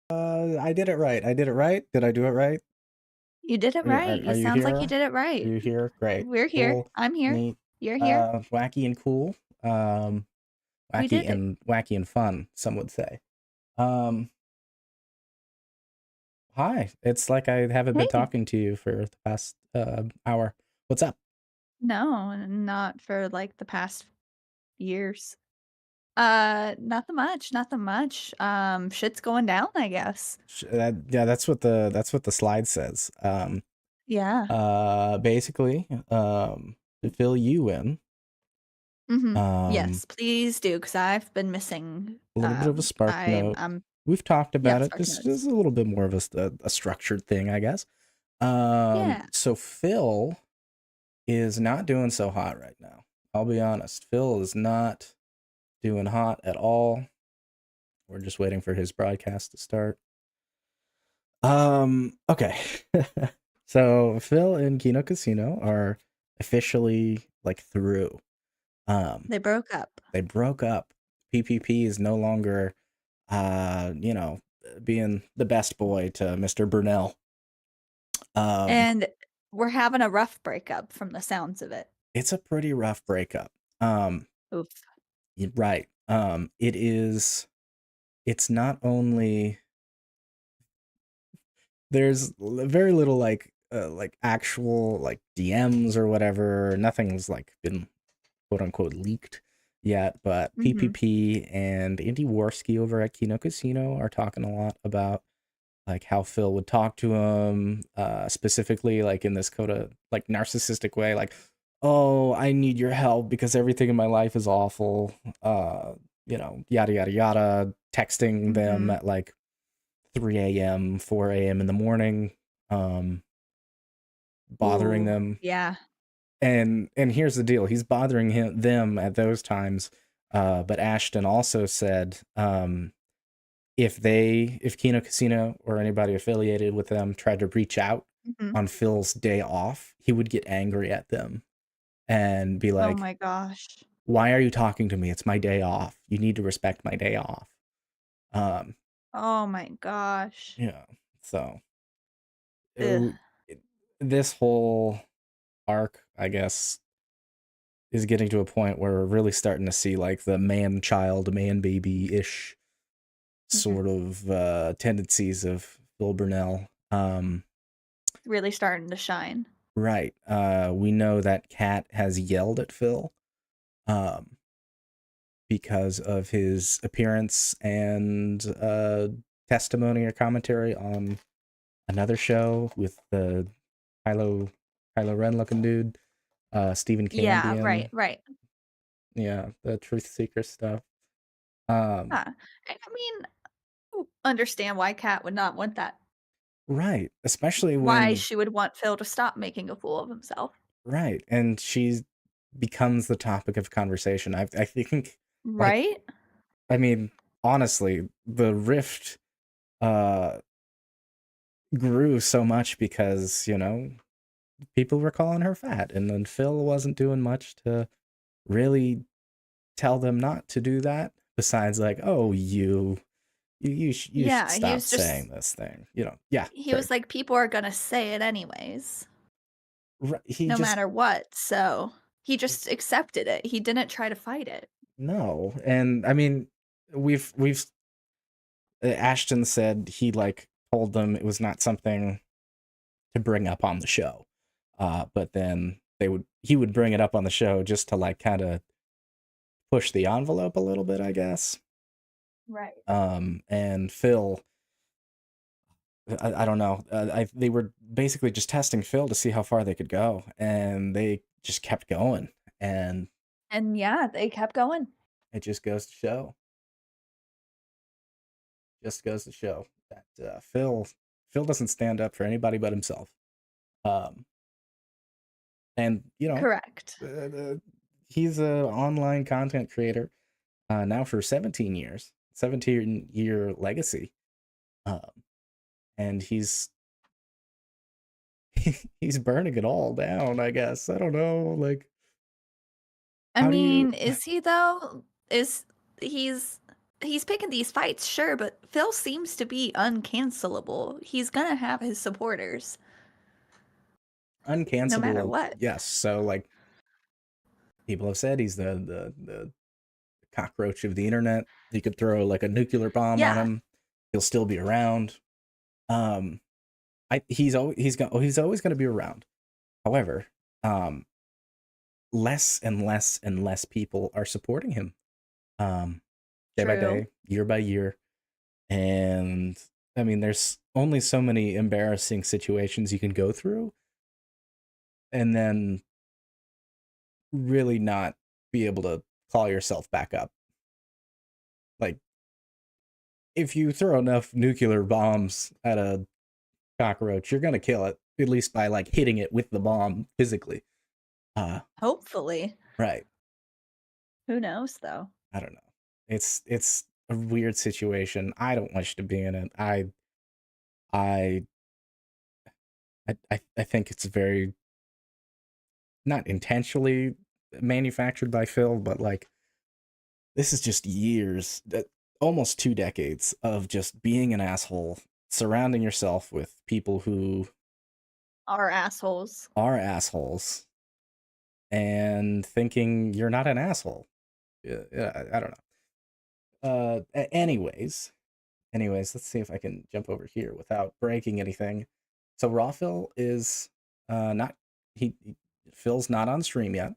I did it right. I did it right. Did I do it right? You did it right. Are You you sounds like you here? did it Are right. you here? Great. We're here. Cool. I'm here. Neat. You're here. Wacky and cool. Um, We did it. wacky and fun, some would say. Um, Hi. It's like I haven't been Hey. talking to you for the past hour. What's up? No, not for, like, the past years. Nothing much, nothing much. Shit's going down, I guess. Yeah, that's what the slide says. Yeah. Basically, to fill you in, Mhm. um, Yes, please do, because 'cause I've been missing, a little bit of a spark note. I'm We've talked yeah, about it. spark This notes. is a little bit more of a structured thing, I guess. Yeah. So Phil is not doing so hot right now. I'll be honest. Phil is not doing hot at all. We're just waiting for his broadcast to start. Okay. So Phil and Kino Casino are officially like through. Um, They broke up. they broke up. PPP is no longer being the best boy to Mr. Brunel. Um, And we're having a rough breakup from the sounds of it. it's a pretty rough breakup. Um, Oof. right. It's not only there's very little like actual like DMs or whatever. Nothing's like been quote unquote leaked yet, but Mhm. PPP and Andy Worski over at Kino Casino are talking a lot about like how Phil would talk to him, specifically like in this coda like narcissistic way, like, oh, I need your help because everything in my life is awful. Yada yada yada, texting them Mhm. at like 3 a.m., 4 a.m. in the morning, um, bothering Ooh, them. yeah. And here's the deal: he's bothering them at those times. But Ashton also said, if Kino Casino or anybody affiliated with them tried to reach out Mhm. on Phil's day off, he would get angry at them and be Oh like, my gosh. "Why are you talking to me? It's my day off. You need to respect my day off." Um, Oh my gosh. yeah. So Ugh. it, this whole arc, I guess, is getting to a point where we're really starting to see like the man child, man baby ish Mhm. sort of tendencies of Phil Burnell. Really starting to shine. Right. We know that Kat has yelled at Phil um, because of his appearance and testimony or commentary on another show with the Kylo Kylo Ren looking dude, Stephen Yeah, right, Cambion. right. Yeah, the truth seeker stuff. Um, Yeah. And I mean, understand why Kat would not want that. right. Especially Why when she would want Phil to stop making a fool of himself. right, and she becomes the topic of conversation. I think, like, Right? I mean, honestly, the rift uh grew so much because people were calling her fat, and then Phil wasn't doing much to really tell them not to do that. Besides, like, oh, you should Yeah, he stop was saying just this thing. Yeah, he sorry. was like, "People are gonna say it anyways, He no just matter what," so he just accepted it. He didn't try to fight it. no, and I mean, we've Ashton said he like told them it was not something to bring up on the show. But then he would bring it up on the show just to like kind of push the envelope a little bit, I guess. Right. And Phil, I don't know. They were basically just testing Phil to see how far they could go, and they just kept going, and And yeah, they kept going. it just goes to show that Phil doesn't stand up for anybody but himself. Um, and Correct. he's a online content creator now for 17 years, 17-year legacy. Um, and he's burning it all down, I guess. I don't know, like I how do you mean, is he though? Is he's he's picking these fights, sure, but Phil seems to be uncancelable. He's gonna have his supporters no matter Uncancelable, what. yes. So like people have said he's the cockroach of the internet. You could throw like a nuclear bomb on Yeah, him, he'll still be around. Um, he's always going to be around. However, um, less and less and less people are supporting him. Um, Day by true. day, year by year, and I mean, there's only so many embarrassing situations you can go through, and then really not be able to call yourself back up. Like if you throw enough nuclear bombs at a cockroach, you're gonna kill it, at least by like hitting it with the bomb physically. Uh, Hopefully. right. Who knows though? I don't know. It's a weird situation. I don't wish to be in it. I I think it's very not intentionally manufactured by Phil, but like this is just years, almost 2 decades of just being an asshole, surrounding yourself with people who Are assholes. are assholes and thinking you're not an asshole. Yeah, I don't know. Anyways, let's see if I can jump over here without breaking anything. So Raw Phil is not Phil's not on stream yet.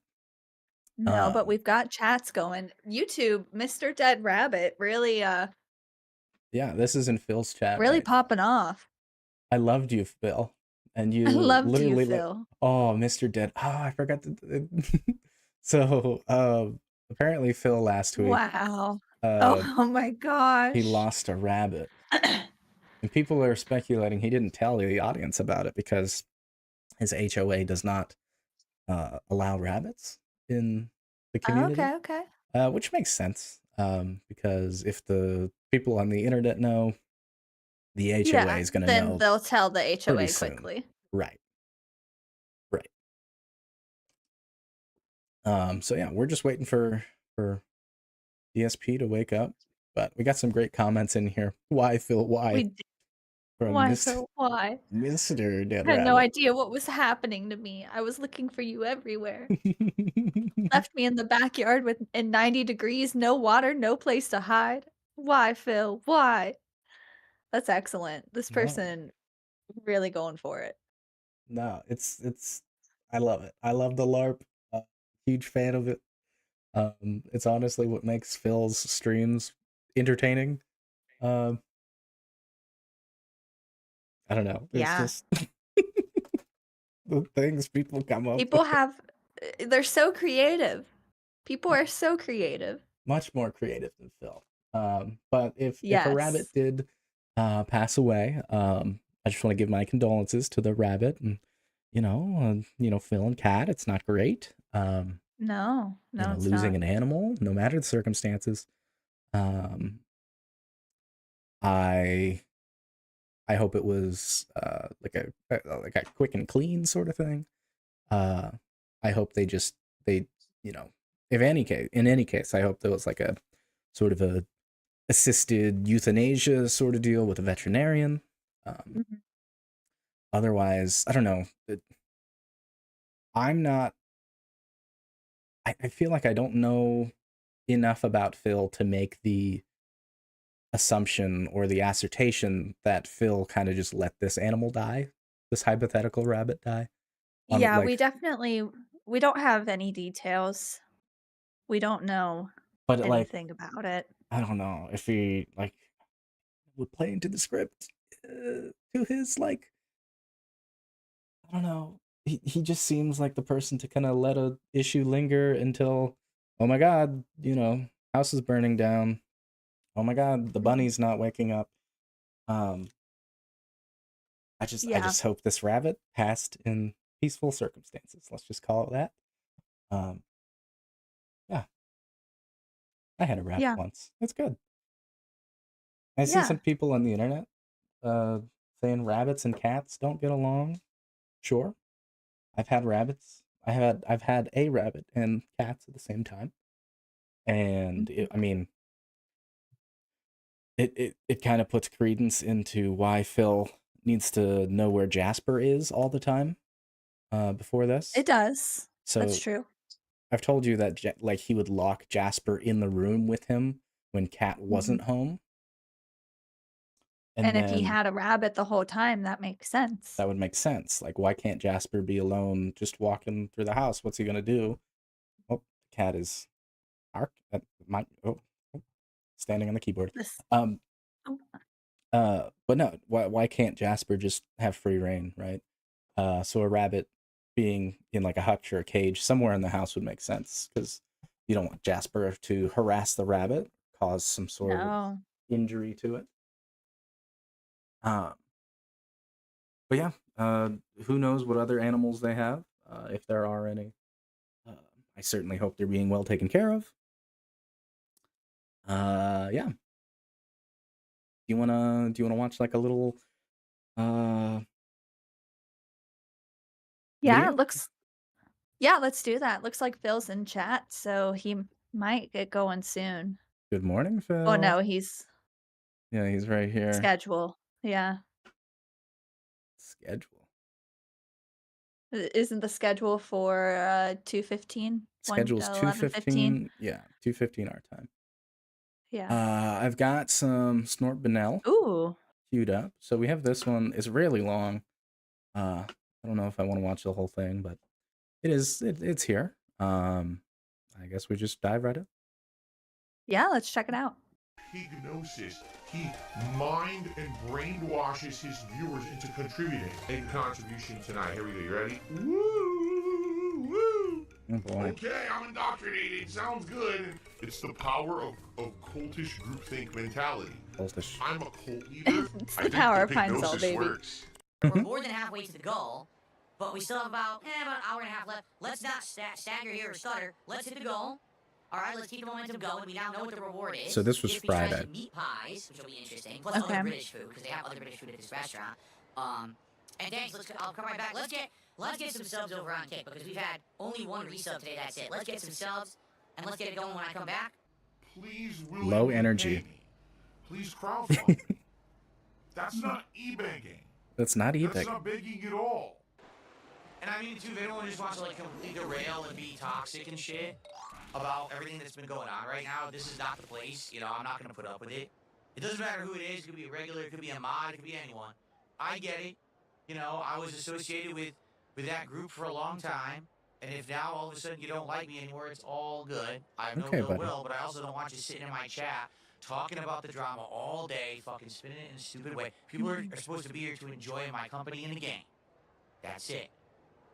No, but Um, we've got chats going. YouTube, Mr. Dead Rabbit, really yeah, this is in Phil's chat really right now. popping off. I loved you, Phil, and I you loved you, literally like, Phil. oh, Mr. Dead. Oh, I forgot to. So, apparently Phil last week, Wow. uh, Oh, oh my he gosh. lost a rabbit, and people are speculating he didn't tell the audience about it because his HOA does not allow rabbits in the community, Okay, okay. which makes sense. Because if the people on the internet know, the HOA Yeah, is going to then know they'll tell the pretty HOA soon. quickly. Right, right. So yeah, we're just waiting for DSP to wake up. But we got some great comments in here. Why Phil? We Why did. from Why, Mister Phil? Why? Mister Dead I had no Rabbit? idea what was happening to me. I was looking for you everywhere. Left me in the backyard with in 90 degrees, no water, no place to hide. Why, Phil? Why? That's excellent. This no, person really going for it. no, it's. I love it. I love the LARP. Huge fan of it. It's honestly what makes Phil's streams entertaining. Um, I don't know. There's Yeah. just the things people come up People with. have they're so creative. People are so creative. Much more creative than Phil. But if a rabbit Yes. did pass away, I just want to give my condolences to the rabbit and Phil and Kat. It's not great. No. No, it's Losing not. an animal, no matter the circumstances. Um, I I hope it was like a quick and clean sort of thing. Uh, I hope they you know if any case in any case I hope there was like a sort of a assisted euthanasia sort of deal with a veterinarian. Um, Mhm. Otherwise, I don't know. I'm not. I feel like I don't know enough about Phil to make the assumption or the assertion that Phil kind of just let this animal die, this hypothetical rabbit die. Yeah, Like, we don't have any details. We don't know but like, anything about it. I don't know if he like would play into the script to his like I don't know. He just seems like the person to kind of let a issue linger until, oh my god, house is burning down. Oh my god, the Mhm. bunny's not waking up. Um, I Yeah. just hope this rabbit passed in peaceful circumstances. Let's just call it that. Um, yeah, I had a rabbit Yeah. once. It's good. I see Yeah. some people on the internet uh saying rabbits and cats don't get along. Sure, I've had rabbits. I've had a rabbit and cats at the same time. And Mhm. I mean, it kind of puts credence into why Phil needs to know where Jasper is all the time before this. It does. That's So true. I've told you that like he would lock Jasper in the room with him when Cat Mhm. wasn't home, and And if he then had a rabbit the whole time, that makes sense. that would make sense. Like, why can't Jasper be alone just walking through the house? What's he gonna do? Oh, the cat is my standing on the keyboard. This Um, oh, but no, why can't Jasper just have free reign, right? So a rabbit being in like a hutch or a cage somewhere in the house would make sense because you don't want Jasper to harass the rabbit, cause some sort of no. injury to it. Um, but yeah, who knows what other animals they have, if there are any. Uh, I certainly hope they're being well taken care of. Yeah. Do you wanna watch like a little uh Yeah, it video? looks yeah, let's do that. Looks like Phil's in chat, so he might get going soon. Good morning, Oh, Phil. no, he's Yeah, he's right here. schedule. Yeah. Schedule. Isn't the schedule for 2:15? 1 to Schedule's 11:15? 2:15. Yeah, 2:15 our time. Yeah. I've got some Snort Benel Ooh. queued up. So we have this one. It's really long. I don't know if I want to watch the whole thing, but it's here. I guess we just dive right in. Yeah, let's check it out. Hypnosis. He mind and brainwashes his viewers into contributing. A contribution tonight. Here we go. You ready? Woo! Woo! Oh boy. Okay, I'm indoctrinated. Sounds good. It's the power of cultish groupthink mentality. Cultish. I'm a cult leader. It's I the think power the of Pine Sol, hypnosis baby. works. We're more than halfway to the goal, but we still have about an hour and a half left. Let's not stagger here or stutter. Let's hit the goal. All right, let's keep the momentum going. We now know what the reward is. So this was if we try Friday. some meat pies, which will be interesting, plus Okay. other British food because they have other British food at this restaurant. And thanks. I'll come right back. Let's get some subs over on Kick because we've had only one resub today. That's it. Let's get some subs and let's get it going when I come back. Please, Low energy. pay me. Please crowdfund. That's not e-banking. That's not That's epic. not begging at all. And I mean, too, if anyone just wants to, like, completely derail and be toxic and shit about everything that's been going on right now, this is not the place. You know, I'm not going to put up with it. It doesn't matter who it is. It could be a regular. It could be a mod. It could be anyone. I get it. You know, I was associated with that group for a long time. And if now all of a sudden you don't like me anymore, it's all good. I have no Okay, ill buddy. will, but I also don't want you sitting in my chat talking about the drama all day, fucking spinning it in a stupid way. People are supposed to be here to enjoy my company in the game. That's it.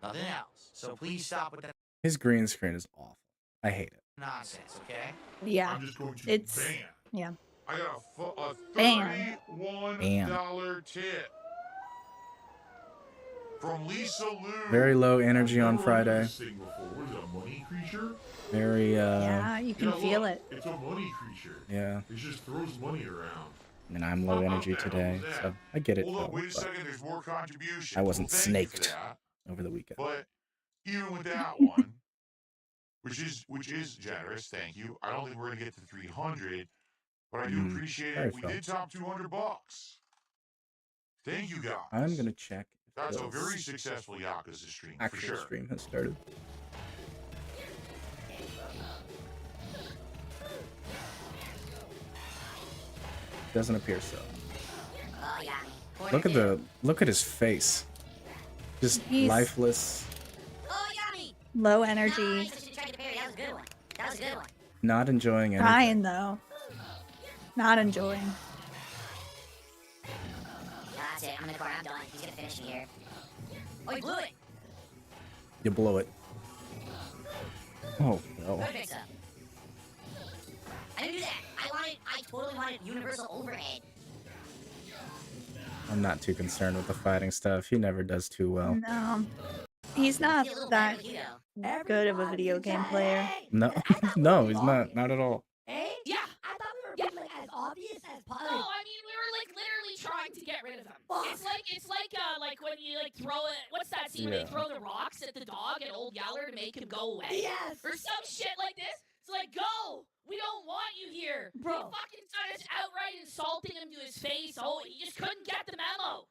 Nothing else. So please stop with that His green screen is awful. I hate it. nonsense, okay? Yeah. I'm just going to It's ban. yeah. I got a Ban. $31 tip from Lisa Lou. Very low energy I've on never heard Friday. this thing before. What is it, a money creature? Very Yeah, you can Yeah, feel look, it. It's a money creature. yeah. It just throws money around. And I'm low How energy about that? today, How's that? so I get it. Hold up, Phil, wait a but second. There's more contributions. I wasn't Well, thank you for snaked that. over the weekend. But even with that one, which is generous, thank you. I don't think we're gonna get to 300, but I do appreciate sorry, it. We Phil. did top $200. Thank you guys. I'm gonna check if That's a Phil's very successful Yakuza stream for actual sure. stream has started. Doesn't appear so. Oh, yeah. Look at his face. Just He's- lifeless, Oh, yummy. Low Nice. energy. I should have tried the berry. That was a good one. That was a good one. not enjoying anything. Trying though. Not enjoying. That's it. I'm in the corner. I'm done. He's gonna finish me here. Oh, he blew it. You blow it. Oh no. Good fix up. I didn't do that. I totally wanted universal overhead. I'm not too concerned with the fighting stuff. He never does too well. No. He's not Feel a little that better with you, though. good of a video game player. No, no, he's not at all. Hey? Yeah. I thought we were being like as obvious as No, possible. I mean we were like literally trying to get rid of them. Fuck. It's like when you like throw it. What's that scene when Yeah. they throw the rocks at the dog and Old Yeller to make him go away? Yes. Or some shit like this. It's like, go! We don't want you here! Bro. He fucking started outright insulting him to his face. Oh, he just couldn't get the memo.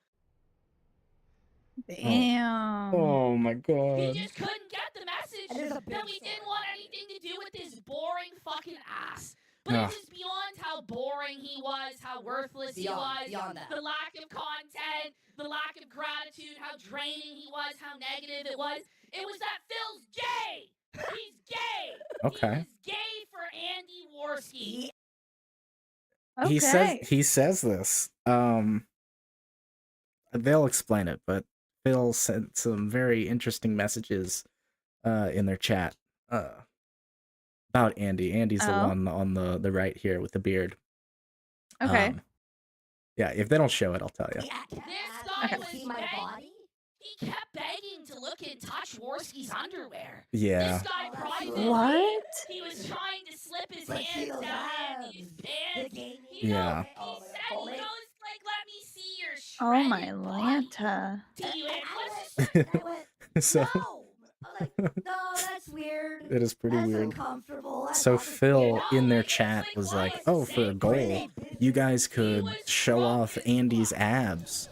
Damn. Oh my He god. just couldn't get the message And there's a that big we story. didn't want anything to do with this boring fucking ass. But Ugh. it was beyond how boring he was, how worthless he was, Beyond that. the lack of content, the lack of gratitude, how draining he was, how negative it was. It was that Phil's gay. He's gay. Okay. He was gay for Andy Worski. Okay. He says this. They'll explain it, but Phil sent some very interesting messages in their chat about Andy. Andy's the Oh. one on the right here with the beard. Okay. Yeah, if they don't show it, I'll tell you. This guy Okay. was See my begging. body? He kept begging to look and touch Worski's underwear. Yeah. This guy Oh, that's privately, What? he was trying to slip his But hands Shill's down abs. Andy's The pants. gaming. You know, Yeah. Oh, he my said, God. he goes, like, let me see your Oh shredded my body. Lanta. To you, and let's just And I went, So no. I'm like, no, that's weird. it is pretty That's weird. uncomfortable. That's So all this Phil weird. No, in their like, it's chat like, was why like, is "Oh, the for a same goal, Pretty you business. guys He could was show drunk off as Andy's fuck. abs,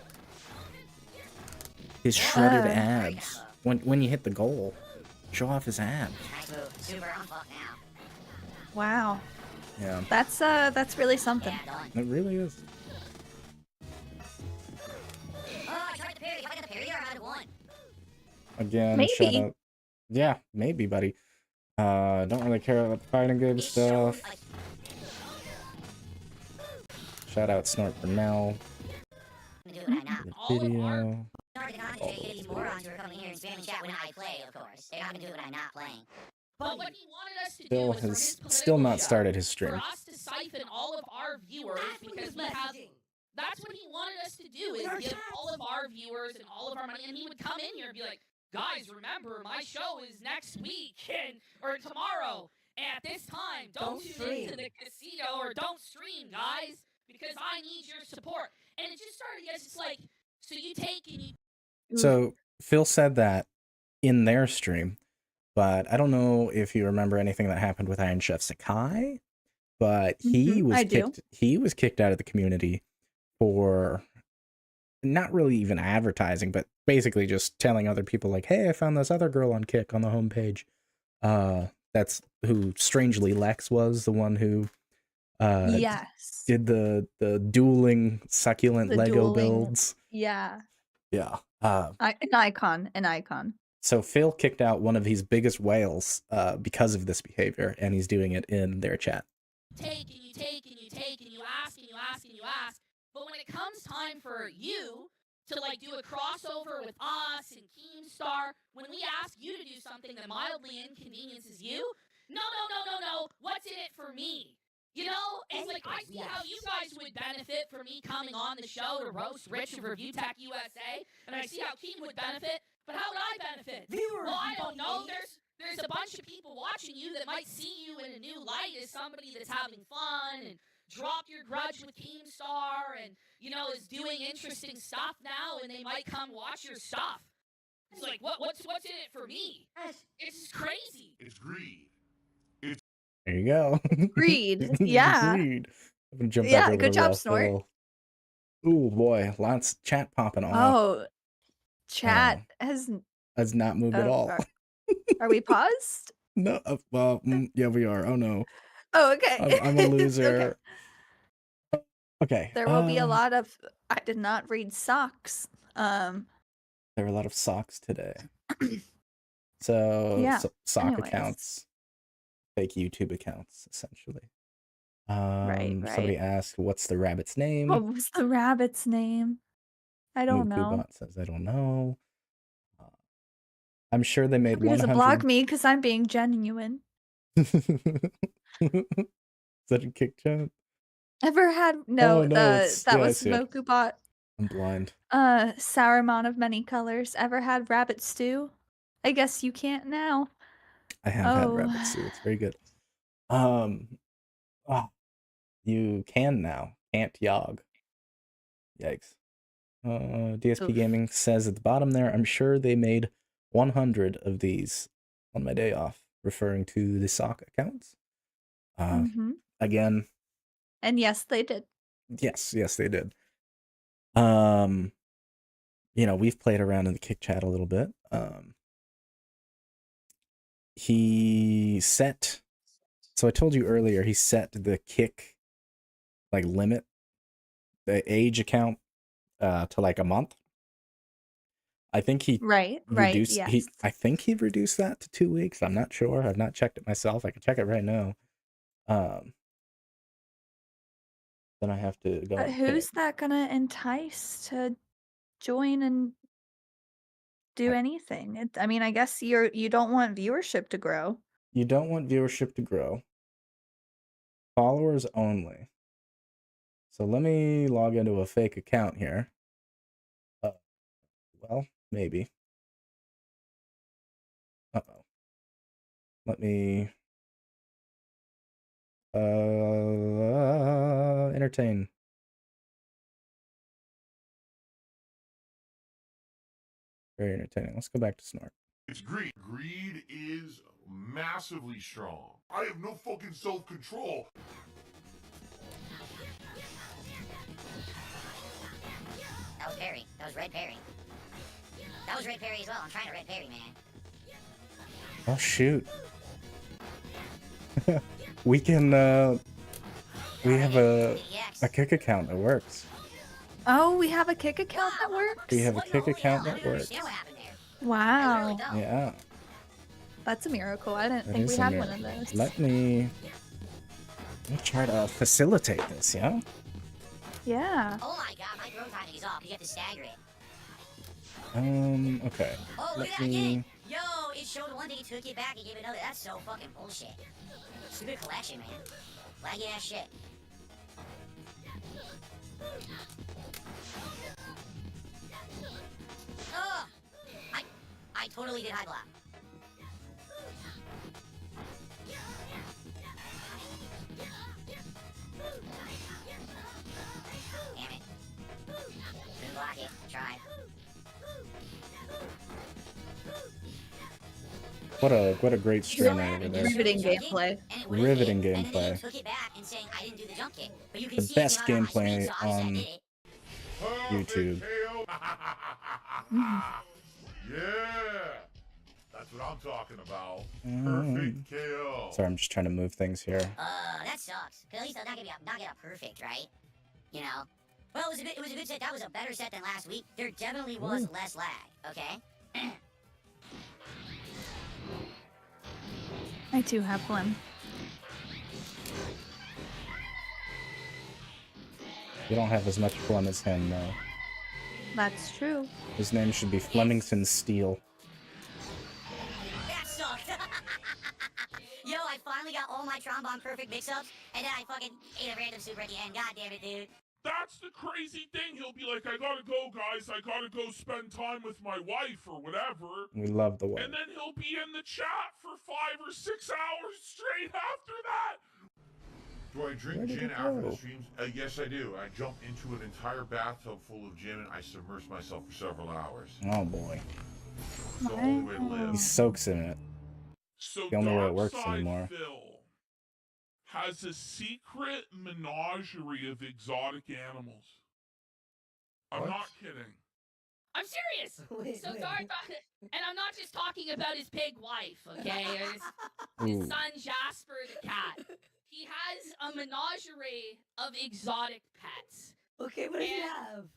his shredded Uh. abs. When you hit the goal, show off his abs." Nice move. Super, I'm fucked now. Wow. Yeah, That's really something. Yeah, done. it really is. Oh, I tried the parry. If I get the parry there, I might have won. Again, Maybe. shout out. Yeah, maybe, buddy. Don't really care about the fighting game It showed, stuff. like, Shout out Snort for now. I'm gonna do what I'm not. For the All of our- video. Sorry to concentrate these morons who are coming here and spamming chat when I play, of course. They're not gonna do it when I'm not playing. But what he wanted us to do Phil was for his has political still not show, started his for stream. us to siphon all of our viewers That's what because he's we have. messaging. That's what he wanted us to do is Our give chats. all of our viewers and all of our money, and he would come in here and be like, "Guys, remember my show is next week or tomorrow at this time. Don't tune into stream. the casino or don't stream, guys, because I need your support." And it just started. It's like, so you take and you. So Phil said that in their stream, but I don't know if you remember anything that happened with Iron Chef Sakai, but he was I do. kicked. He was kicked out of the community for not really even advertising, but basically just telling other people like, "Hey, I found this other girl on Kick on the homepage." That's who strangely Lex was, the one who Yes. did the dueling succulent The Lego dueling- builds. Yeah. Yeah. An icon. So Phil kicked out one of his biggest whales because of this behavior, and he's doing it in their chat. Take and you take and you take and you ask and you ask and you ask. But when it comes time for you to like do a crossover with us and Keemstar, when we ask you to do something that mildly inconveniences you, no. What's in it for me? You know, it's like I see how you guys would benefit from me coming on the show to roast Rich of Review Tech USA, and I see how Keem would benefit. But how would I benefit? Viewers. Well, I you don't know. idiot. There's a bunch of people watching you that might see you in a new light as somebody that's having fun and drop your grudge with Keemstar and, you know, is doing interesting stuff now, and they might come watch your stuff. It's like, what's in it for me? It's crazy. It's greed. There you go. Greed. Yeah. Greed. I'm gonna jump Yeah, back over good to job, Raw Snort. Phil. Ooh boy, lots of chat popping off. Oh, chat has. Has not moved at Oh, all. Are we paused? No, well, yeah, we are. Oh no, Oh, okay. I'm a loser. Okay. Okay. There will be a lot of. I did not read socks. There were a lot of socks today. So, Yeah, sock anyways. accounts, fake YouTube accounts, essentially. Right. Somebody asked, "What's the rabbit's name?" What was the rabbit's name? I don't know. Mookubot says, "I don't know." I'm sure they made He doesn't 100. block me because I'm being genuine. Is that a kick chat? Ever had Oh, no? no, that it's- yeah, I was see it. Mokubot. I'm blind. Saruman of many colors. Ever had rabbit stew? I guess you can't now. I have had Oh. rabbit stew. It's very good. You can now. Can't Yog. Yikes. DSP Oof. Gaming says at the bottom there, "I'm sure they made 100 of these on my day off," referring to the sock accounts. Mhm. Again, And yes, they did. yes, they did. We've played around in the kick chat a little bit. He set. So I told you earlier he set the kick limit, the age account, to like a month. I think he Right, reduced. yes. I think he reduced that to 2 weeks. I'm not sure. I've not checked it myself. I can check it right now. Then I have to go. But And who's pick. that gonna entice to join and do anything? I mean, I guess you don't want viewership to grow. You don't want viewership to grow. Followers only. So let me log into a fake account here. Well, maybe. Uh-oh. Let me entertain. Very entertaining. Let's go back to Snort. It's greed. Greed is massively strong. I have no fucking self-control. That was parry. That was red parry. That was red parry as well. I'm trying to red parry, man. Oh shoot. We can we have a kick account that works. Oh, we have a kick account that works? We have a kick account that works. Wow. Yeah. That's a miracle. I didn't That think is we a had one miracle. of those. Let me try to facilitate this, yeah? Yeah. Oh my god, my throw timing is off. You have to stagger it. Okay. Oh, look Let at that me again. Yo, it showed one thing, it took it back, and gave it another. That's so fucking bullshit. Stupid collection, man. Laggy ass shit. Ugh! I totally did high block. Damn it. Couldn't block it. Tried. what a great streamer over there. Riveting gameplay. Riveting And then they gameplay. took it back and saying I didn't do the jump kick. But you can The see best it came out on my screen, gameplay so obviously I on did it. YouTube. KO. Yeah. That's what I'm talking about. Perfect KO. Sorry, I'm just trying to move things here. That sucks. Cause at least I'm not get a perfect, right? You know. Well, it was a good set. That was a better set than last week. There definitely was less lag. Okay. I too have one. You don't have as much phlegm as him, though. That's true. His name should be Flemington Steel. That sucked. Yo, I finally got all my trombone perfect mix-ups, and then I fucking ate a random super at the end. God damn it, dude. That's the crazy thing. He'll be like, I gotta go, guys. I gotta go spend time with my wife or whatever. We love the way. And then he'll be in the chat for 5 or 6 hours straight after that. Do I drink gin after the streams? Yes, I do. I jump into an entire bathtub full of gin and I submerge myself for several hours. Oh boy. It's the only way to live. He soaks in it. So The only way it works Darkside anymore. Phil has a secret menagerie of exotic animals. I'm not kidding. I'm serious. So Dark, and I'm not just talking about his pig wife, okay? His son Jasper the cat. He has a menagerie of exotic pets. Okay, what does he have?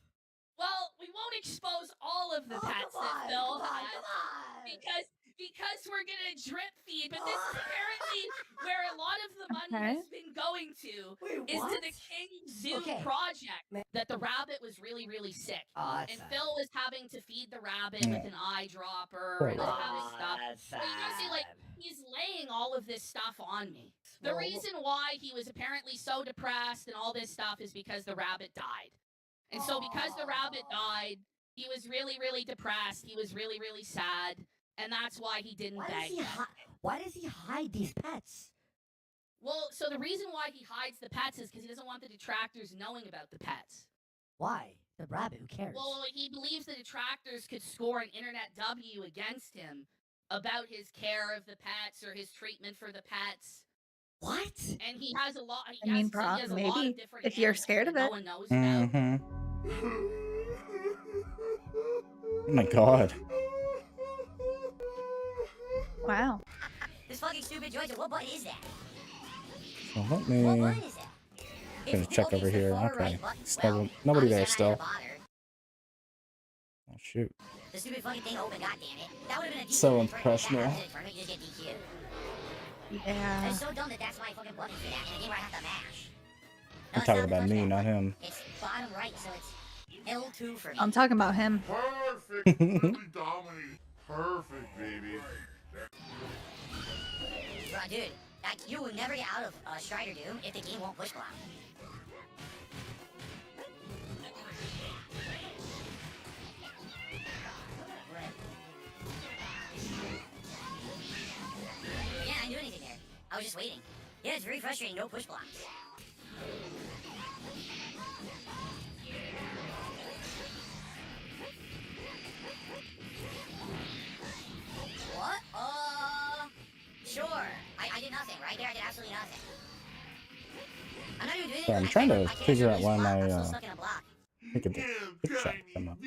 Well, we won't expose all of the pets that Phil has because we're gonna drip feed. But this is apparently where a lot of the money has been going to. Is to the King Zoo project that the rabbit was really, really sick. And Phil was having to feed the rabbit with an eyedropper and all this stuff. So you know, see, like, he's laying all of this stuff on me. The reason why he was apparently so depressed and all this stuff is because the rabbit died. And so because the rabbit died, he was really, really depressed. He was really, really sad. And that's why he didn't beg. Why does he hide these pets? Well, so the reason why he hides the pets is because he doesn't want the detractors knowing about the pets. Why? The rabbit, who cares? Well, he believes the detractors could score an internet W against him about his care of the pets or his treatment for the pets. What? And he has a lot. I mean, He has a lot of maybe different if you're animals scared that of no it. one knows about. Mm-hmm. Oh my god. Wow. This fucking stupid joint. What button is that? So let What me button is that? gonna check Okay, over it's the here. far Okay. right button. Still, nobody there obviously I'm not still. gonna bother. Oh shoot. The stupid fucking thing open, goddammit. That would have been a DQ So in the tournament. If that unprofessional. happens in a tournament, you just get DQ. Yeah. It's so dumb that that's my fucking button for that in a game where I have to mash. I'm it's talking not the about me, touchpad not button. him. It's bottom right, so it's L2 for me. I'm talking about him. Perfect. Really dominating. Perfect, baby. Dude, you will never get out of Strider Doom if the game won't push block. Yeah, I didn't do anything there. I was just waiting. Yeah, it's very frustrating, no push blocks. What? Sure. I did nothing, right there. I did absolutely nothing. I'm not even doing So anything. I'm trying to I can't figure out use why block. my I'm still stuck in a block. make a big shot come up.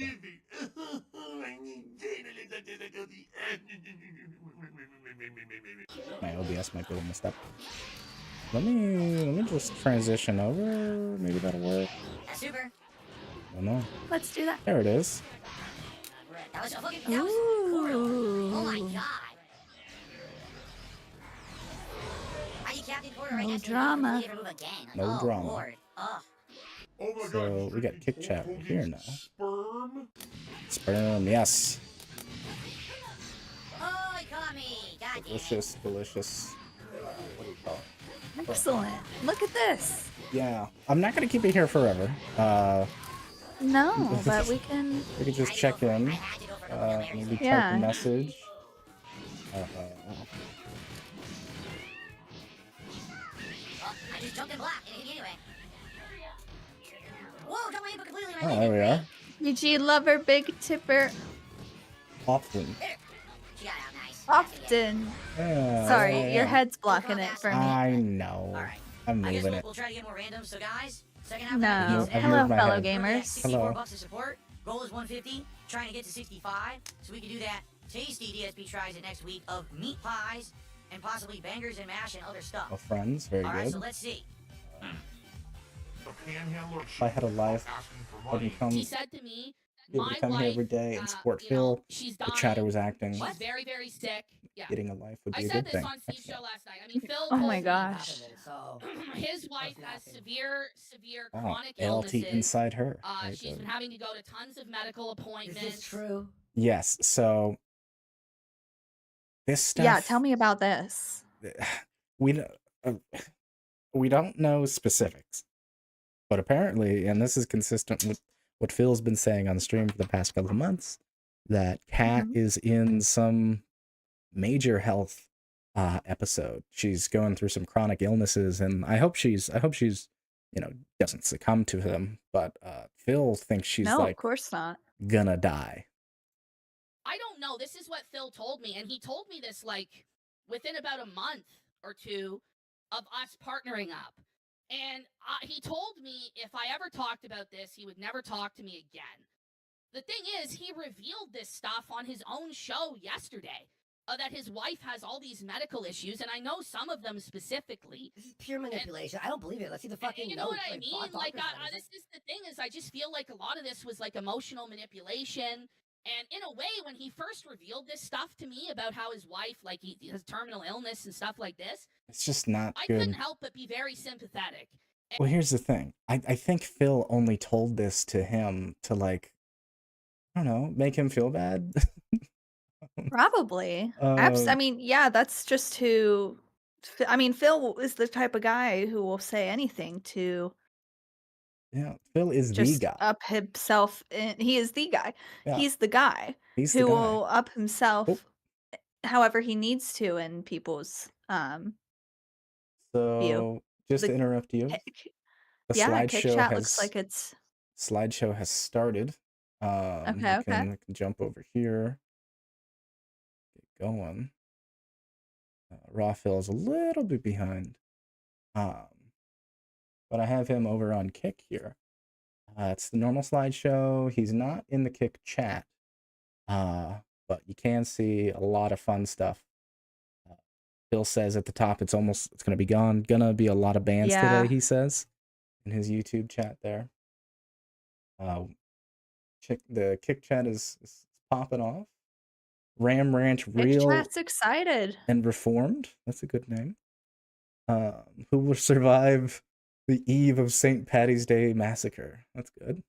My OBS might be a little messed up. Let me just transition over. Maybe that'll work. That's super. I don't know. Let's do that. There it is. That was a fucking. That was Cordo. Oh my Ooh. god. I need Captain Cordo right No next to me. drama. Never move again. No oh, drama. Lord. Ugh. Oh my So god. we got kick chat Hogan's here now. Sperm. Sperm, yes. Oh, he caught me. God damn it. Delicious, delicious. What do you call it? Excellent. Look at this. Yeah, I'm not gonna keep it here forever. No, but we can. We could just check in. Maybe Yeah. type a message. Oh, I just jumped in block and it hit me anyway. Whoa, got my input completely in my Oh, there we are. GG lover, big tipper, Often. There. She got out nice. often. Yeah, Sorry, yeah, your yeah. head's blocking it for me. I know. Alright. I'm I guess moving we'll, it. we'll try to get more randoms. So guys, second half No. of I've Hello, moved my fellow head. gamers. 64 Hello. bucks to support. Goal is 150. Trying to get to 65. So we can do that. Tasty DSP tries it next week of meat pies and possibly bangers and mash and other stuff. Oh, friends, very Alright, good. so let's see. The panhandler. If I had a life, asking for I'd money. become He said to me, able "My to come wife, here every day and support you know, Phil. she's The dying. chatter was acting. She's very, very sick. Yeah, Getting a life would I be a said good this thing. on Steve's show Excellent. last night. I mean, Phil Oh told my me gosh. So, his wife What's has happening? severe Oh, chronic ALT illnesses. inside her. Very She's good. been having to go to tons of medical is appointments. this true? Yes, so this stuff. Yeah, tell me about this. We don't, uh, we don't know specifics, but apparently, and this is consistent with what Phil's been saying on the stream for the past couple of months, that Kat Mhm. is in some major health episode. She's going through some chronic illnesses, and I hope she's doesn't succumb to them. But Phil thinks she's No, of like course not. gonna die. I don't know. This is what Phil told me, and he told me this like within about a month or two of us partnering up. And he told me if I ever talked about this, he would never talk to me again. The thing is, he revealed this stuff on his own show yesterday. That his wife has all these medical issues, and I know some of them specifically. This is pure manipulation. I don't believe it. Let's see the fucking You know what notes, I mean? Like, this is the thing is, I just feel like a lot of this was like emotional manipulation. And in a way, when he first revealed this stuff to me about how his wife, like, he has terminal illness and stuff like this, It's just not I good. couldn't help but be very sympathetic. Well, here's the thing. I think Phil only told this to him to, like, I don't know, make him feel bad. Probably. I mean, yeah, that's just who. I mean, Phil is the type of guy who will say anything to Yeah, Phil is the just guy. up himself. He is the guy. Yeah, He's the guy he's the who guy. will up Oh, himself however he needs to in people's view. so just The to interrupt you, kick- the yeah, kick chat looks has like it's slideshow has started. okay. We Okay. can jump over here, get going. Raw Phil is a little bit behind. Um, but I have him over on Kick here. It's the normal slideshow. He's not in the Kick chat, but you can see a lot of fun stuff. Phil says at the top, it's gonna be gone. Gonna be a lot of bans today, he says in his YouTube chat there. The Kick chat is popping off. Ram Ranch Kick Real chat's excited. and Reformed. That's a good name. Who will survive the eve of St. Patty's Day massacre? That's good.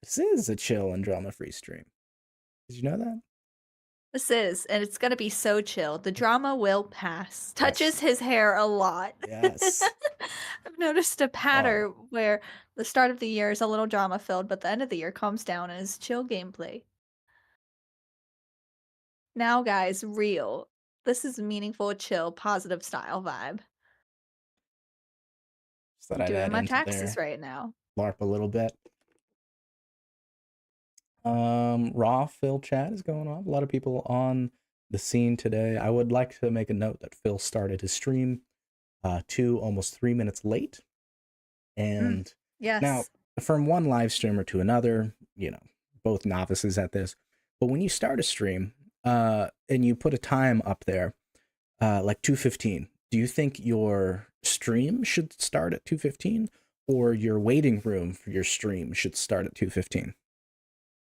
This is a chill and drama-free stream. Did you know that? This is, and it's gonna be so chill. The drama will pass. Touches Yes. his hair a lot. Yes. I've noticed a pattern where the start of the year is a little drama filled, but the end of the year calms down and is chill gameplay. Now, guys, real. This is meaningful, chill, positive style vibe. Just thought I'm I'd doing add my into taxes there. right now. LARP a little bit. Raw Phil chat is going on. A lot of people on the scene today. I would like to make a note that Phil started his stream almost 3 minutes late. And now, Yes. from one live streamer to another, both novices at this. But when you start a stream, and you put a time up there, like 2:15, do you think your stream should start at 2:15, or your waiting room for your stream should start at 2:15?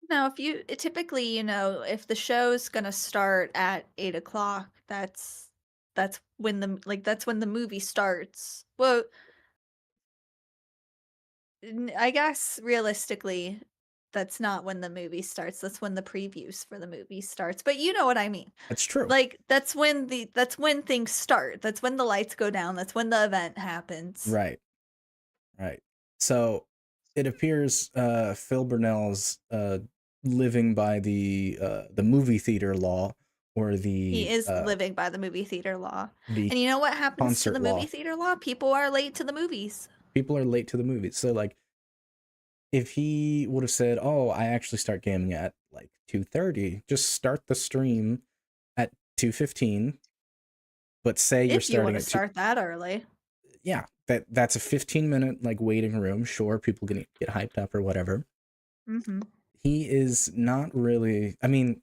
Now, if you typically, if the show's gonna start at 8 o'clock, that's when the movie starts. Well, I guess realistically, that's not when the movie starts. That's when the previews for the movie starts. But you know what I mean. That's true. Like that's when things start. That's when the lights go down. That's when the event happens. Right. So it appears Phil Burnell's living by the movie theater law, or He the is living by the movie theater law. the And you know what happens to concert the movie law. theater law? People are late to the movies. People are late to the movies. So like, if he would have said, "Oh, I actually start gaming at like 2:30," just start the stream at 2:15. But say you're If you starting want to at 2. start that early. Yeah, that's a 15-minute like waiting room. Sure, people can get hyped up or whatever. Mm-hmm. He is not really. I mean,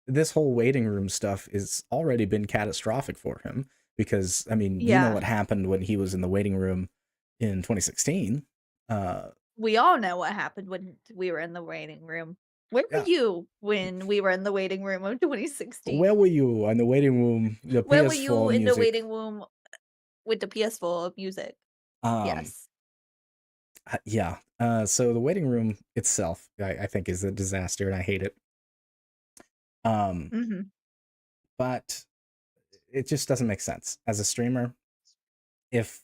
this whole waiting room stuff is already been catastrophic for him, because I mean, you know Yeah. what happened when he was in the waiting room in 2016. We all know what happened when we were in the waiting room. Where were Yeah. you when we were in the waiting room of 2016? Where were you in the waiting room? The Where were you PS4 in the music. waiting room with the PS4 music? Yes. Yeah. So the waiting room itself, I think, is a disaster, and I hate it. Mm-hmm. But it just doesn't make sense as a streamer. If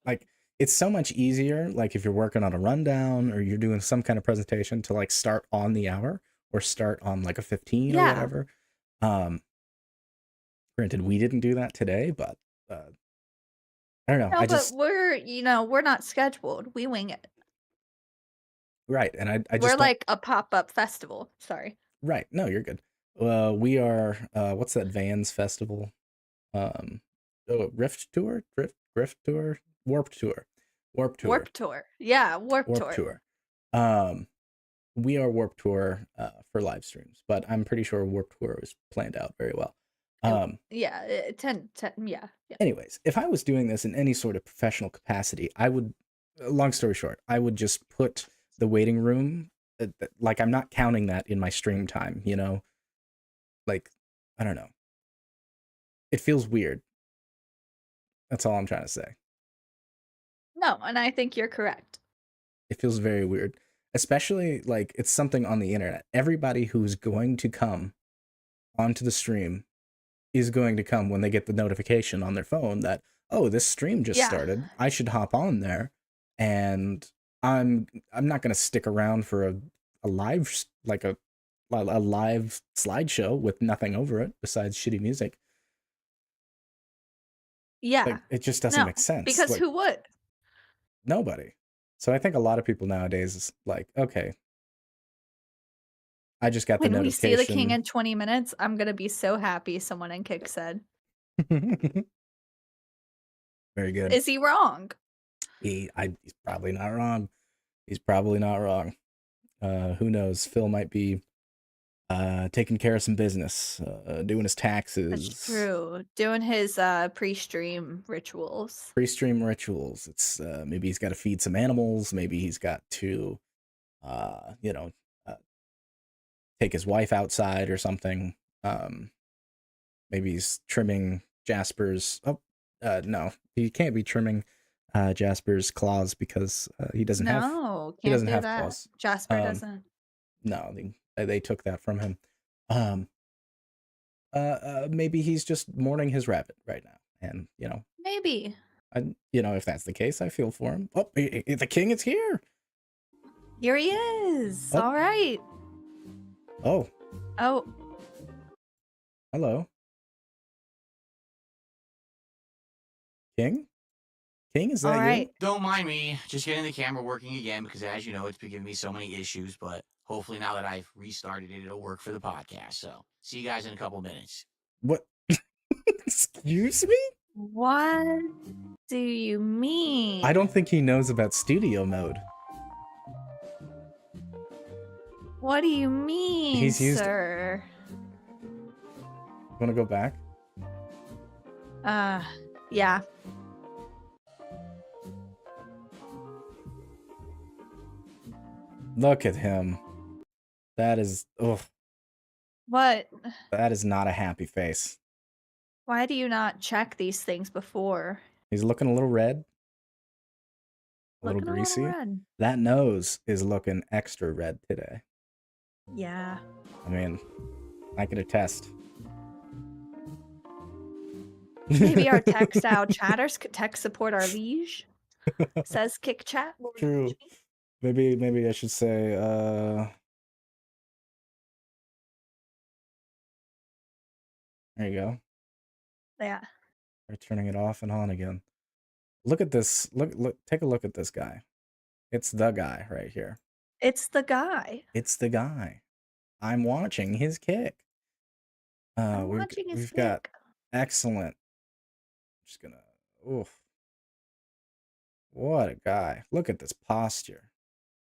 like, it's so much easier, like if you're working on a rundown or you're doing some kind of presentation, to like start on the hour or start on like a 15 or Yeah. whatever. Granted, we didn't do that today, but I don't know. No, but we're not scheduled. We wing it. Right, and I just We're don't. like a pop-up festival. Sorry. Right, no, you're good. We are. What's that Vans festival? Rift Tour, Grift Tour, Warp Tour. Warp Tour. Yeah, Warp Tour. We are Warp Tour for live streams, but I'm pretty sure Warp Tour was planned out very well. Yeah, 10, yeah. Anyways, if I was doing this in any sort of professional capacity, I would, long story short, I would just put the waiting room, like I'm not counting that in my stream time, Like, I don't know. It feels weird. That's all I'm trying to say. No, and I think you're correct. It feels very weird. Especially, like, it's something on the internet. Everybody who's going to come onto the stream is going to come when they get the notification on their phone that, oh, this stream just started. I should hop on there. And I'm not going to stick around for a live, like a live slideshow with nothing over it besides shitty music. Yeah. Like, it just doesn't make sense. Because like, who would? Nobody. So I think a lot of people nowadays is like, okay, I just got the When we see the notification. king in 20 minutes, I'm gonna be so happy, someone in Kick said. Very good. Is he wrong? He's probably not wrong. He's probably not wrong. Who knows? Phil might be taking care of some business, doing his taxes. That's true. Doing his pre-stream rituals. Pre-stream rituals. It's maybe he's got to feed some animals. Maybe he's got to, take his wife outside or something. Maybe he's trimming Jasper's. No, he can't be trimming Jasper's claws because he doesn't have. No, He can't doesn't do have that. claws. Jasper doesn't. No, they took that from him. Maybe he's just mourning his rabbit right now, and Maybe. if that's the case, I feel for him. Oh, the king is here. Here he is. Oh. All right. Oh, Oh, hello, King. King, is that all you? right. Don't mind me, just getting the camera working again because, as you know, it's been giving me so many issues. But hopefully, now that I've restarted it, it'll work for the podcast. So, see you guys in a couple minutes. What? Excuse me? What do you mean? I don't think he knows about studio mode. What do you mean, He's used- sir? Want to go back? Yeah. Look at him. That is, What? that is not a happy face. Why do you not check these things before? He's looking a little red. A little Looking greasy. A little red. That nose is looking extra red today. Yeah. I mean, I can attest. Maybe our text out chatters could text support our liege. Says kick chat. True. Maybe I should say there you go. Yeah. We're turning it off and on again. Look at this. Look, take a look at this guy. It's the guy right here. It's the guy. It's the guy. I'm watching his kick. I'm watching his we've got kick. excellent. I'm just gonna. Oof. What a guy. Look at this posture.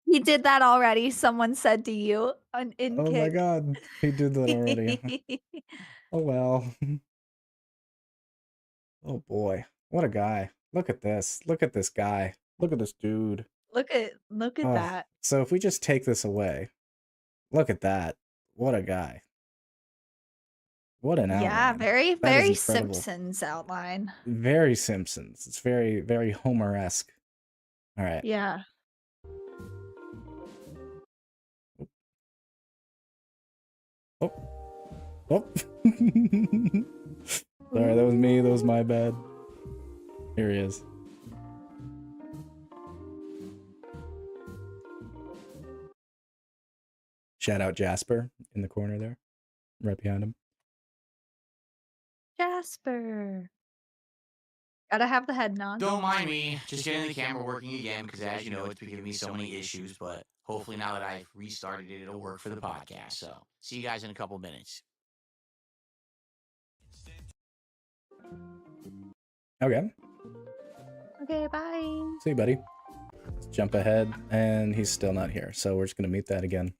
He did that already. Someone said to you in Oh kick. my god. He did that already. Oh well. Oh boy. What a guy. Look at this. Look at this guy. Look at this dude. Look at that. So if we just take this away, look at that. What a guy. What an outline. Yeah, very, That is very incredible. Simpsons outline. Very Simpsons. It's very, very Homer-esque. All right. Yeah. Oh. Oh. Sorry, that was me. That was my bad. Here he is. Shout out Jasper in the corner there. Right behind him. Jasper. Gotta have the head nod. Don't mind me, just getting the camera working again because, as you know, it's been giving me so many issues. But hopefully, now that I've restarted it, it'll work for the podcast. So, see you guys in a couple minutes. Okay. Okay, bye. See you, buddy. Let's jump ahead, and he's still not here, so we're just gonna meet that again.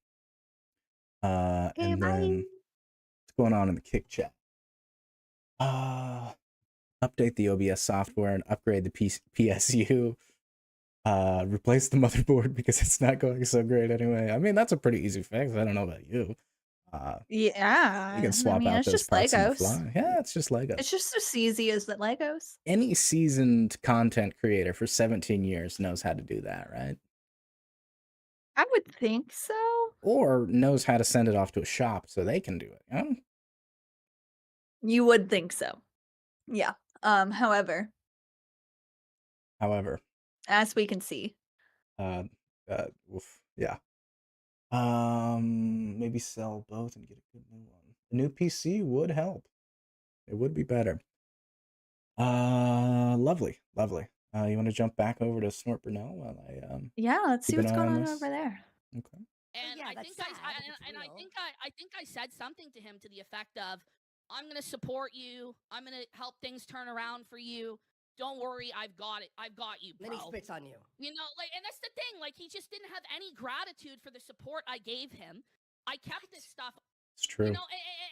Okay, and bye. then what's going on in the kick chat? Update the OBS software and upgrade the PSU. Replace the motherboard because it's not going so great anyway. I mean, that's a pretty easy fix. I don't know about you. Yeah. You can swap out it's those just parts on the Legos. fly. Yeah, it's just Legos. It's just as easy as the Legos. Any seasoned content creator for 17 years knows how to do that, right? I would think so. Or knows how to send it off to a shop so they can do it. You know? You would think so. Yeah. However, as we can see. Yeah. Maybe sell both and get a good new one. A new PC would help. It would be better. Lovely. You want to jump back over to Snort Brunel while I Yeah, let's see keep an what's eye going on on this? over there. Okay. And yeah, I that's think sad, I if it's real. I think I said something to him to the effect of, "I'm gonna support you. I'm gonna help things turn around for you. don't worry, I've got it. I've got you, Then he bro. spits on you. You know, like, and that's the thing. Like, he just didn't have any gratitude for the support I gave him. I kept this stuff. It's true. You know,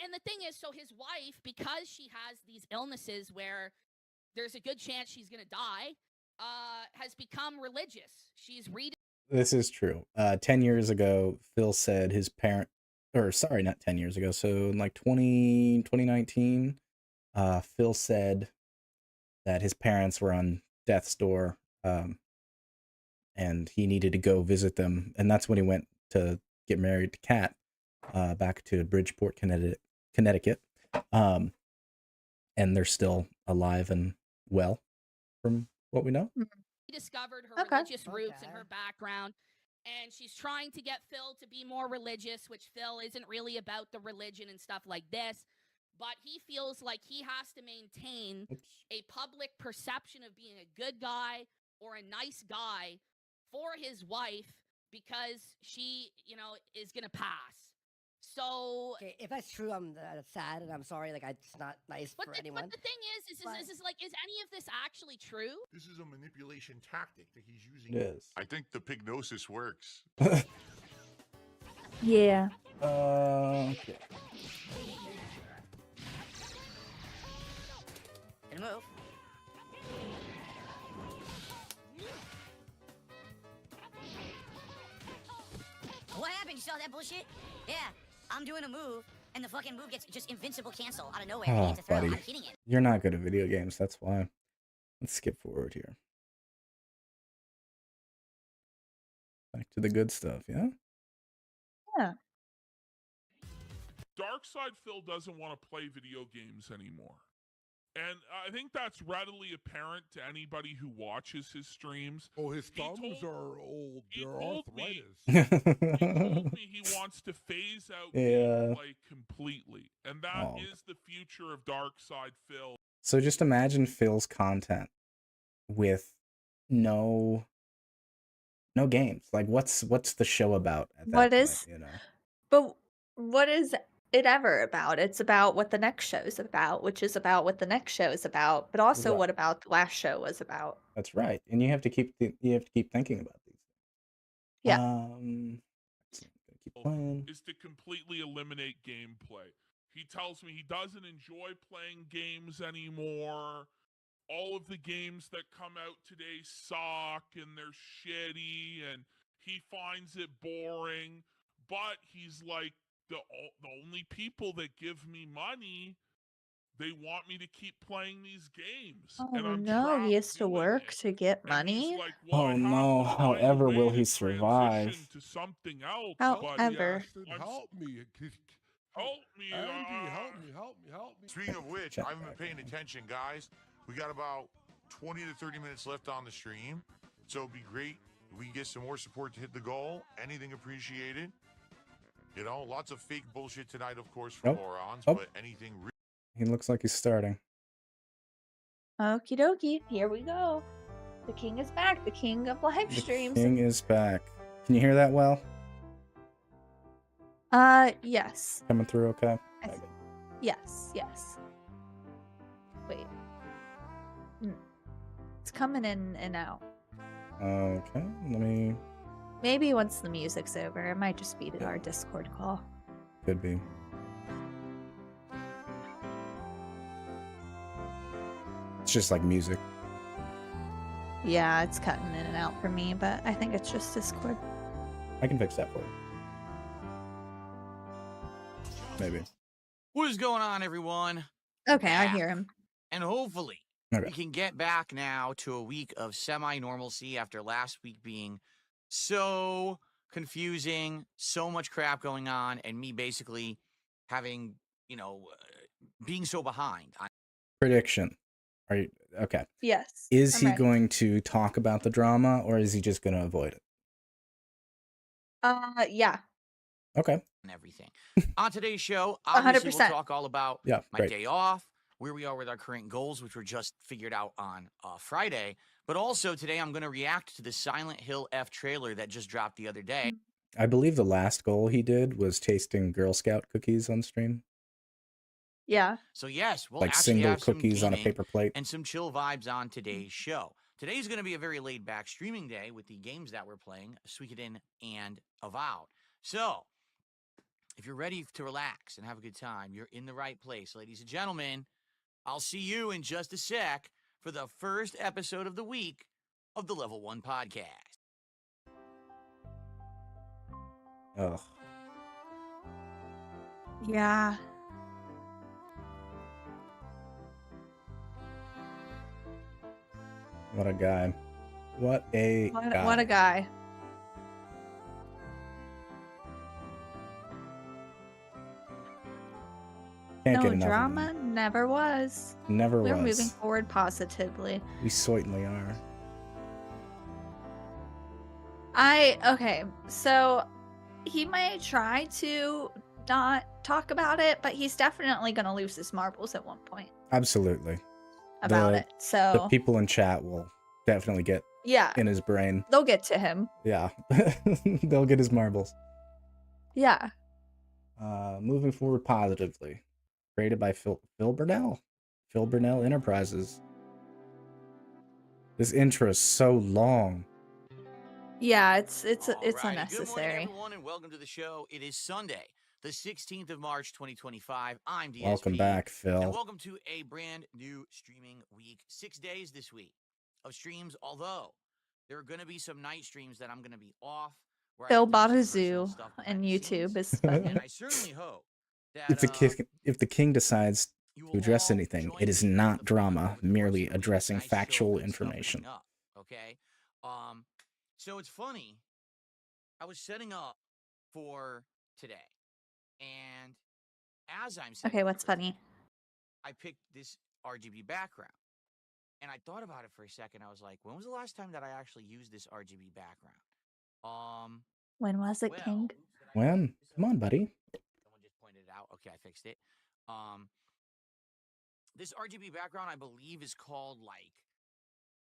and the thing is, so his wife, because she has these illnesses where there's a good chance she's gonna die, has become religious. She's reading. This is true. 10 years ago, Phil said his parent, or sorry, not 10 years ago. So in like 2019, Phil said that his parents were on death's door, and he needed to go visit them. And that's when he went to get married to Kat, back to Bridgeport, Connecticut. And they're still alive and well, from what we know. Discovered her religious roots and her background, and she's trying to get Phil to be more religious, which Phil isn't really about the religion and stuff like this, but he feels like he has to maintain a public perception of being a good guy or a nice guy for his wife because she, you know, is gonna pass. So, okay, if that's true, I'm sad and I'm sorry. Like, it's not nice for anyone. But the thing is like, is any of this actually true? This is a manipulation tactic that he's using. It is. I think the pignosis works. Yeah. Okay. Gonna move. What happened? You saw that bullshit? Yeah, I'm doing a move, and the fucking move gets just invincible cancel out of nowhere. I Oh, get to throw. buddy. I'm hitting it. You're not good at video games, that's why. Let's skip forward here. Back to the good stuff, yeah? Yeah. Darkside Phil doesn't want to play video games anymore. And I think that's readily apparent to anybody who watches his streams. Oh, his thumbs are old. He They're told arthritis. He told me he wants to phase out Yeah. gameplay completely. And that is the future of Darkside Phil. So just imagine Phil's content with no games. Like, what's the show about at that What point, is? you know? But what is it ever about? It's about what the next show is about, which is about what the next show is about, but also Right. what about the last show was about. That's right. And you have to keep thinking about these. Yeah. Keep playing. Is to completely eliminate gameplay. He tells me he doesn't enjoy playing games anymore. All of the games that come out today suck and they're shitty and he finds it boring. But he's like, the only people that give me money, they want me to keep playing these games. And Oh I'm no, he has to doing work it. to get And he's money? like, well, I Oh have no, to find a however way will to he survive? transition to something else, but However. Help me. help me. Andy, help me. Speaking of which, I haven't been paying attention, guys. We got about 20 to 30 minutes left on the stream. So it'd be great if we can get some more support to hit the goal. Anything appreciated. You know, lots of fake bullshit tonight, of course, for morons, but anything real. He looks like he's starting. Okie dokie, here we go. The king is back, the king of live The streams. king is back. Can you hear that well? Yes. Coming through okay? Yes. Wait. It's coming in and out. Okay, let me... Maybe once the music's over. It might just be to our Discord call. Could be. It's just like music. Yeah, it's cutting in and out for me, but I think it's just Discord. I can fix that for you. Maybe. What is going on, everyone? Okay, I hear him. And hopefully, Okay. we can get back now to a week of semi-normalcy after last week being so confusing, so much crap going on, and me basically having, being so behind. Prediction. Are you okay? Yes. Is I'm he ready. going to talk about the drama, or is he just going to avoid it? Yeah. Okay. And everything. On today's show, obviously, 100%. we'll talk all about my great. day off, where we are with our current goals, which were just figured out on Friday. But also today, I'm going to react to the Silent Hill F trailer that just dropped the other day. I believe the last goal he did was tasting Girl Scout cookies on stream. Yeah. So yes, we'll Like actually single have some cookies on a gaming paper plate. and some chill vibes on today's show. Today's going to be a very laid back streaming day with the games that we're playing, Suikoden and Avowed. So, if you're ready to relax and have a good time, you're in the right place, ladies and gentlemen. I'll see you in just a sec for the first episode of the week of the Level 1 podcast. Ugh. Yeah. What a guy. What a guy. What a guy. Can't No get enough drama, of him. never was. Never We're was. moving forward positively. We certainly are. Okay, so he may try to not talk about it, but he's definitely going to lose his marbles at one point Absolutely. about it. The So people in chat will definitely get yeah, in his brain. they'll get to him. Yeah. They'll get his marbles. Yeah. Moving forward positively. Created by Phil Burnell. Phil Burnell Enterprises. This intro is so long. Yeah, it's Alrighty, Good morning, unnecessary. everyone, and welcome to the show. It is Sunday, the 16th of March, 2025. I'm DSP. Welcome back, Phil. And welcome to a brand new streaming week. 6 days this week of streams, although there are going to be some night streams that I'm going to be off. Where Phil I have to do bought some a personal zoo, stuff and behind the YouTube scenes. is spending. And I certainly hope that If the king decides you to will address all anything, join it is me in not the fun drama, over the course merely of the week. addressing Nice show, factual good stuff information. coming up, okay? So it's funny. I was setting up for today, and as I'm setting Okay, up what's for funny? today, I picked this RGB background, and I thought about it for a second. I was like, when was the last time that I actually used this RGB background? When was it, Well, King? When? Come on, buddy. Someone just pointed it out. Okay, I fixed it. This RGB background, I believe, is called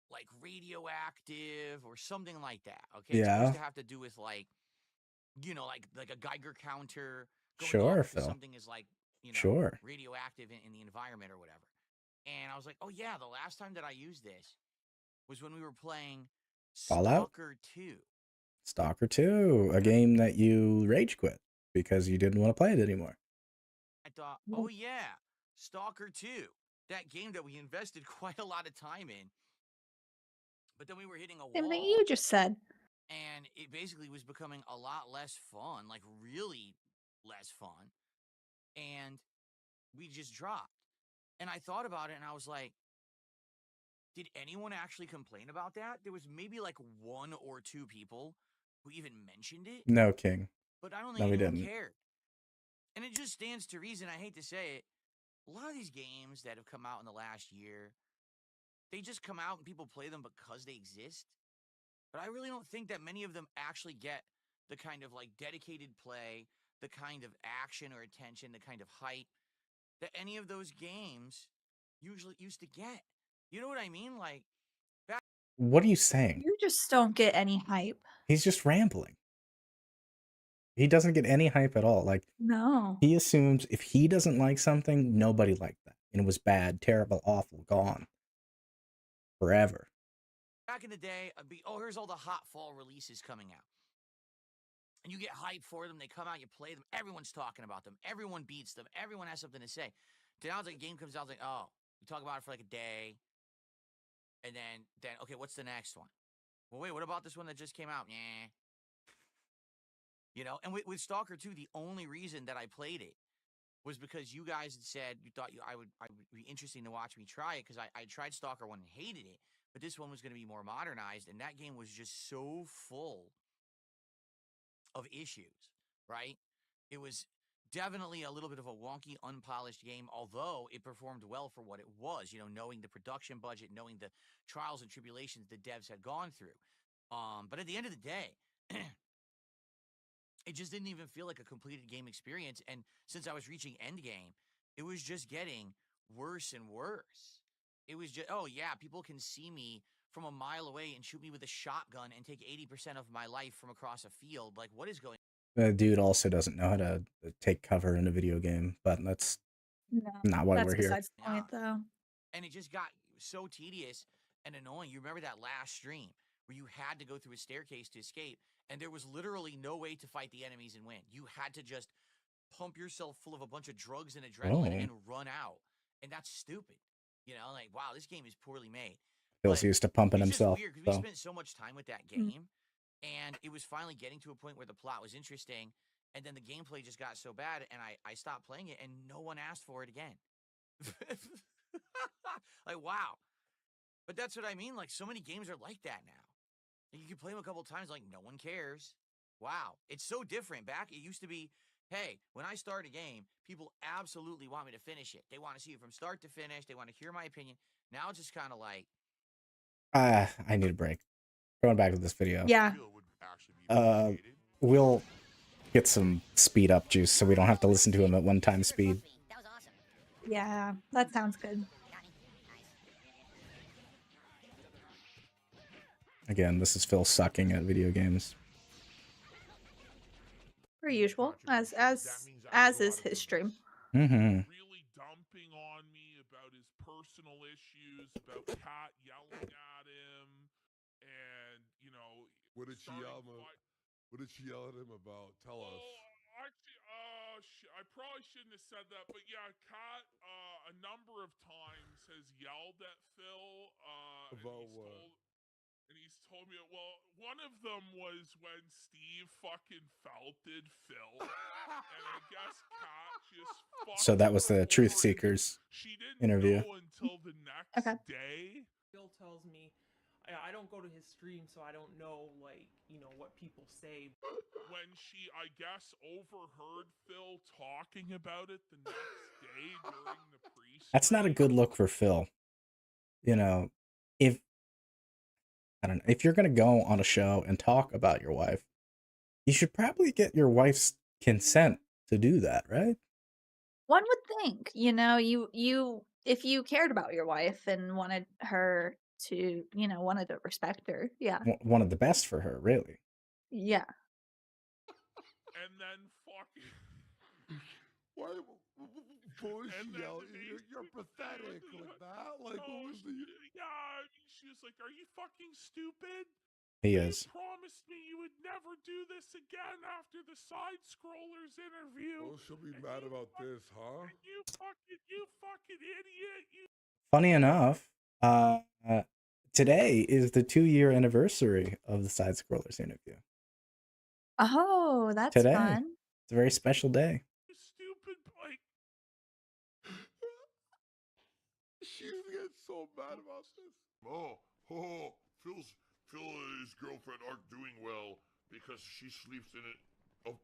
like radioactive or something like that. Okay, it's Yeah. supposed to have to do with like a Geiger counter going Sure, off because Phil. something is Sure. radioactive in the environment or whatever. And I was like, oh yeah, the last time that I used this was when we were playing Fallout? Stalker 2. Stalker 2, a game that you rage quit because you didn't want to play it anymore. I thought, oh yeah, Stalker 2, that game that we invested quite a lot of time in. But then we were hitting a wall. Same thing you just said. And it basically was becoming a lot less fun, like really less fun. And we just dropped. And I thought about it and I was like, did anyone actually complain about that? There was maybe like one or two people who even mentioned it. No, King. But I don't No, think we anyone didn't. cared. And it just stands to reason, I hate to say it, a lot of these games that have come out in the last year, they just come out and people play them because they exist. But I really don't think that many of them actually get the kind of like dedicated play, the kind of action or attention, the kind of hype that any of those games usually used to get. You know what I mean? Like, What are you saying? You just don't get any hype. He's just rambling. He doesn't get any hype at all. Like, No. he assumes if he doesn't like something, nobody liked that. And it was bad, terrible, awful, gone. Forever. back in the day, I'd be, oh, here's all the hot fall releases coming out. And you get hyped for them. They come out, you play them. Everyone's talking about them. Everyone beats them. Everyone has something to say. Then now, the game comes out, it's like, oh, you talk about it for like a day. And then, okay, what's the next one? Well, wait, what about this one that just came out? Yeah. You know, and with Stalker 2, the only reason that I played it was because you guys had said you thought I would be interesting to watch me try it because I tried Stalker 1 and hated it. But this one was going to be more modernized, and that game was just so full of issues, right? It was definitely a little bit of a wonky, unpolished game, although it performed well for what it was, you know, knowing the production budget, knowing the trials and tribulations the devs had gone through. But at the end of the day, it just didn't even feel like a completed game experience. And since I was reaching endgame, it was just getting worse and worse. It was just, oh yeah, people can see me from a mile away and shoot me with a shotgun and take 80% of my life from across a field. Like, what is going The dude also doesn't know how to take cover in a video game, but that's No, Not why that's we're here. besides the point, though. And it just got so tedious and annoying. You remember that last stream where you had to go through a staircase to escape, and there was literally no way to fight the enemies and win. You had to just pump yourself full of a bunch of drugs and adrenaline Oh. and run out. And that's stupid. You know, like, wow, this game is poorly made. Phil's used to pumping It's himself. just weird because So. we spent so much time with that game, and it was finally getting to a point where the plot was interesting, and then the gameplay just got so bad, and I stopped playing it, and no one asked for it again. Like, wow. But that's what I mean. Like, so many games are like that now. Like, you can play them a couple times, like, no one cares. Wow. It's so different. Back, it used to be, hey, when I start a game, people absolutely want me to finish it. They want to see it from start to finish. They want to hear my opinion. Now it's just kind of like, I need a break. Going back to this video. Yeah. We'll get some speed up juice so we don't have to listen to him at one time speed. That was awesome. Yeah, that sounds good. Got me. Nice. Again, this is Phil sucking at video games. Per usual, as is his stream. Mm-hmm. Really dumping on me about his personal issues, about Kat yelling at him, and you know. What did she yell at him about? Tell us. Actually, I probably shouldn't have said that, but yeah, Kat a number of times has yelled at Phil. About what? And he's told me, well, one of them was when Steve fucking felted Phil. And I guess Kat just fucking So that was the Truth recorded. Seekers She didn't interview. know until the next day. Phil tells me I don't go to his stream, so I don't know, like, you know, what people say. When she, I guess, overheard Phil talking about it the next day during the pre-stream. That's not a good look for Phil. You know, if you're gonna go on a show and talk about your wife, you should probably get your wife's consent to do that, right? One would think, you know, you if you cared about your wife and wanted her to, you know, wanted to respect her, yeah. One of the best for her, really. Yeah. And then fucking. Why? Bullshit. And then You're pathetic like that. Like, what was the? Yeah, I mean, she was like, "Are you fucking stupid? He You is. promised me you would never do this again after the side scrollers interview." Oh, she'll be mad about this, huh? You fucking idiot! You. Funny enough, today is the 2-year anniversary of the Side Scrollers interview. Oh, that's Today. fun. It's a very special day. Stupid, like. She's getting so mad about this. Oh, Phil and his girlfriend aren't doing well because she sleeps in it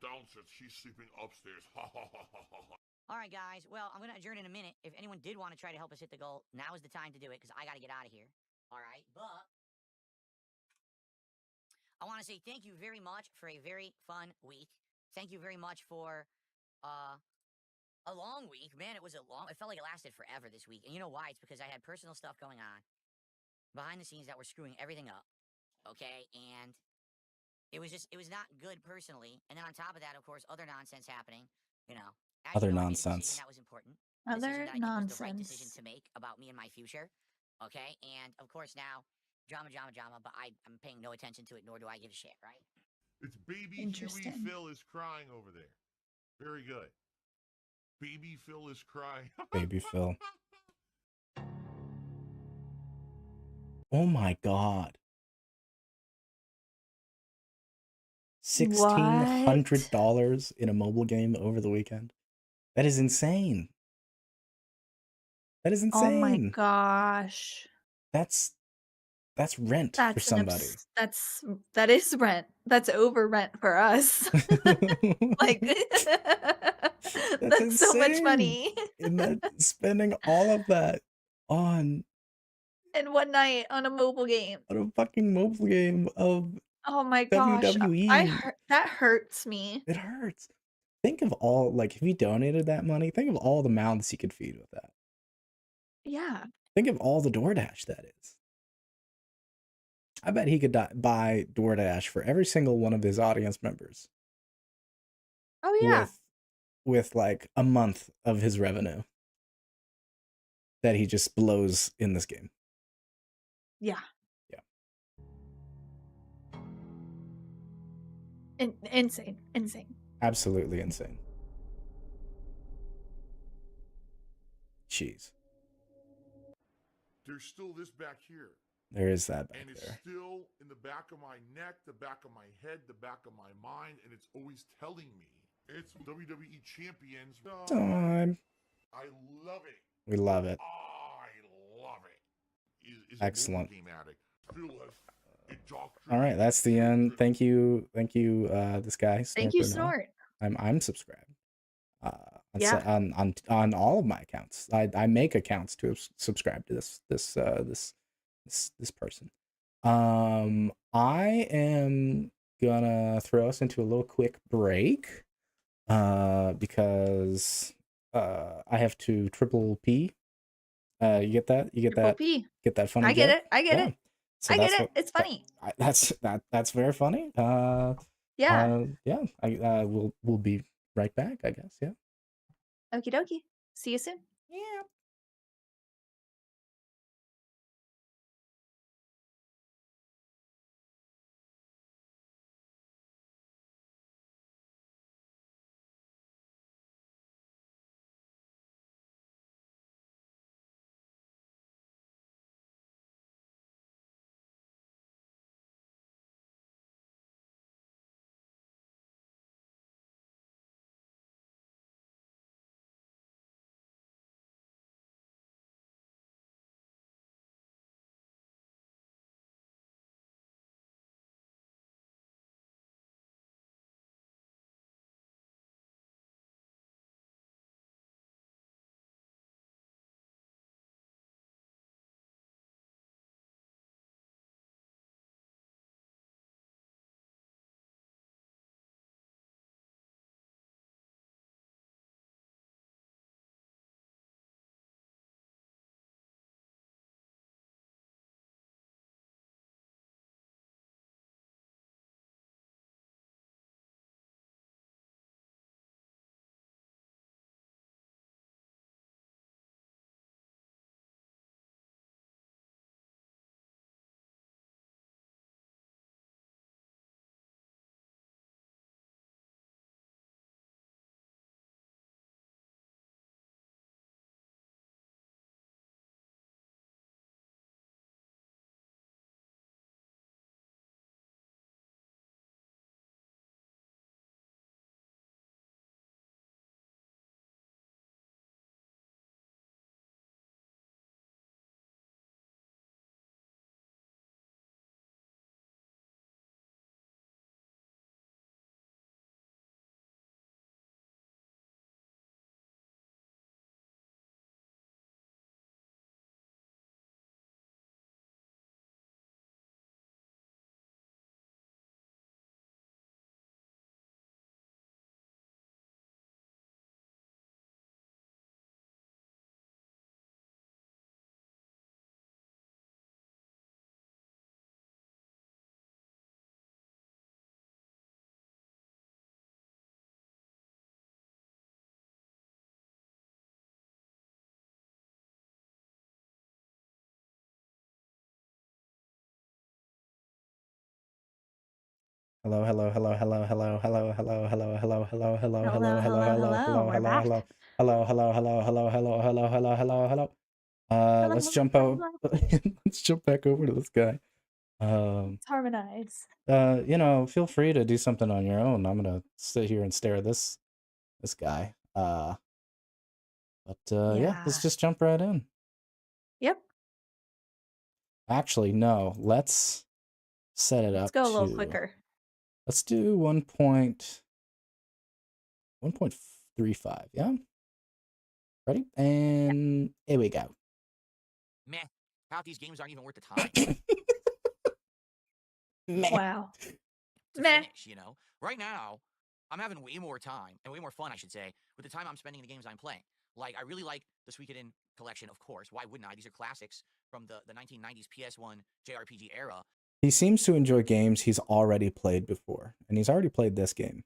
downstairs. She's sleeping upstairs. Ha ha ha ha ha. All right, guys. Well, I'm going to adjourn in a minute. If anyone did want to try to help us hit the goal, now is the time to do it because I got to get out of here. All right. But I want to say thank you very much for a very fun week. Thank you very much for a long week. Man, it felt like it lasted forever this week. And you know why? It's because I had personal stuff going on behind the scenes that were screwing everything up. Okay? And it was not good personally. And then on top of that, of course, other nonsense happening, you know. Other I made a nonsense. decision that was important. Other Decision that I think was the right nonsense. decision to make about me and my future. Okay? And of course now, drama, but I'm paying no attention to it, nor do I give a shit, right? It's baby Huey Interesting. Phil is crying over there. Very good. Baby Phil is crying. Baby Phil. Oh my god. $1,600 in a mobile game over the weekend. That is insane. That is insane. Oh my gosh. That's rent for somebody. That is rent. That's over rent for us. Like that's so much insane. money. And that spending all of that on in one night on a mobile game. a fucking mobile game of Oh my gosh. WWE. That hurts me. It hurts. Think of all, like, if you donated that money, think of all the mouths he could feed with that. Yeah. Think of all the DoorDash that is. I bet he could buy DoorDash for every single one of his audience members. Oh yeah. With like a month of his revenue. that he just blows in this game. Yeah. Yeah. Insane. Absolutely insane. Jeez. There's still this back here. There is that back And it's there. still in the back of my neck, the back of my head, the back of my mind, and it's always telling me. It's WWE Champions Time. I love it. We love it. I love it. Is Excellent. A game addict. Phil has All right, that's the end. Thank you, this guy. Thank you, Snort. Snort. I'm subscribed. Yeah. On all of my accounts. I make accounts to subscribe to this person. I am gonna throw us into a little quick break because I have to triple P. You get that? You get Triple that? P. Get that funny I get joke? it. I get it. So I that's get it. what, It's funny. that's very funny. Yeah. Yeah. We'll be right back, I guess. Yeah. Okie dokie. See you soon. Yeah. Hello, hello, hello, hello, hello, hello, hello, hello, hello, hello, hello, hello, hello, hello, hello, We're hello, back. hello, hello, hello, hello, hello, hello, hello, hello, hello, hello. Let's jump out. Let's jump back over to this guy. Let's harmonize. Feel free to do something on your own. I'm gonna sit here and stare at this guy. Yeah, let's just jump right in. Yep. Actually, no. Let's set it Let's up go a to. little quicker. Let's do 1.35. Yeah. Ready? And here we go. Meh. Half these games aren't even worth the time Meh. Wow. to Meh. finish, you know? Right now, I'm having way more time, and way more fun, I should say, with the time I'm spending in the games I'm playing. Like, I really like the Suikoden collection, of course. Why wouldn't I? These are classics from the 1990s PS1 JRPG era. He seems to enjoy games he's already played before, and he's already played this game.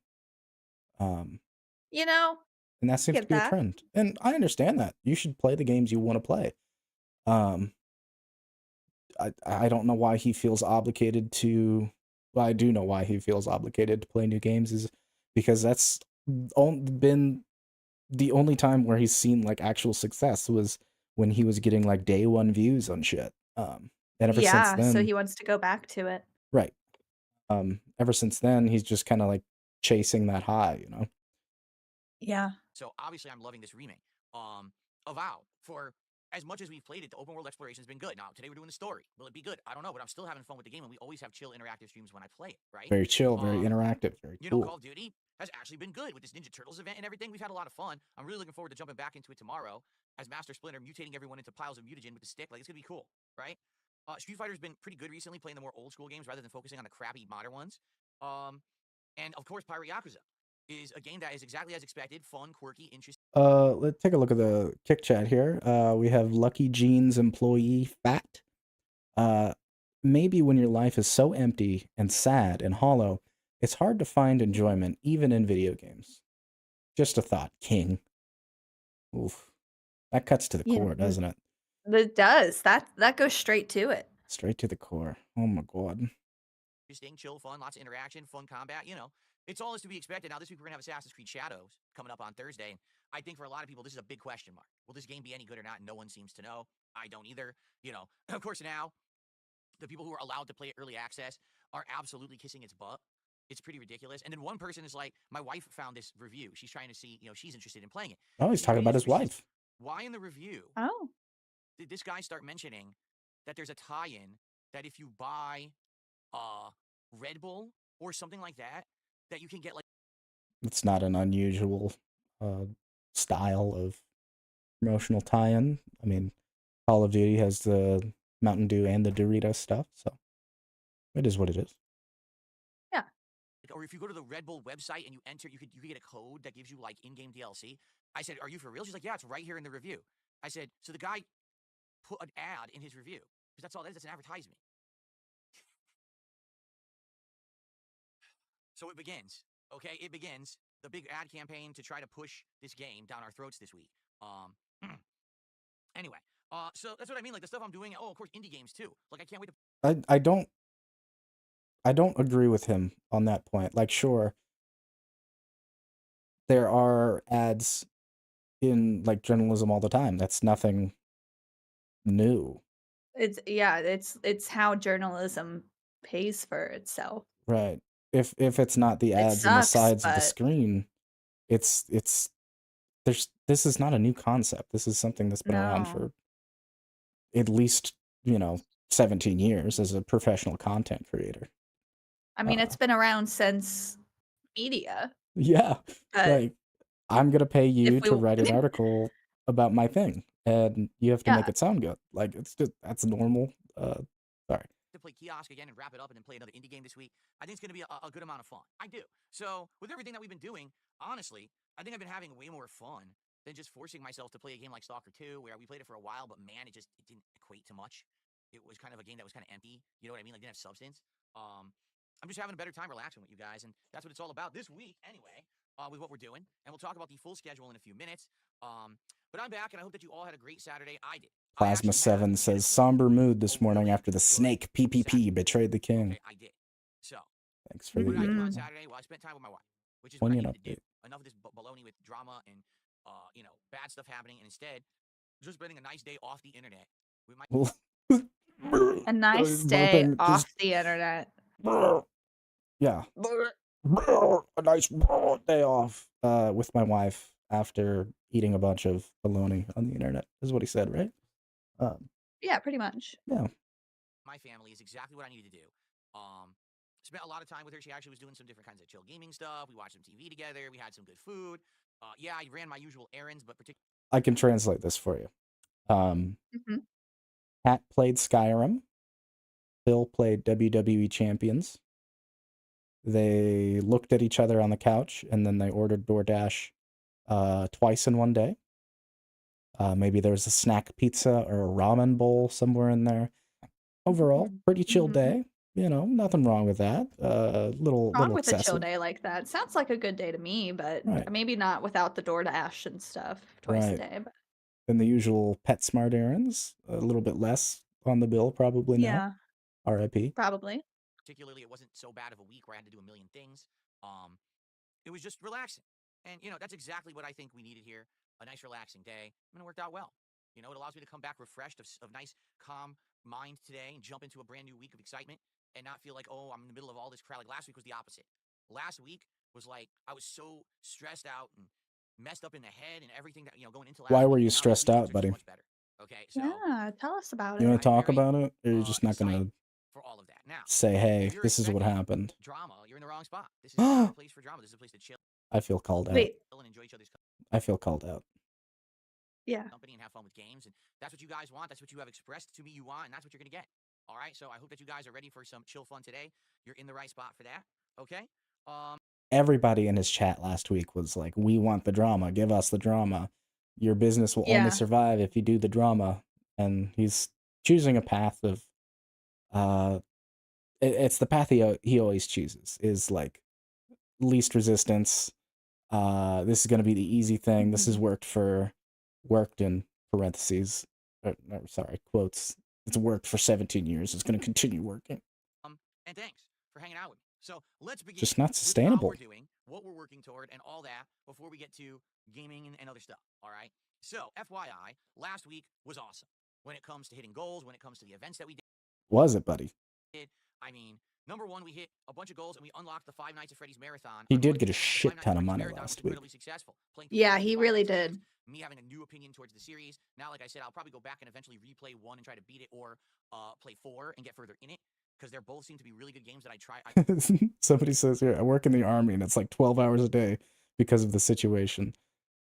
You know, And that seems to get be a that. trend. And I understand that. You should play the games you want to play. Um, I don't know why he feels obligated to. Well, I do know why he feels obligated to play new games is because that's been the only time where he's seen like actual success was when he was getting like day one views on shit. And ever since Yeah, so then, he wants to go back to it. right. Ever since then, he's just kind of like chasing that high, you know. Yeah. So obviously, I'm loving this remake. Avowed for as much as we've played it, the open world exploration has been good. Now today we're doing the story. Will it be good? I don't know, but I'm still having fun with the game, and we always have chill interactive streams when I play it. Right? Very chill, very interactive, very You know, cool. Call of Duty has actually been good with this Ninja Turtles event and everything. We've had a lot of fun. I'm really looking forward to jumping back into it tomorrow as Master Splinter mutating everyone into piles of mutagen with the stick. Like, it's gonna be cool, right? Street Fighter's been pretty good recently, playing the more old school games rather than focusing on the crappy modern ones. And of course, Pirate Yakuza is a game that is exactly as expected, fun, quirky, interesting. Let's take a look at the kick chat here. We have Lucky Jeans employee Fat. Maybe when your life is so empty and sad and hollow, it's hard to find enjoyment even in video games. Just a thought, King. Oof. That cuts to the core, doesn't it? It does. That goes straight to it. Straight to the core. Oh my god. Interesting, chill, fun, lots of interaction, fun combat. You know, it's all is to be expected. Now, this week we're gonna have Assassin's Creed Shadows coming up on Thursday, and I think for a lot of people this is a big question mark. Will this game be any good or not? No one seems to know. I don't either. You know, of course now, the people who are allowed to play early access are absolutely kissing its butt. It's pretty ridiculous. And then one person is like, my wife found this review. She's trying to see, you know, she's interested in playing it. Oh, he's talking about his wife. Why in the review Oh. did this guy start mentioning that there's a tie-in that if you buy Red Bull or something like that, that you can get like. It's not an unusual style of promotional tie-in. I mean, Call of Duty has the Mountain Dew and the Doritos stuff, so it is what it is. Yeah. Or if you go to the Red Bull website and you enter, you could get a code that gives you like in-game DLC. I said, "Are you for real?" She's like, "Yeah, it's right here in the review." I said, "So the guy put an ad in his review because that's all that is. It's an advertisement." So it begins. Okay, it begins the big ad campaign to try to push this game down our throats this week. Anyway, so that's what I mean. Like the stuff I'm doing. Oh, of course, indie games too. Like I can't wait to. I don't agree with him on that point. Like, sure, there are ads in like journalism all the time. That's nothing new. It's how journalism pays for itself. Right. If it's not the It ads on the sucks, sides of the but screen, it's this is not a new concept. This is something that's been around no. for at least, 17 years as a professional content creator. I mean, it's been around since media. Yeah. But Like, I'm gonna pay you if we to write an wanted article about my thing, and you have to make Yeah. it sound good. Like, it's just that's normal. Sorry. to play kiosk again and wrap it up and then play another indie game this week. I think it's going to be a good amount of fun. I do. So with everything that we've been doing, honestly, I think I've been having way more fun than just forcing myself to play a game like Stalker 2, where we played it for a while, but man, it didn't equate to much. It was kind of a game that was kind of empty. You know what I mean? Like, didn't have substance. I'm just having a better time relaxing with you guys, and that's what it's all about this week, anyway, with what we're doing. And we'll talk about the full schedule in a few minutes. But I'm back, and I hope that you all had a great Saturday. I did. Plasma 7 says somber mood this morning after the snake PPP betrayed the king. Okay, I did. So Thanks for what did I do on the Saturday? Well, I spent time with my wife, which is what I poignant needed to do. update. Enough of this baloney with drama and bad stuff happening, and instead, just spending a nice day off the internet with my. A nice day off the internet. Yeah. A nice day off with my wife after eating a bunch of bologna on the internet, is what he said, right? Yeah, pretty much. Yeah. My family is exactly what I needed to do. Spent a lot of time with her. She actually was doing some different kinds of chill gaming stuff. We watched some TV together. We had some good food. Yeah, I ran my usual errands, but particularly. I can translate this for you. Pat played Skyrim. Phil played WWE Champions. They looked at each other on the couch, and then they ordered DoorDash twice in one day. Maybe there was a snack pizza or a ramen bowl somewhere in there. Overall, pretty chill day. Nothing wrong with that. Little with excessive. a chill day like that. Sounds like a good day to me, but Right. maybe not without the DoorDash and stuff twice a day. But than the usual PetSmart errands. A little bit less on the bill probably now. Yeah, R.I.P. probably. Particularly, it wasn't so bad of a week where I had to do a million things. It was just relaxing. And, that's exactly what I think we needed here. A nice, relaxing day. And it worked out well. It allows me to come back refreshed of nice, calm mind today and jump into a brand new week of excitement and not feel like, oh, I'm in the middle of all this crowd. Like last week was the opposite. Last week was like I was so stressed out and messed up in the head and everything that, going into last Why week. were you Now this stressed week, out, things are just buddy? much better. Okay, so Yeah, tell us about You it. want to I'm talk very, about it, or you're just not excited gonna for all of that. Now, say, if "Hey, you're this is what expecting happened"? drama, you're in the wrong spot. This is not a place for drama. This is a place to chill I feel called out. Wait, and enjoy each other's I feel called out. yeah. company and have fun with games. And that's what you guys want. That's what you have expressed to me you want, and that's what you're going to get. All right, so I hope that you guys are ready for some chill fun today. You're in the right spot for that, okay? Everybody in his chat last week was like, "We want the drama. Give us the drama. Your business will only Yeah. survive if you do the drama." And he's choosing a path of, it's the path he always chooses, is like least resistance. This is gonna be the easy thing. This has worked in parentheses. Sorry, quotes. It's worked for 17 years. It's gonna continue working. And thanks for hanging out with me. So let's begin. Just not with sustainable. how we're doing, what we're working toward, and all that before we get to gaming and other stuff. All right. So FYI, last week was awesome when it comes to hitting goals, when it comes to the events that we Was it, buddy? did. I mean, number one, we hit a bunch of goals and we unlocked the 5 Nights at Freddy's Marathon. He on did Monday. get a The shit 5 Nights at ton of Freddy's money Marathon was last week. incredibly successful. Playing through Yeah, all those he 5 really Nights at Freddy's, did. me having a new opinion towards the series. Now, like I said, I'll probably go back and eventually replay 1 and try to beat it, or play 4 and get further in it, because they both seem to be really good games that I try. Somebody says here, I work in the army and it's like 12 hours a day because of the situation.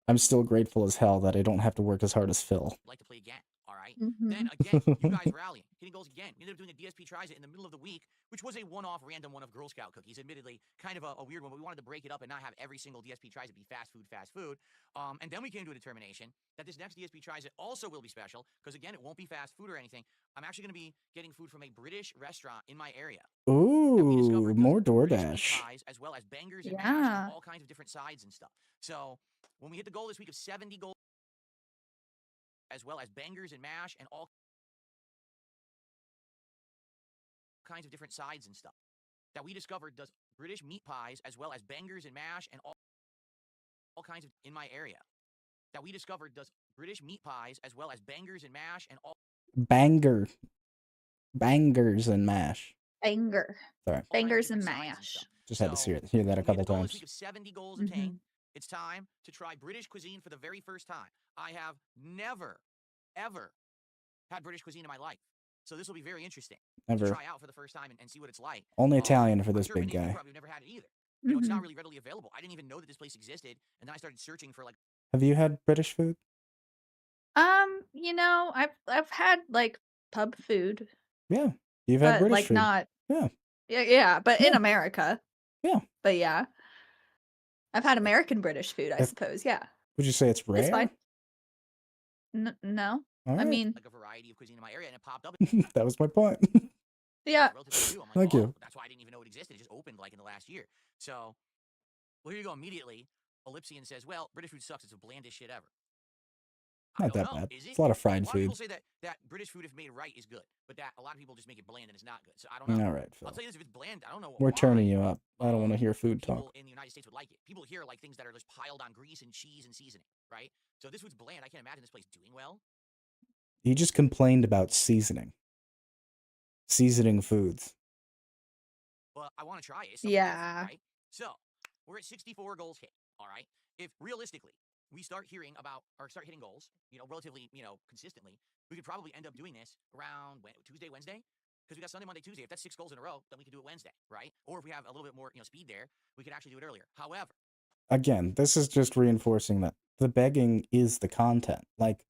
I'm still grateful as hell that I don't have to work as hard as Phil. Like to play again. All right. Mhm. Then again, you guys rallying, hitting goals again. We ended up doing a DSP tries it in the middle of the week, which was a one-off random one of Girl Scout cookies. Admittedly, kind of a weird one, but we wanted to break it up and not have every single DSP tries it be fast food, fast food. And then we came to a determination that this next DSP tries it also will be special, because again, it won't be fast food or anything. I'm actually going to be getting food from a British restaurant in my area. Ooh, more British meat DoorDash. pies, as well as bangers and mash Yeah. and all kinds of different sides and stuff. So when we hit the goal this week of 70 goals, as well as bangers and mash and all kinds of different sides and stuff that we discovered does British meat pies, as well as bangers and mash and all kinds of in my area that we discovered does British meat pies, as well as bangers and mash and all Bangers and mash. Banger. Sorry, Bangers and different sides mash. stuff. just had to So, hear that a when we hit couple the goal this times. week of 70 goals Mhm. attained, it's time to try British cuisine for the very first time. I have never, ever had British cuisine in my life. So this will be very interesting to Never. try out for the first time and see what it's like. Only Italian for I'm this sure big many of you guy. probably have never had it either. It's not Mhm. really readily available. I didn't even know that this place existed, and then I started searching for like. Have you had British food? I've had like pub food, Yeah, you've had but British like food. not. Yeah, Yeah, but in Yeah. America. Yeah. But yeah, I've had American British food, I If- suppose. Yeah, would you say it's rare? it's fine. No, All I right. mean, Like a variety of cuisine in my area, and it popped up. That was my point. yeah. Relatively new. I'm like, Thank you. That's why I didn't even know it existed. It just opened like in the last year. So, well, here you go. Immediately, Ellipsian says, "Well, British food sucks. It's the blandest shit ever." I Not don't that know. bad. Is it? It's a lot of A fried lot of people food. say that British food, if made right, is good, but that a lot of people just make it bland and it's not good. So I don't know. All right, I'll Phil. tell you this: if it's bland, I don't know. We're why turning you up. I don't want to hear food people talk. in the United States would like it. People here like things that are just piled on grease and cheese and seasoning, right? So if this food's bland, I can't imagine this place doing well. He just complained about seasoning foods. But I want to try it. It's something Yeah. different, right? So we're at 64 goals hit. All right. If realistically we start hearing about or start hitting goals, relatively, consistently, we could probably end up doing this around Tuesday, Wednesday, because we got Sunday, Monday, Tuesday. If that's 6 goals in a row, then we could do it Wednesday, right? Or if we have a little bit more, speed there, we could actually do it earlier. However, Again, this is just reinforcing that the begging is the content. Like,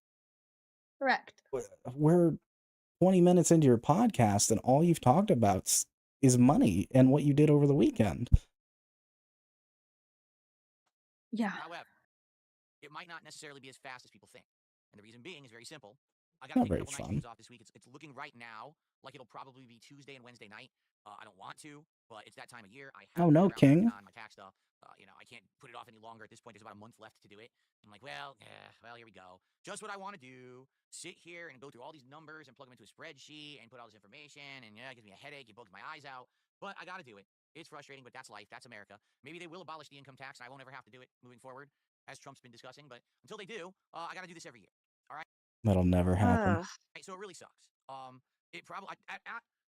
Correct. we're 20 minutes into your podcast and all you've talked about is money and what you did over the weekend. Yeah. however, it might not necessarily be as fast as people think. And the reason being is very simple. I gotta Not take a very couple nights fun. streams off this week. It's looking right now like it'll probably be Tuesday and Wednesday night. I don't want to, but it's that time of year. I have Oh to no, figure out working King. on my tax stuff. I can't put it off any longer at this point. There's about a month left to do it. I'm like, well, here we go. Just what I want to do. Sit here and go through all these numbers and plug them into a spreadsheet and put all this information. And yeah, it gives me a headache. It bugs my eyes out. But I got to do it. It's frustrating, but that's life. That's America. Maybe they will abolish the income tax and I won't ever have to do it moving forward, as Trump's been discussing. But until they do, I got to do this every year. All right. That'll never happen. Right, so it really sucks. It probably at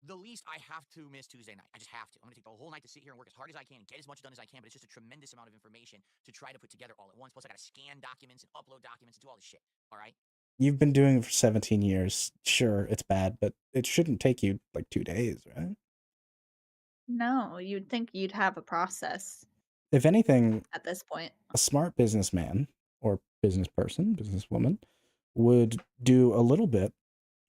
the least I have to miss Tuesday night. I just have to. I'm gonna take the whole night to sit here and work as hard as I can, get as much done as I can. But it's just a tremendous amount of information to try to put together all at once. Plus, I gotta scan documents and upload documents and do all this shit. All right. You've been doing it for 17 years. Sure, it's bad, but it shouldn't take you like 2 days, right? No, you'd think you'd have a process If anything, at this point. a smart businessman or business person, businesswoman, would do a little bit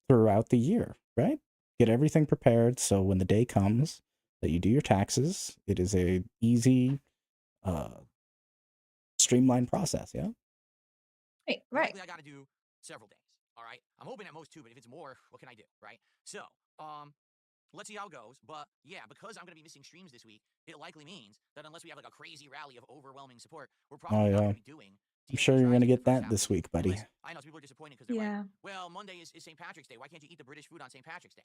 throughout the year, right? Get everything prepared so when the day comes that you do your taxes, it is a easy, streamlined process, yeah? Right. Likely I got to do several days. All right. I'm hoping at most 2, but if it's more, what can I do? Right. So, let's see how it goes. But yeah, because I'm going to be missing streams this week, it likely means that unless we have like a crazy rally of overwhelming support, we're probably not going to be doing. I'm sure you're going to get that this week, buddy. I know people are disappointed because they're like, well, Monday is St. Patrick's Day. Why can't you eat the British food on St. Patrick's Day?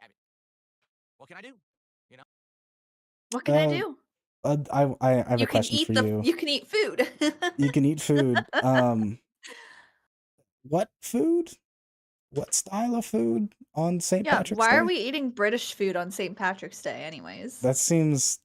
What can I do? You know? What can I do? I have a question for you. You can eat food. You can eat food. What food? What style of food on St. Patrick's Day? Why are we eating British food on St. Patrick's Day anyways? That seems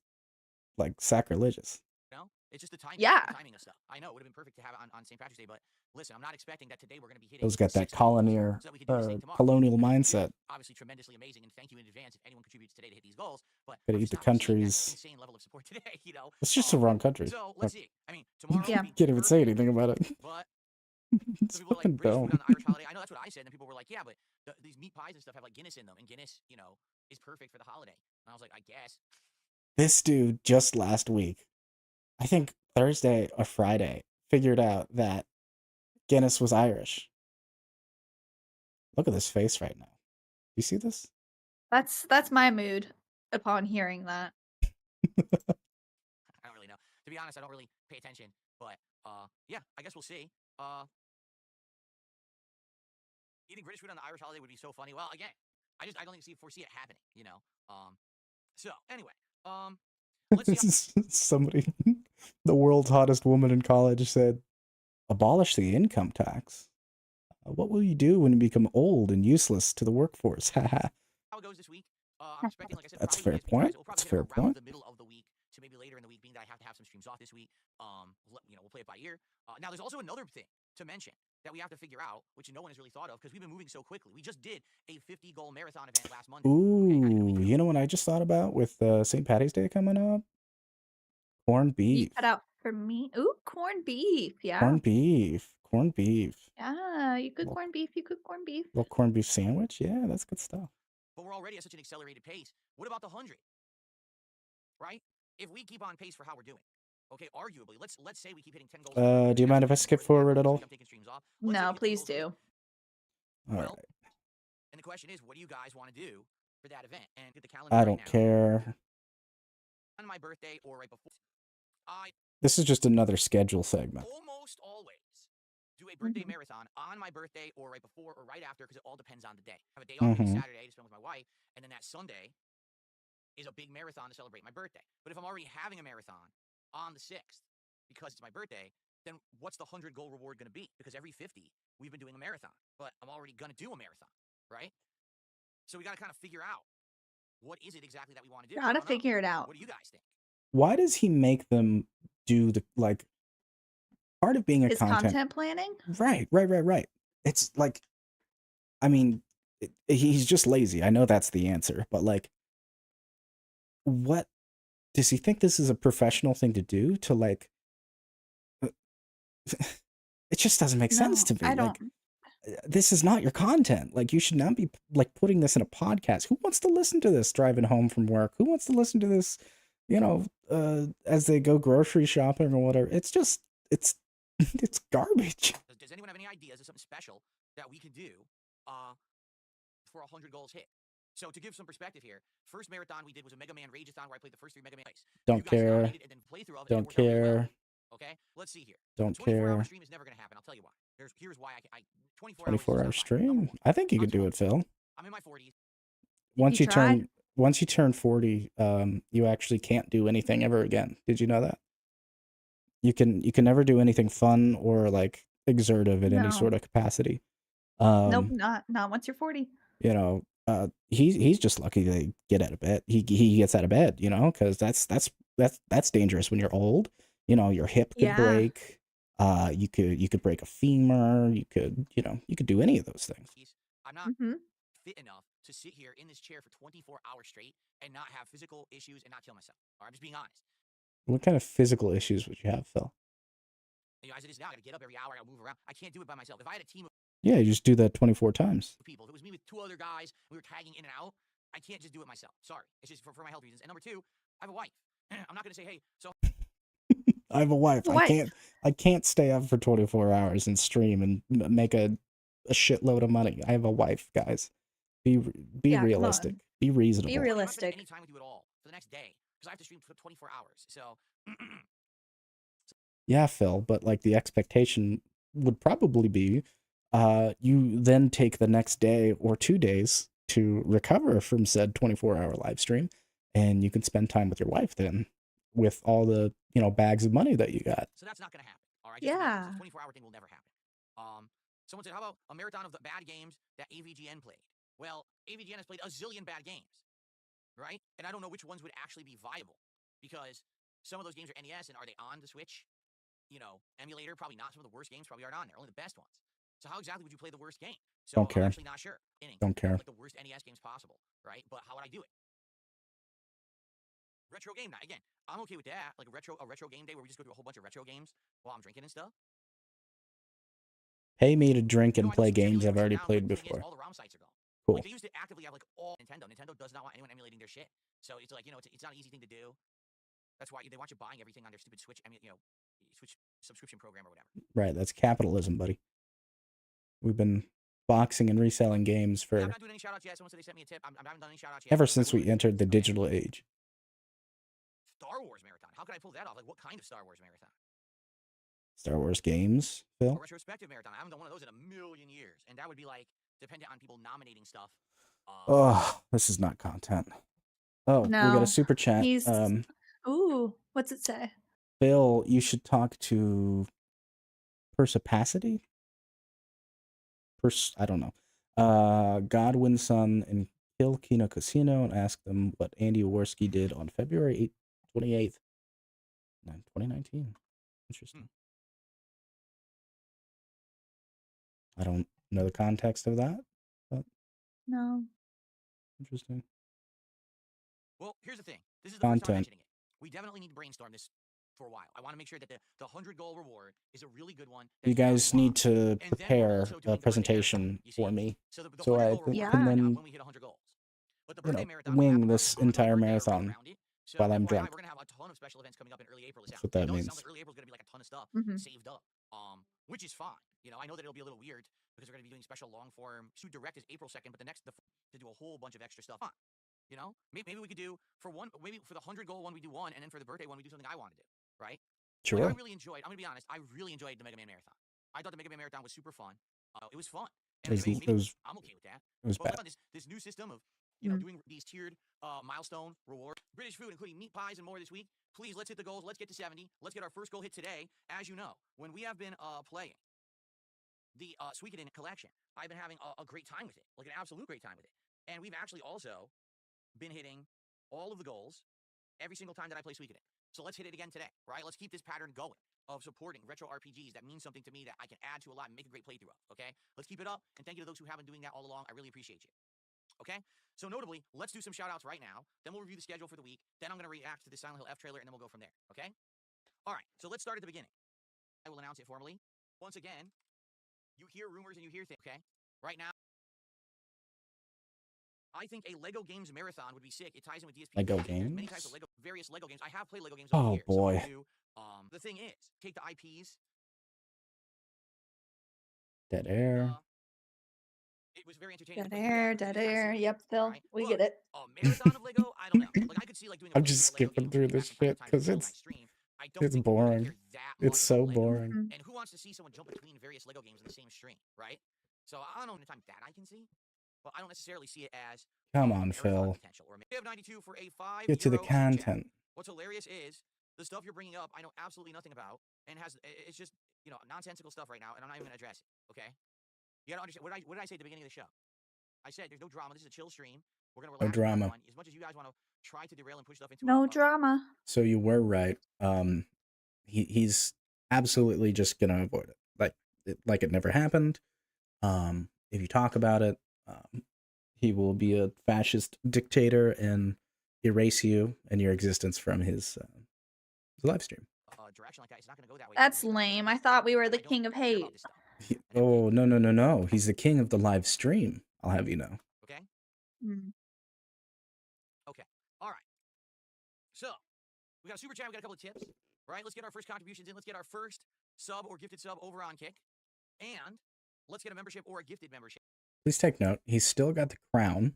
like sacrilegious. No, it's just the timing. Yeah. The timing of stuff. I know it would have been perfect to have it on St. Patrick's Day, but listen, I'm not expecting that today we're going to be hitting. Those got that 60 colonial mindset. Obviously, tremendously amazing, and thank you in advance if anyone contributes today to hit these goals. But gotta eat the country's insane level of support today. It's just the wrong country. So let's see. I mean, tomorrow. You can't even say anything about it. But it's people fucking like British dumb. food on the Irish holiday. I know that's what I said, and people were like, "Yeah, but these meat pies and stuff have like Guinness in them, and Guinness, is perfect for the holiday." And I was like, "I guess." This dude just last week, I think Thursday or Friday, figured out that Guinness was Irish. Look at this face right now. You see this? That's my mood upon hearing that. I don't really know. To be honest, I don't really pay attention. But yeah, I guess we'll see. Eating British food on the Irish holiday would be so funny. Well, again, I don't foresee it happening. So anyway, let's see. Somebody, the world's hottest woman in college said, "Abolish the income tax. What will you do when you become old and useless to the workforce?" Haha. How it goes this week? I'm expecting, like I said, That's probably fair point. We'll That's probably fair hit around point. the middle of the week to maybe later in the week, being that I have to have some streams off this week. We'll play it by ear. Now, there's also another thing to mention that we have to figure out, which no one has really thought of, because we've been moving so quickly. We just did a 50-goal marathon event last Monday. Ooh, you know what I just thought about with St. Patty's Day coming up? Corned You beef. cut out for me. Ooh, corned beef. Yeah. Corned beef. Corned beef. Yeah, you cook corned beef. You cook corned beef. Little corned beef sandwich. Yeah, that's good stuff. But we're already at such an accelerated pace. What about the 100? Right? If we keep on pace for how we're doing, okay, arguably, let's say we keep hitting 10 goals. Do you mind if I skip forward at all? No, please do. All right. And the question is, what do you guys want to do for that event? And get the calendar. I don't care. On my birthday or right before. This is just another schedule segment. Almost always do a birthday marathon on my birthday or right before or right after, because it all depends on the day. I have a day off on Saturday to spend with my wife, and then that Sunday is a big marathon to celebrate my birthday. But if I'm already having a marathon on the 6th because it's my birthday, then what's the 100 goal reward going to be? Because every 50 we've been doing a marathon, but I'm already going to do a marathon, right? So we got to kind of figure out what is it exactly that we want to do. Gotta figure it out. What do you guys think? Why does he make them do the part of being a His content planning? Right. It's like, I mean, he's just lazy. I know that's the answer, but like, what does he think this is a professional thing to do? To like, it just doesn't make sense to me. I don't. Like, this is not your content. Like, you should not be like putting this in a podcast. Who wants to listen to this driving home from work? Who wants to listen to this, as they go grocery shopping or whatever? It's just, it's garbage. Does anyone have any ideas of something special that we can do for 100 goals hit. So to give some perspective here, first marathon we did was a Mega Man Rageathon where I played the first 3 Mega Man race. Don't You guys care. nominated and then playthrough of it, and it Don't worked out really well. care. Okay, let's see here. Don't 24-hour care. stream is never going to happen. I'll tell you why. Here's why I 24 hours. 24-hour stream. I think you could do it, Phil. I'm in my 40s. Once You you tried? turn once you turn 40, you actually can't do anything ever again. Did you know that? You can never do anything fun or like exertive in any No. sort of capacity. Nope, not once you're 40. You know, he's just lucky to get out of bed. He gets out of bed, you know, because that's dangerous when you're old. You know, your hip could Yeah. break. You could break a femur. You could do any of those things. I'm not Mm-hmm. fit enough to sit here in this chair for 24 hours straight and not have physical issues and not kill myself. All right, I'm just being honest. What kind of physical issues would you have, Phil? You know, as it is now, I gotta get up every hour, I gotta move around. I can't do it by myself. If I had a team of Yeah, you just do that 24 times. people, if it was me with 2 other guys, we were tagging in and out, I can't just do it myself. Sorry. It's just for my health reasons. And number 2, I have a wife. I'm not gonna say, hey, so I have a wife. Wife. I can't stay up for 24 hours and stream and make a shitload of money. I have a wife, guys. Be Yeah, come realistic. on. Be reasonable. Be I'm not spending realistic. any time with you at all for the next day because I have to stream for 24 hours. So Yeah, Phil, but like the expectation would probably be you then take the next day or 2 days to recover from said 24-hour live stream, and you can spend time with your wife then with all the, bags of money that you got. So that's not gonna happen. All right. Yeah. The 24-hour thing will never happen. Someone said, how about a marathon of the bad games that AVGN played? Well, AVGN has played a zillion bad games, right? And I don't know which ones would actually be viable because some of those games are NES, and are they on the Switch? Emulator, probably not. Some of the worst games probably aren't on there, only the best ones. So how exactly would you play the worst game? So Don't care. I'm actually not sure. Don't care. Like the worst NES games possible, right? But how would I do it? Retro game night. Again, I'm okay with that. Like a retro game day where we just go through a whole bunch of retro games while I'm drinking and stuff. Pay me to drink You and know, I know play some cheerleaders games I've are already down, played but the thing is, before. all the ROM sites are gone. Cool. Like they used to actively have like all Nintendo. Nintendo does not want anyone emulating their shit. So it's like, it's not an easy thing to do. That's why they want you buying everything on their stupid Switch, Switch subscription program or whatever. Right, that's capitalism, buddy. We've been boxing and reselling games for I'm not doing any shout outs yet. Someone said they sent me a tip. I haven't done any shout outs yet. ever since we entered the digital age. Star Wars marathon. How could I pull that off? Like what kind of Star Wars marathon? Star Wars games, A Phil? retrospective marathon. I haven't done one of those in a million years. And that would be like dependent on people nominating stuff. Oh, this is not content. Oh, we got No, a super chat. he's- Ooh, what's it say? Phil, you should talk to Persipacity? I don't know. Godwin's son and Kill Kino Casino and ask them what Andy Jaworski did on February 28th, 2019. Interesting. I don't know the context of that, but No. interesting. Well, here's the thing. This is the first time I'm Content. mentioning it. We definitely need to brainstorm this for a while. I want to make sure that the 100 goal reward is a really good one. You guys need to then we're prepare also doing a the birthday presentation marathon, you see? for me, So the so 100 I goal can reward Yeah. is then when we hit 100 goals. But the birthday marathon wing will happen this on my entire birthday or marathon around it. So while I'm FYI, drunk. we're gonna have a ton of special events coming up in early April. That's what that I know it means. sounds like early April is gonna be like a ton of stuff Mhm. saved up, which is fine. I know that it'll be a little weird because we're gonna be doing special long form. Shoot Direct is April 2nd, but to do a whole bunch of extra stuff. Maybe we could do maybe for the 100 goal one we do one, and then for the birthday one we do something I want to do. Right? Sure. Like, I really enjoyed. I'm gonna be honest. I really enjoyed the Mega Man Marathon. I thought the Mega Man Marathon was super fun. It was fun. And It was I'm okay with that. it was But bad. on this new system of Mm. doing these tiered milestone rewards, British food, including meat pies and more this week. Please, let's hit the goals. Let's get to 70. Let's get our first goal hit today. As you know, when we have been playing the Suikoden collection, I've been having a great time with it, like an absolute great time with it. And we've actually also been hitting all of the goals every single time that I play Suikoden. So let's hit it again today, right? Let's keep this pattern going of supporting retro RPGs that mean something to me that I can add to a lot and make a great playthrough of, okay? Let's keep it up, and thank you to those who have been doing that all along. I really appreciate you, okay? So notably, let's do some shout-outs right now, then we'll review the schedule for the week, then I'm going to react to the Silent Hill F trailer, and then we'll go from there, okay? All right, so let's start at the beginning. I will announce it formally. Once again, you hear rumors and you hear things, okay? Right now, I think a Lego Games marathon would be sick. It ties in with DSP. Lego There's many Games? types of various Lego games. I have played Lego games over Oh, the years. boy. Some new. The thing is, take the IPs. Dead air. It was very entertaining. Dead air, dead air. Yep, Phil, Alright? we But get it. a marathon of Lego, I don't know. Like I could see like doing a I'm full just Lego skipping game through stream this back from time to shit time because as a full night stream. I don't it's think people boring. care that It's much so about Lego. boring. Mhm. And who wants to see someone jump between various Lego games in the same stream, right? So I don't know any time that I can see, but I don't necessarily see it as Come on, marathon Phil. potential. Or maybe have 92 for a 5 Get to the euro super chat. content. What's hilarious is the stuff you're bringing up, I know absolutely nothing about, and it's just nonsensical stuff right now, and I'm not even gonna address it. Okay? You gotta understand. What did I say at the beginning of the show? I said there's no drama. This is a chill stream. We're gonna No relax. drama. Fun. As much as you guys want to try to derail and push stuff into No drama. So you were right. He's absolutely just gonna avoid it, like it never happened. If you talk about it, he will be a fascist dictator and erase you and your existence from his live stream. direction like that. It's not gonna go that way. That's lame. I thought we were the king of hate. Oh no! He's the king of the live stream. I'll have you know. Okay. Mm. Okay. All right. So we got a super chat. We got a couple of tips. All right. Let's get our first contributions in. Let's get our first sub or gifted sub over on Kick, and let's get a membership or a gifted membership. Please take note. He's still got the crown.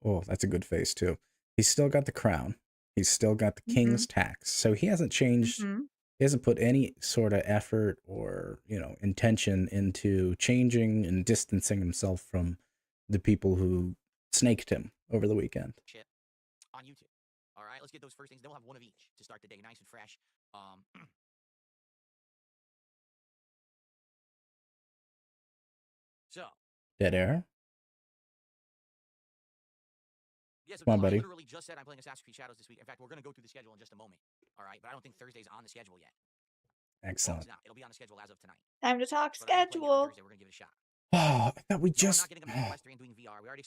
Oh, that's a good face too. He's still got the crown. He's still got the king's tax. So he hasn't changed. He hasn't put any sort of effort or, intention into changing and distancing himself from the people who snaked him over the weekend. On YouTube. All right, let's get those first things. Then we'll have one of each to start the day, nice and fresh. So. Dead air. Yes, Come on, I buddy. literally just said I'm playing Assassin's Creed Shadows this week. In fact, we're going to go through the schedule in just a moment. All right, but I don't think Thursday's on the schedule yet. Excellent. It's not. It'll be on the schedule as of tonight. Time to talk But I'm schedule. Thursday, we're going to give it a shot. Oh, I thought we just. I'm not getting a Quest 3 and doing VR. We already.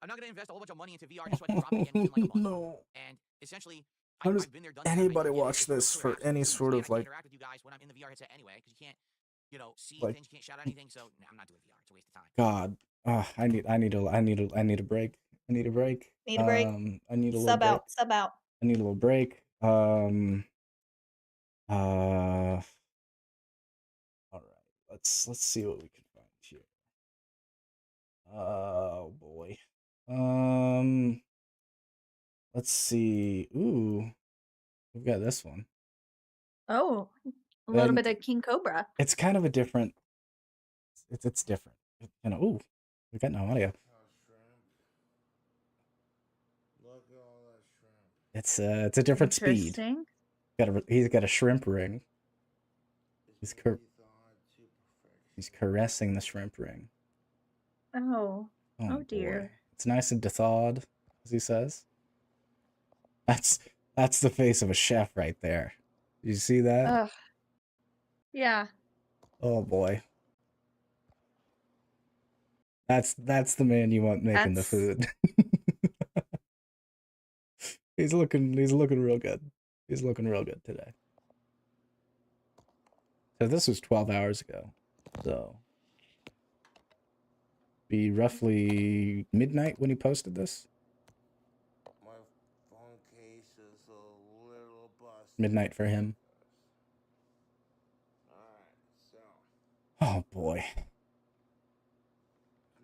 I'm not going to invest a whole bunch of money into VR just so I can drop it again within like a month. No. And essentially, How does I've been there, done that. anybody I get it. watch It's this so for interactive. any It's sort insane. of I can like? interact with you guys when I'm in the VR headset anyway, because you can't, see Like- things, you can't shout out anything. So I'm not doing VR. It's a waste of time. God, I need a break. I need a break. Need a break. I need a little Sub break. out. Sub out. I need a little break. All right. Let's see what we can find here. Oh boy. Let's see. Ooh, we've got this one. Oh, a little And bit of King Cobra. it's kind of a different. It's different. Ooh, we got no audio. Look at all that shrimp. It's a different speed. Interesting. He's got a shrimp ring. He's caressing the shrimp ring. Oh. Oh, dear. Boy. It's nice and thawed, as he says. That's the face of a chef right there. You see that? Ugh. Yeah. Oh boy. That's the man you want making the food. He's looking real good. He's looking real good today. So this was 12 hours ago. So be roughly midnight when he posted this. My phone case is a little busted. Midnight for him. Alright, so. Oh boy.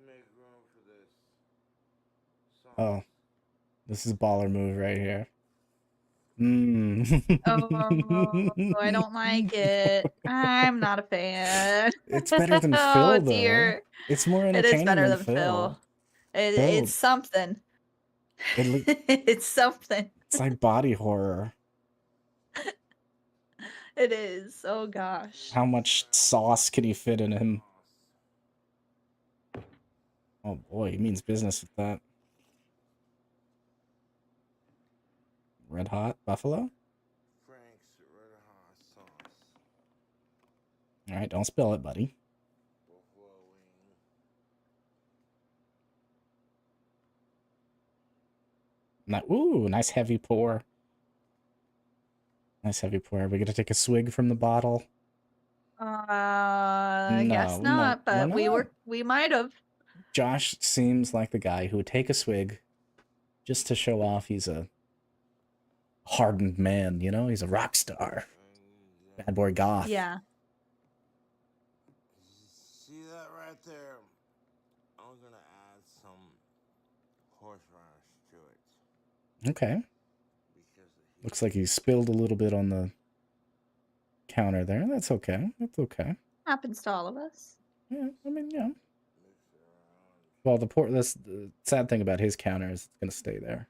Make room for this. Oh. This is a baller move right here. Oh, I don't like it. I'm not a fan. It's better than Oh, Phil, though. dear. It's more It entertaining is better than than Phil. Phil. Phil. It's something. It's something. It's like body horror. It is. Oh gosh. How much sauce can he fit in him? Oh boy, he means business with that. Red Hot Buffalo? Frank's Red Hot sauce. Alright, don't spill it, buddy. Buffalo wing. Ooh, nice heavy pour. Nice heavy pour. Are we gonna take a swig from the bottle? I guess No, not, but not. we might have. Josh seems like the guy who would take a swig just to show off he's a hardened man, He's a rock star. Bad boy goth. Yeah. See that right there? Okay. Looks like he spilled a little bit on the counter there. That's okay. That's okay. Happens to all of us. Yeah, I mean, yeah. Well, the sad thing about his counter is it's gonna stay there.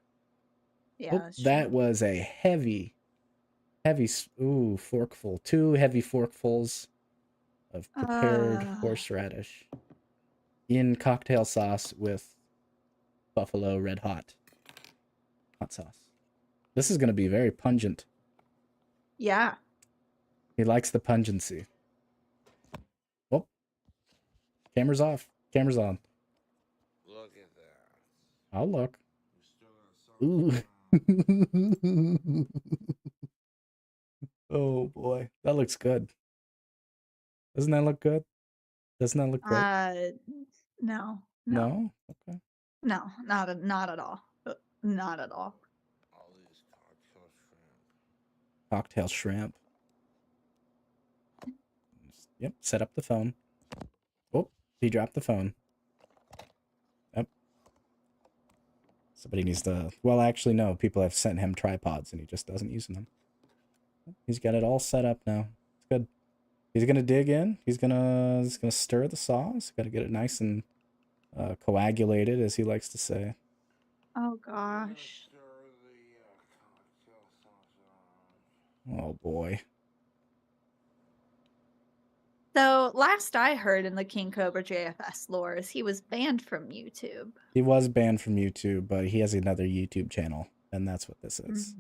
Yeah, Oh, that's that true. was a heavy forkful. 2 heavy forkfuls of prepared horseradish in cocktail sauce with buffalo red hot sauce. This is gonna be very pungent. Yeah. He likes the pungency. Oh, camera's off. Camera's on. Look at that. I'll look. You still Ooh. Oh boy, that looks good. Doesn't that look good? Doesn't that look great? No. No? Okay. No, not at all. Not at all. all these cocktail shrimp. Cocktail shrimp. Yep, set up the phone. Oh, he dropped the phone. Yep. Somebody needs to... Well, actually, no. People have sent him tripods, and he just doesn't use them. He's got it all set up now. It's good. He's gonna dig in. He's gonna stir the sauce. Got to get it nice and coagulated, as he likes to say. Oh gosh. Oh boy. So last I heard in the King Cobra JFS lore is he was banned from YouTube. He was banned from YouTube, but he has another YouTube channel, and that's what this is.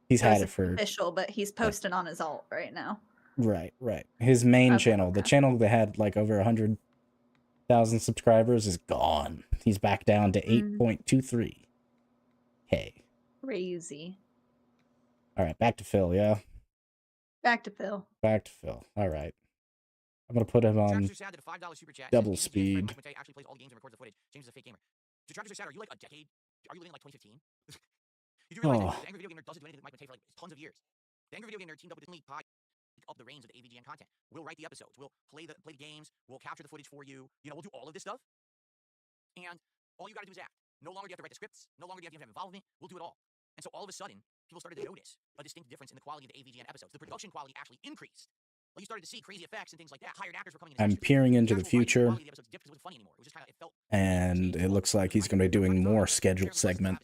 He's So had it it's for... official, but he's posting on his alt right now. Right. His main Okay, channel, the channel that had like over 100,000 subscribers, is gone. He's back down to 8.23K. Crazy. All right, back to Phil, yeah? Back to Phil. Back to Phil. All right. I'm going to put him on double speed. Actually plays all the games and records the footage. James is a fake gamer. Detractors are sad. Are you like a decade? Are you living like 2015? You do realize that the Angry Video Game Nerd doesn't do anything with Mike Matei for like tons of years. The Angry Video Game Nerd teamed up with Disney Pie up the reins of the AVGN content. We'll write the episodes. We'll play the games. We'll capture the footage for you. You know, we'll do all of this stuff. And all you got to do is act. No longer do you have to write the scripts. No longer do you have to have involvement. We'll do it all. And so all of a sudden, people started to notice a distinct difference in the quality of the AVGN episodes. The production quality actually increased. Like you started to see crazy effects and things like that. Hired actors were coming in. I'm peering into the future, and it looks like he's going to be doing more scheduled segment.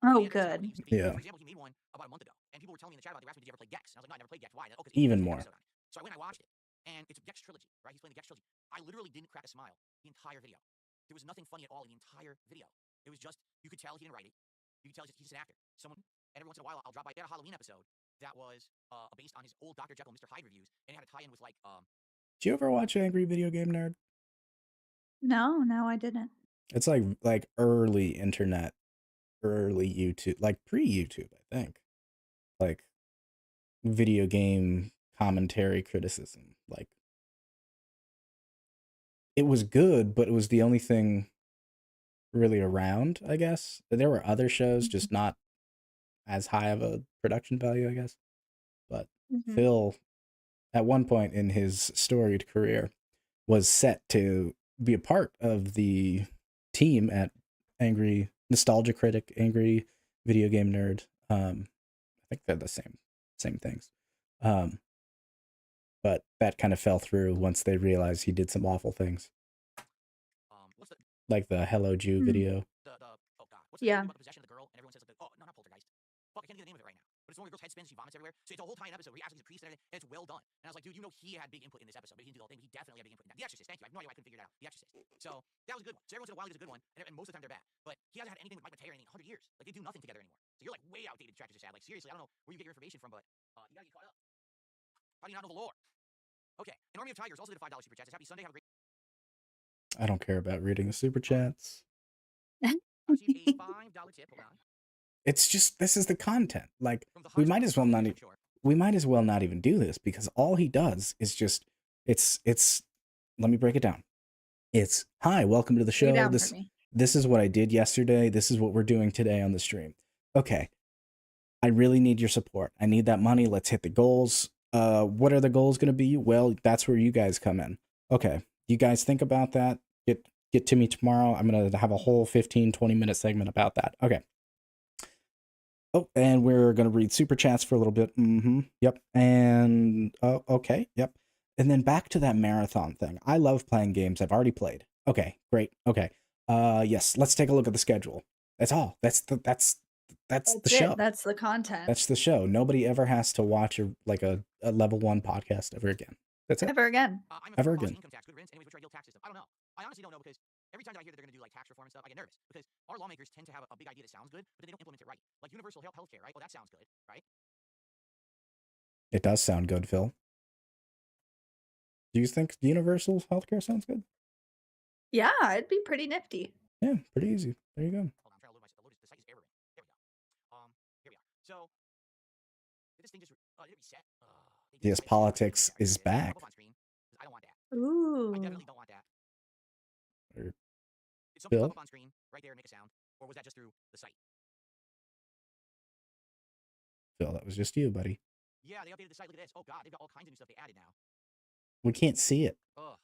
Oh, good. Yeah. For example, he made one about a month ago, and people were telling me in the chat about, they asked me, did you ever play Gex? And I was like, no, I never played Gex. Why? Okay, Even more. So I went and I watched it, and it's a Gex trilogy, right? He's playing the Gex trilogy. I literally didn't crack a smile the entire video. There was nothing funny at all in the entire video. It was just, you could tell he didn't write it. You could tell he's just an actor. And every once in a while, I'll drop by. They had a Halloween episode that was based on his old Dr. Jekyll, Mr. Hyde reviews, and it had a tie-in with like... Did you ever watch Angry Video Game Nerd? No, I didn't. It's like early internet, early YouTube, like pre-YouTube, I think. Like video game commentary criticism. Like, it was good, but it was the only thing really around, I guess. There were other shows, just not as high of a production value, I guess. But Phil, at one point in his storied career, was set to be a part of the team at Angry Nostalgia Critic, Angry Video Game Nerd. I think they're the same things. But that kind of fell through once they realized he did some awful things. Like the Hello Jew video. Oh god, what's the movie about the possession of the girl? And everyone says like, oh no, not Poltergeist. Fuck, I can't think of the name of it right now. But it's the one where the girl's head spins, she vomits everywhere. So it's a whole tie-in episode where he actually is a priest and everything, and it's well done. And I was like, dude, you know he had big input in this episode, but he didn't do the whole thing. He definitely had big input in that. The Exorcist, thank you. I have no idea why I couldn't figure it out. The Exorcist. So that was a good one. So every once in a while he does a good one, and most of the time they're bad. But he hasn't had anything with Mike Matei or anything in 100 years. Like they do nothing together anymore. So you're like way outdated. Detractors are sad. Like seriously, I don't know where you get your information from, but you gotta get caught up. How do you not know the lore? Okay, and Army of Tigers also did a $5 super chat. Says, happy Sunday. Have a great... I don't care about reading the super chats. I received a $5 tip. Hold on. It's just, this is the content. Like, we might as well not even do this, because all he does is just, it's let me break it down. It's, hi, welcome to the show. This is what I did yesterday. This is what we're doing today on the stream. Okay. I really need your support. I need that money. Let's hit the goals. What are the goals going to be? Well, that's where you guys come in. Okay. You guys think about that. Get to me tomorrow. I'm going to have a whole 15-20 minute segment about that. Okay. Oh, and we're gonna read super chats for a little bit. Yep. And okay. Yep. And then back to that marathon thing. I love playing games I've already played. Okay, great. Okay. Yes. Let's take a look at the schedule. That's all. That's the show. That's the content. That's the show. Nobody ever has to watch a level 1 podcast ever again. That's it. Ever again. I'm Ever a again. income tax. Good riddance. Anyways, we'll try to deal tax system. I don't know. I honestly don't know because every time that I hear that they're going to do like tax reform and stuff, I get nervous because our lawmakers tend to have a big idea that sounds good, but they don't implement it right. Like universal healthcare, right? Well, that sounds good, right? It does sound good, Phil. Do you think universal healthcare sounds good? Yeah, it'd be pretty nifty. Yeah, pretty easy. There you go. Hold on, I'm trying to load the site is erroring. There we go. Here we are. So, did this thing just did it reset? Yes, politics is back. On screen, I don't want that. Ooh. I definitely don't want that. Or Did something Phil? pop up on screen right there and make a sound, or was that just through the site? Phil, that was just you, buddy. Yeah, they updated the site. Look at this. Oh god, they've got all kinds of new stuff they added now. We can't see it. Ugh.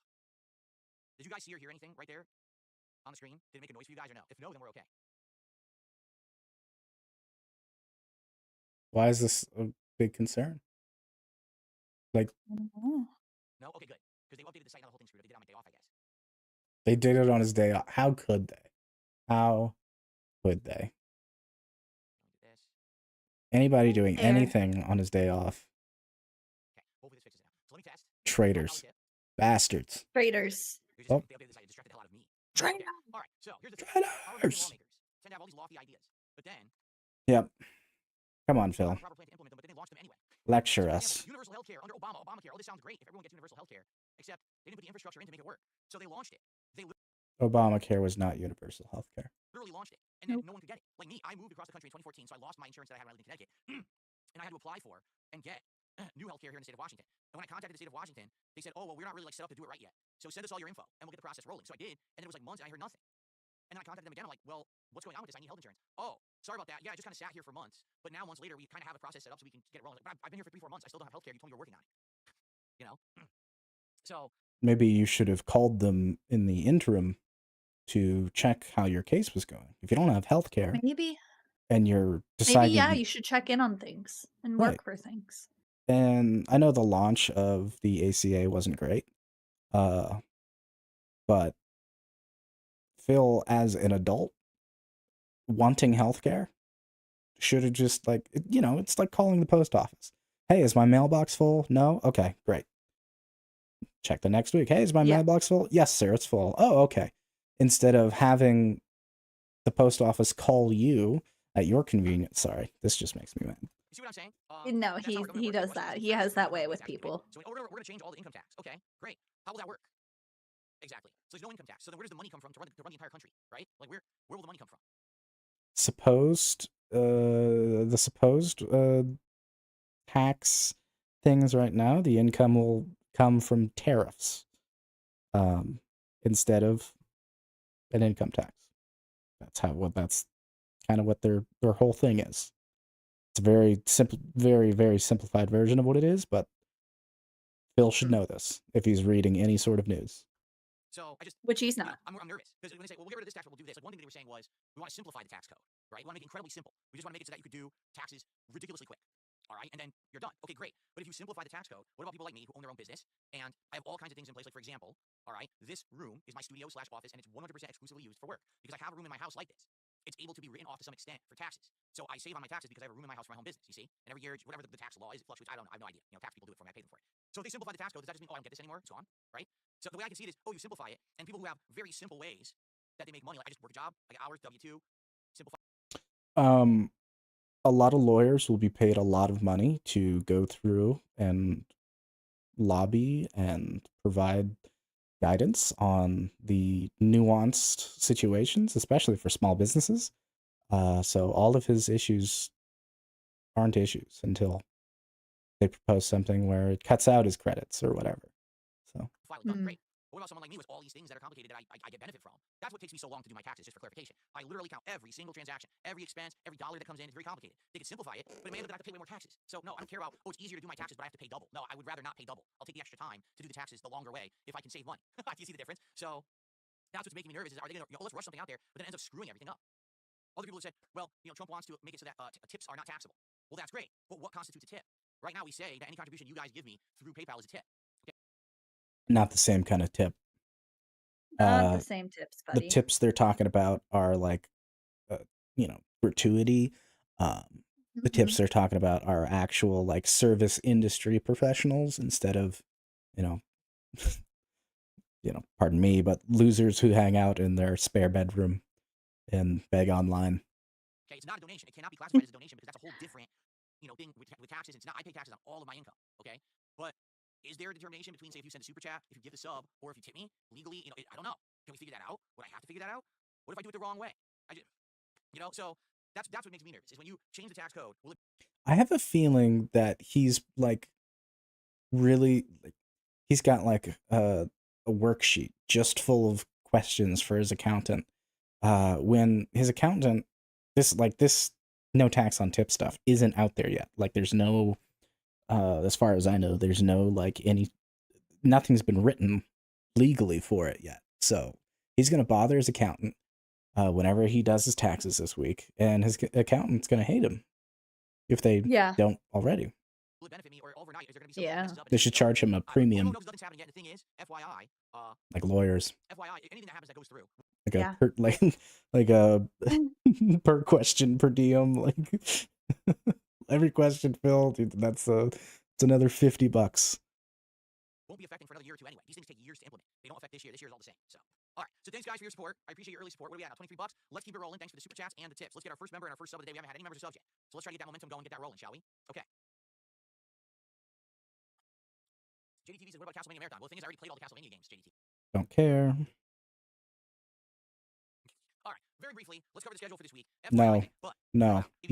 Did you guys see or hear anything right there on the screen? Did it make a noise for you guys or no? If no, then we're okay. Why is this a big concern? Like, No? Okay, good. Because they updated the site, now the whole thing's screwed up. They did it on my day off, I guess. they did it on his day off. How could they? How could they? Do this. Anybody doing Fair. anything on his day off? Okay, hopefully this fixes it now. So let me test. Traitors. Bastards. Traitors. They updated the site. It distracted the hell out of me. Traitors. All right, so here's the thing. Traitors. Our American lawmakers tend to have all these lofty ideas, but then Yep. Come on, they don't Phil. have a proper plan to implement them, but then they launch them anyway. Lecture For us. example, universal healthcare under Obamacare. Oh, this sounds great if everyone gets universal healthcare, except they didn't put the infrastructure in to make it work. So they launched it. They Obamacare was not universal healthcare. literally launched it, and then no one could get it. Like me, I moved across the country in 2014, so I lost my insurance that I had when I lived in Connecticut, and I had to apply for and get new healthcare here in the state of Washington. And when I contacted the state of Washington, they said, "Oh, well, we're not really like set up to do it right yet. So send us all your info, and we'll get the process rolling." So I did, and it was like months, and I heard nothing. And then I contacted them again. I'm like, "Well, what's going on with this? I need health insurance." "Oh, sorry about that. Yeah, I just kind of sat here for months, but now months later, we kind of have a process set up so we can get it rolling." But I've been here for 3-4 months. I still don't have healthcare. You told me you were working on it. You know. So Maybe you should have called them in the interim to check how your case was going. If you don't have healthcare Maybe. and you're deciding, Maybe, yeah, you should check in on things and work Right. for things. and I know the launch of the ACA wasn't great, but Phil, as an adult wanting healthcare, should have just it's like calling the post office. Hey, is my mailbox full? No? Okay, great. Check the next week. Hey, is my Yeah. mailbox full? Yes, sir, it's full. Oh, okay. Instead of having the post office call you at your convenience. Sorry, this just makes me mad. you see what I'm saying? No, That's how our government he works. does Washington that. state He has that income way tax with is actually people. So we're going to change all the income tax. Okay, great. How will that work? Exactly. So there's no income tax. So then where does the money come from to run the entire country, right? Like where will the money come from? The supposed tax things right now, the income will come from tariffs instead of an income tax. That's kind of what their whole thing is. It's a very simple, very, very simplified version of what it is, but Phil should know this if he's reading any sort of news. So I just, Which he's you know, not. I'm nervous because when they say, well, we'll get rid of this tax, we'll do this. Like one thing they were saying was, we want to simplify the tax code, right? We want to make it incredibly simple. We just want to make it so that you could do taxes ridiculously quick. All right, and then you're done. Okay, great. But if you simplify the tax code, what about people like me who own their own business? And I have all kinds of things in place. Like for example, all right, this room is my studio/office, and it's 100% exclusively used for work because I have a room in my house like this. It's able to be written off to some extent for taxes. So I save on my taxes because I have a room in my house for my home business. You see, and every year, whatever the tax law is, it fluctuates. I have no idea. You know, tax people do it for me. I pay them for it. So if they simplify the tax code, does that just mean, oh, I don't get this anymore? It's gone, right? So the way I can see it is, oh, you simplify it, and people who have very simple ways that they make money, like I just work a job, I get hours, W-2, simplify. A lot of lawyers will be paid a lot of money to go through and lobby and provide guidance on the nuanced situations, especially for small businesses. So all of his issues aren't issues until they propose something where it cuts out his credits or whatever. So Great. What about someone like me with all these things that are complicated that I get benefit from? That's what takes me so long to do my taxes, just for clarification. I literally count every single transaction, every expense, every dollar that comes in. It's very complicated. They could simplify it, but it may end up that I have to pay way more taxes. So no, I don't care about, oh, it's easier to do my taxes, but I have to pay double. No, I would rather not pay double. I'll take the extra time to do the taxes the longer way if I can save money. Do you see the difference? So that's what's making me nervous is, are they going to, let's rush something out there, but then it ends up screwing everything up. Other people have said, well, Trump wants to make it so that tips are not taxable. Well, that's great, but what constitutes a tip? Right now, we say that any contribution you guys give me through PayPal is a tip. Okay. Not the same kind of tip. Not the same tips, The buddy. tips they're talking about are like, gratuity. The tips they're talking about are actual like service industry professionals instead of, pardon me, but losers who hang out in their spare bedroom and beg online. Okay, it's not a donation. It cannot be classified as a donation because that's a whole different, thing with taxes. It's not. I pay taxes on all of my income. Okay, but is there a determination between, say, if you send a super chat, if you give the sub, or if you tip me legally? I don't know. Can we figure that out? Would I have to figure that out? What if I do it the wrong way? So that's what makes me nervous. Is when you change the tax code. Will it? I have a feeling that he's like really like he's got like a worksheet just full of questions for his accountant. When his accountant, this no tax on tip stuff isn't out there yet. Like there's no, as far as I know, there's no like nothing's been written legally for it yet. So he's gonna bother his accountant whenever he does his taxes this week, and his accountant's gonna hate him if they don't already. Will it benefit me, or overnight? Is there going to be something They should charge him a premium. Nothing's happened yet. The thing is, FYI, like lawyers. FYI, anything that happens that goes through. Like a per question per diem, like every question, Phil, dude, it's another $50. Won't be affecting for another year or two anyway. These things take years to implement. They don't affect this year. This year is all the same. So, all right. So thanks guys for your support. I appreciate your early support. What are we at now? $23. Let's keep it rolling. Thanks for the super chats and the tips. Let's get our first member and our first sub of the day. We haven't had any members or subs yet. So let's try to get that momentum going, get that rolling, shall we? Okay. JDTV says, what about Castlevania Marathon? Well, the thing is, I already played all the Castlevania games, JDT. Don't care. All right, very briefly, let's cover the schedule for this week. No. Nope.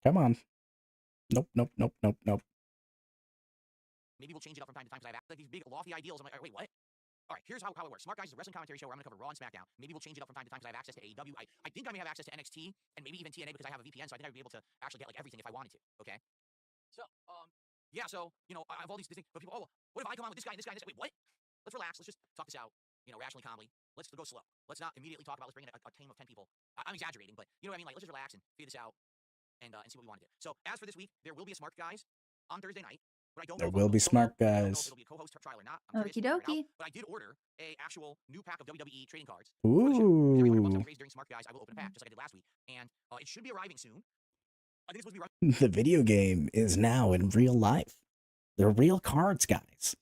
Come on. Nope. Maybe we'll change it up from time to time because I have like these big lofty ideals. I'm like, wait, what? All right, here's how it works. Smart Guys is a wrestling commentary show where I'm going to cover Raw and SmackDown. Maybe we'll change it up from time to time because I have access to AEW. I think I may have access to NXT and maybe even TNA because I have a VPN, so I think I'd be able to actually get like everything if I wanted to. Okay. So, yeah. So I have all these things, but people, oh, well, what if I come on with this guy and this guy and this? Wait, what? Let's relax. Let's just talk this out. Rationally, calmly. Let's go slow. Let's not immediately talk about let's bring in a team of 10 people. I'm exaggerating, but you know what I mean. Like let's just relax and figure this out and see what we want to do. So as for this week, there will be a Smart Guys on Thursday night. There will be Smart Guys. It'll be a co-host trial or not. Okie dokie. But I did order a actual new pack of WWE trading cards. Ooh. Every $100 raised during Smart Guys, I will open a pack just like I did last week, and it should be arriving soon. I think it's supposed to be The video game is now in real life. They're real cards, guys.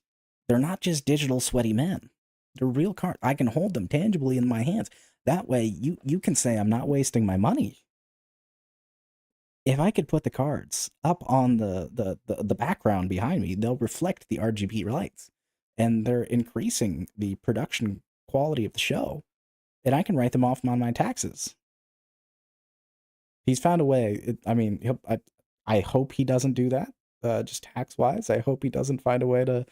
They're not just digital sweaty men. They're real cards. I can hold them tangibly in my hands. That way, you can say I'm not wasting my money. If I could put the cards up on the background behind me, they'll reflect the RGB lights, and they're increasing the production quality of the show, and I can write them off on my taxes. He's found a way. I hope he doesn't do that, just tax-wise. I hope he doesn't find a way to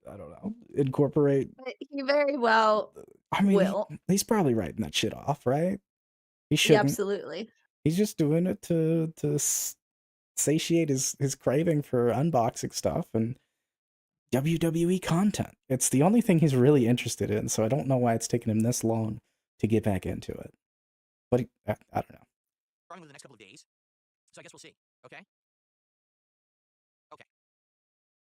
I don't know, incorporate. He very well will. He's probably writing that shit off, right? He Yeah, shouldn't. absolutely. He's just doing it to satiate his craving for unboxing stuff and WWE content. It's the only thing he's really interested in, so I don't know why it's taken him this long to get back into it. But I don't know. Probably the next couple of days, so I guess we'll see. Okay.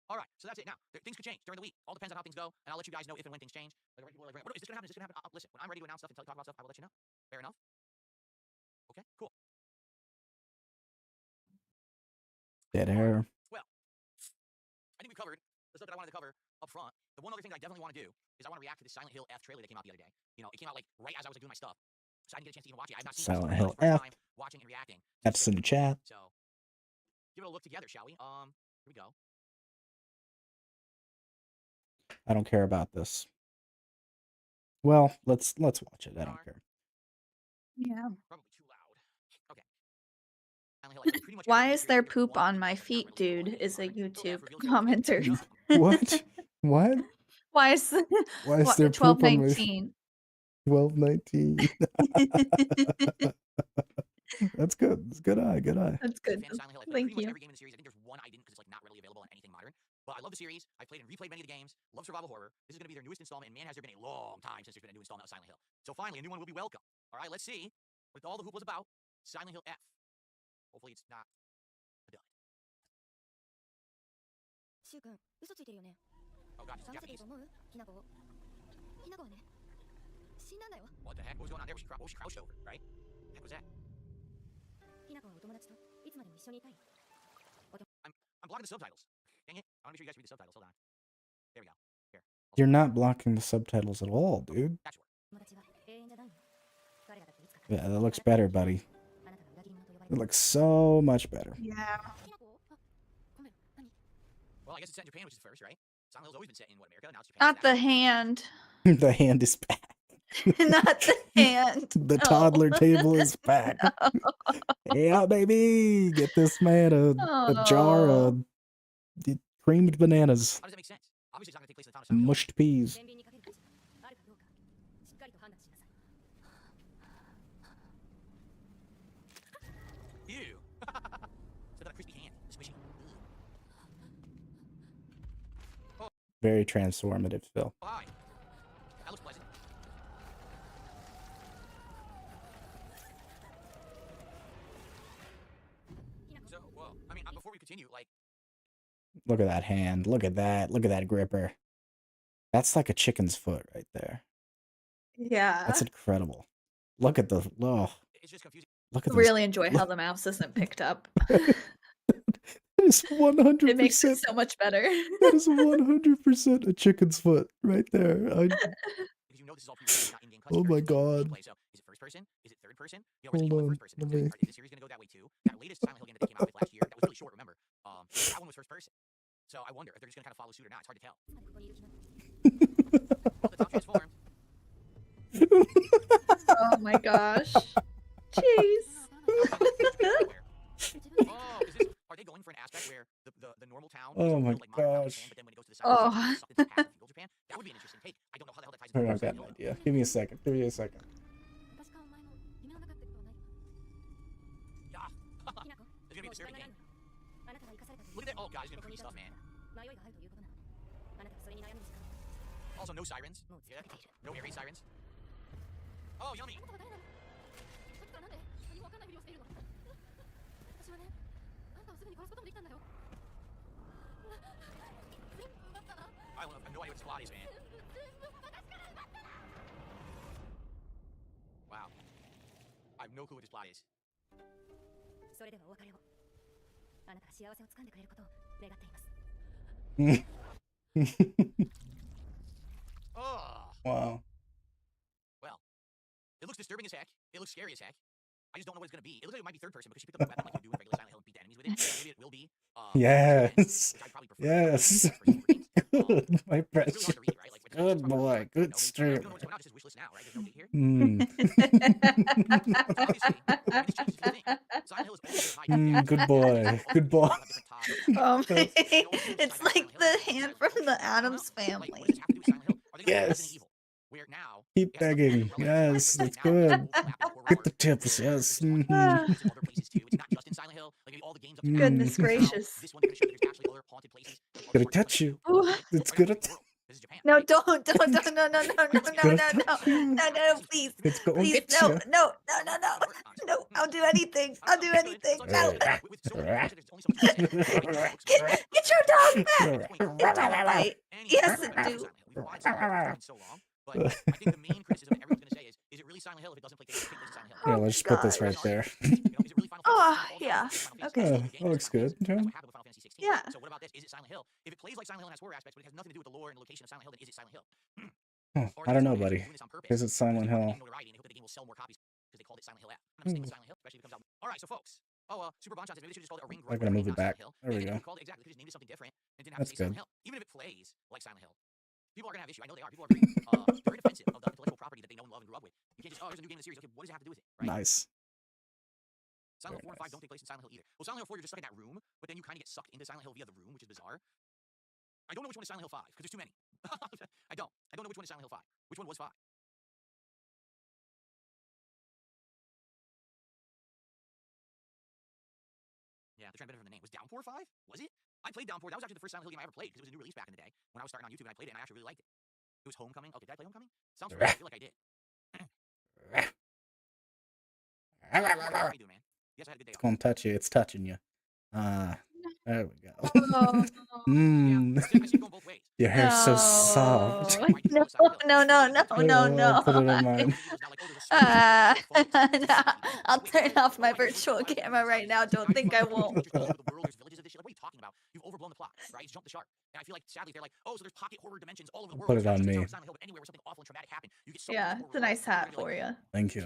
All right, so that's it. Now, things could change during the week. All depends on how things go, and I'll let you guys know if and when things change. Like, people are like, is this going to happen? Is this going to happen? Listen, when I'm ready to announce stuff and talk about stuff, I will let you know. Fair enough? Okay, cool. Dead air. Well, I think we covered the stuff that I wanted to cover up front. The one other thing that I definitely want to do is I want to react to the Silent Hill F trailer that came out the other day. It came out like right as I was doing my stuff, so I didn't get a chance to even watch it. I've not seen Silent Hill F. Watching and reacting. F's in the chat. So, give it a look together, shall we? Here we go. I don't care about this. Well, let's watch it. I don't care. Yeah. Probably too loud. Okay. Why is there poop on my feet, dude? Is a YouTube commenter. What? What? Why is there poop on my 1219? 1219. That's good. It's good eye. Good eye. That's good. Fan of Silent Hill. I played Thank pretty much you. every game in the series. I think there's one I didn't because it's like not readily available on anything modern. But I love the series. I played and replayed many of the games. Love survival horror. This is going to be their newest installment, and man, has there been a long time since there's been a new installment of Silent Hill. So finally, a new one will be welcome. All right, let's see what all the hoop was about. Silent Hill F. Hopefully, it's not done. シュウ君、嘘ついてるよね。 Oh god, it's 騙せてる Japanese. と思う？ひなこを。ひなこはね、死んだんだよ。 What the heck? What was going on there? Was she crouched over, right? What the heck was that? ひなこはお友達といつまでも一緒にいたい。 I'm blocking the subtitles. Dang it. I want to make sure you guys read the subtitles. Hold on. There we go. Here. You're not blocking the subtitles at all, dude. That's work. 友達は永遠じゃないの。彼らだっていつか。 Yeah, that looks better, buddy. あなたが裏切り者と呼ばれ It る。 looks so much better. Yeah. ひなこ？あ、ごめん、何？ Well, I guess it's set in Japan, which is first, right? Silent Hill's always been set in what, America? Now it's Japan. Not the hand. The hand is back. Not the hand. The No. toddler table is back. Yeah, baby. Get this man a jar Oh. of creamed bananas, How does that make sense? Obviously, it's not going to take place in the town of Silent Hill. mushed peas. 天秤にかける価値があるかどうか、しっかりと判断しなさい。 Ew. Instead of a crispy hand. Squishy. Very transformative, Phil. Oh, hi. That looks pleasant. So, well, I mean, before we continue, like, Look at that hand. Look at that. Look at that gripper. That's like a chicken's foot right there. Yeah. That's incredible. Look at the it's just confusing. look at this. Really enjoy how the mouse isn't picked up. That is 100%. It makes it so much better. That is 100% a chicken's foot right there. Because you know this is all pre-recorded, not in-game cuts. Oh It's my very God. gameplay. So, is it first person? Is it third person? You know, or is it Hold even on, first person? let Is me- the series going to go that way too? That latest Silent Hill game that they came out with last year, that was really short, remember? That one was first person. So I wonder if they're just going to kind of follow suit or not. It's hard to tell. いつまでここにいる気なの？ Oh, the top transformed. Oh my gosh. Jeez. Oh, is this? Are they going for an aspect where the normal town? is Oh a my real, like, modern town gosh. Japan, but then when it goes to the side, Oh. it's sucked into the past of feudal Japan? That would be an interesting take. I don't know how the hell that ties into I've got Silent an Hill. idea. Give me a second. Give me a second. 私かお前の夢の中ってことはない？ Yeah. ひなこ、 It's going to be もう時間 disturbing がない game. の。あなたが生かされたという Look at that. Oh, God, it's going to ここ be にい creepy た stuff, ん man. だ迷いがあるということなの。あなたがそれに悩むんですか？ Also, no sirens. もう疲 Yeah. れている。 No airy sirens. Oh, yummy. あなたは誰なの？さっきからなんで何もわかんないふりをしているの？私はね、あんたをすぐに殺すこともできたんだよ。全部奪ったな。 I have no idea what this plot is, man. 全部私から奪ったな。 Wow. I have no clue what this plot is. それではお別れを。あなたが幸せをつかんでくれることを願っています。 Oh. Wow. Well, it looks disturbing as heck. It looks scary as heck. I just don't know what it's going to be. It looks like it might be third person because she picked up a weapon like you do in regular Silent Hill and beat the enemies with it. Maybe it will be. Yes. Which I probably prefer. Yes. Good. My It's really hard precious. to read, right? Like, with the Good text, it's boy. probably- Good no, stream. we don't know what's going on. It just says wishlist now, right? There's no date here. Mm. Obviously, and this changes a few things. Silent Hill is always high definition. Good boy. Good boy. Oh my. It's like the hand from the Addams Like, family. what does this have to do with Silent Hill? Are they going to Yes. Resident Evil? Where now Keep it has the begging. umbrella Yes, but that's now good. there's overlap with horror Get the art. tips. Yes. There's a lot of Mhm. places in other places too. It's not just in Silent Hill. Like maybe all the games up to now. Goodness Now, gracious. This one's gonna show that there's actually other haunted places. and other Gonna parts of touch the you. Ooh. country. It's Right good now, at- this is This is Japan. No, don't, no, no, gonna touch you. no, please, It's going to please, get no, you. no, no, I'll do anything, I'll do anything, no. With so many characters, there's only so much you can say. Get your dog back! That's Right. Yes, it do. We've watched Silent Hill for so long, but I think the main criticism that everyone's going to say is it really Silent Hill if it doesn't take place in Silent Hill? Yeah, let's just put this right there. Is it really Final Oh, Fantasy? yeah. Final Okay. Fantasy. Yeah, that looks good. That's Yeah. what happened with Final Fantasy 16. Yeah. So what about this? Is it Silent Hill? If it plays like Silent Hill and has horror aspects, but it has nothing to do with the lore and the location of Silent Hill, then is it Silent Hill? Or I don't know, is it buddy. doing this on purpose? Is it Silent Because they want Hill? to gain notoriety and they hope that the game will sell more copies because they called it Silent Hill F. I'm staying with Silent Hill, especially if it comes out. All right, so folks. Oh, Super Bonchon says maybe they should just call it a ring. I'm gonna move it back. There we Maybe go. they called it exactly. They could just named it something different and didn't have That's to say Silent good. Hill. Even if it plays like Silent Hill, people are gonna have issue. I know they are. People are very, very defensive of the intellectual property that they know and love and grew up with. You can't just there's a new game in the series. Okay, what does it have to do with it? Right? Nice. Silent Hill 4 and 5 Very don't take place in Silent Hill either. Well, Silent Hill 4 you're just stuck in that room, but then you kind of get sucked into Silent Hill via the room, which is bizarre. I don't know which one is Silent Hill 5 because there's too many. I don't know which one is Silent Hill 5. Which one was 5? Yeah, they're trying to benefit from the name. Was Downpour 5? Was it? I played Downpour. That was actually the first Silent Hill game I ever played because it was a new release back in the day when I was starting on YouTube and I played it and I actually really liked it. It was Homecoming. Okay, did I play Homecoming? Sounds familiar. I feel like I did. How you doing, man? Yes, I had a good day It's off. gonna touch you. It's touching you. There we go. Oh. Mm. I see it going both ways. Your hair's so soft. No, no. Put it on mine. No, I'll turn off my virtual camera right now. Don't think I won't. What are you talking about? You've overblown the plot, right? It's jumped the shark. And I feel like, sadly, they're like, oh, so there's pocket horror dimensions all over the world. Put it on It's not me. just Silent Hill, but anywhere where something awful and traumatic happened, you get sucked into Yeah, the it's a horror nice world. hat for you. Thank you.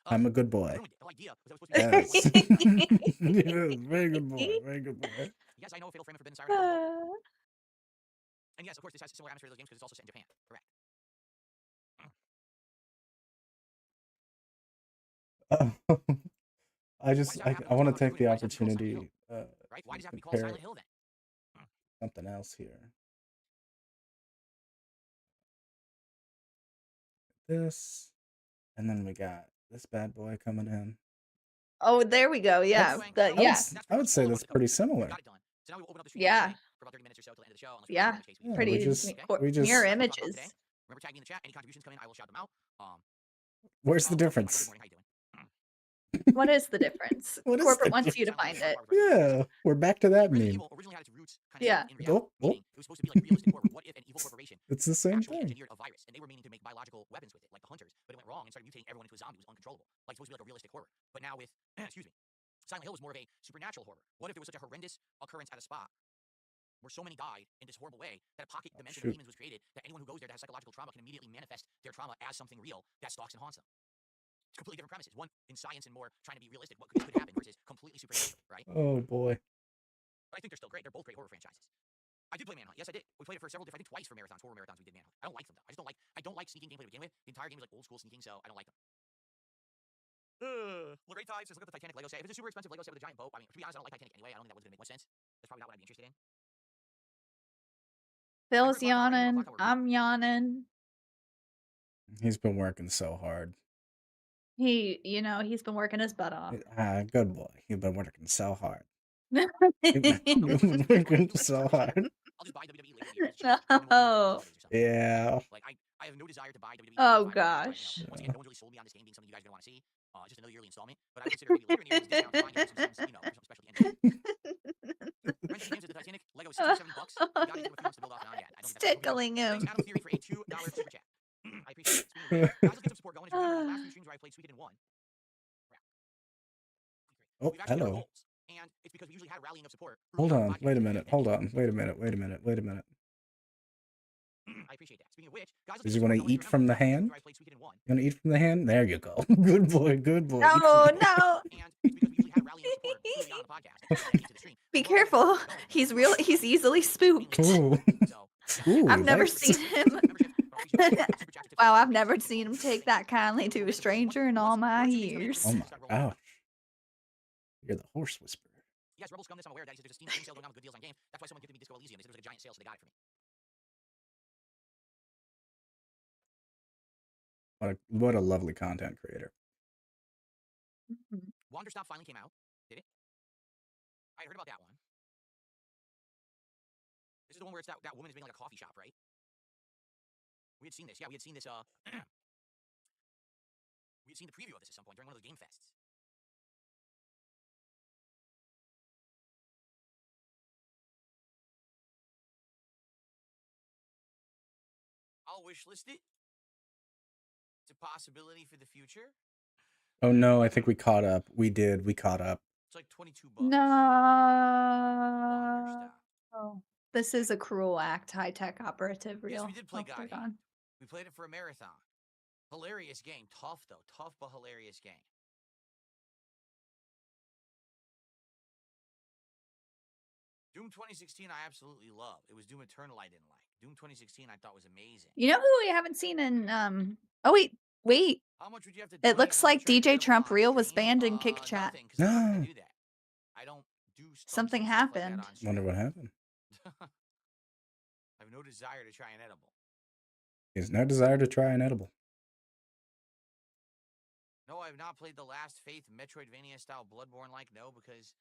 I'm a good boy. Ruined it. The idea was that was supposed to be Yes, very good boy. Very good boy. Yes, I know Fatal Frame and Forbidden Siren. And yes, of course, this has a similar atmosphere to those games because it's also set in Japan. Correct. I want to take the opportunity Right? Why does it have to be called compare Silent Hill then? something else here. This, and then we got this bad boy coming in. Oh, there we go. Yeah. I would say that's pretty similar. So now we open up the stream Yeah. for about 30 minutes or so till the end of the show. Yeah. Yeah, Pretty we just mirror images. Remember, tag me in the chat. Any contributions come in, I will shout them out. Where's the difference? Good morning, how you doing? What is the difference? What is Corporate the wants you to find it. Yeah, we're back to that Resident meme. Evil originally had its roots kind of Yeah. in reality, meaning it was supposed to be like realistic horror. What if an evil corporation It's the same actually thing. engineered a virus and they were meaning to make biological weapons with it, like the hunters, but it went wrong and started mutating everyone into a zombie. It was uncontrollable. Like supposed to be like a realistic horror. But now with excuse me, Silent Hill was more of a supernatural horror. What if there was such a horrendous occurrence at a spot where so many died in this horrible way that a pocket dimension of demons was created that anyone who goes there to have psychological trauma can immediately manifest their trauma as something real that stalks and haunts them? It's completely different premises. One in science and more trying to be realistic, what could happen versus completely supernatural, right? Oh boy. But I think they're still great. They're both great horror franchises. I did play Manhunt. Yes, I did. We played it for several different, I think twice for marathons, horror marathons we did Manhunt. I don't like them though. I don't like sneaking gameplay to begin with. The entire game is like old school sneaking, so I don't like them. Lorraine Tide says, look at the Titanic Lego set. If it's a super expensive Lego set with a giant boat, I mean, to be honest, I don't like Titanic anyway. I don't think that was going to make much sense. That's probably not what I'd be interested in. Phil's yawning. I'm yawning. He's been working so hard. He's been working his butt off. Good boy. He's been working so hard. Working so hard. I'll just buy WWE later in the year. No. Yeah. Like, I have no desire to buy WWE. Oh right gosh. now. Once again, no one's really sold me on this game being something you guys are going to want to see. It's just another yearly installment. But I would consider maybe later in the year discount to find some some special end. Rent games at the Titanic. Lego is $67. You got it. A few months to build off on. Yeah, I don't think that's Tickling him. Thanks, Adam Theory, for a $2 super chat. I appreciate it. Guys, let's get some support going. If you remember the last few streams where I played Suikoden 1. Oh, We've actually hit our hello. goals, and it's because we usually had a rallying of support. Hold on. Wait a minute. Hold on. Wait a minute. Wait a minute. Wait a minute. I appreciate that. Speaking of which, guys, Does he want to eat from the hand? You want to eat from the hand? There you go. Good boy. Good boy. No, no. Be careful. He's easily spooked. Ooh. Ooh, I've never that's- seen him. Wow, I've never seen him take that kindly to a stranger in all my years. Oh my gosh. You're the horse whisperer. Yes, Rebel Scum, this I'm aware that there's a Steam sale going on with good deals on games. That's why someone gifted me Disco Elysium. They said it was like a giant sale, so they got it for me. What a lovely content creator. Wanderstop finally came out. Did it? I heard about that one. This is the one where it's that woman is making like a coffee shop, right? We had seen this. Yeah, we had seen this. We had seen the preview of this at some point during one of those game fests. I'll wishlist it. It's a possibility for the future. Oh no, I think we caught up. We did. We caught up. It's like $22. No. This is a cruel act, high-tech operative real. Yes, we did play Oh, Gotti. We played it for a marathon. Hilarious game. Tough, though. Tough, but hilarious game. Doom 2016 I absolutely love. It was Doom Eternal I didn't like. Doom 2016 I thought was amazing. You know who we haven't seen in oh wait. How much would you have to It looks like DJ Trump Real was banned in Kick Chat. Nothing, 'cause I'm not gonna do that. I don't do Something stuff like that happened. on stream. Wonder what happened. I have no desire to try an edible. He has no desire to try an edible. No, I have not played the Last Faith Metroidvania style Bloodborne like. No, because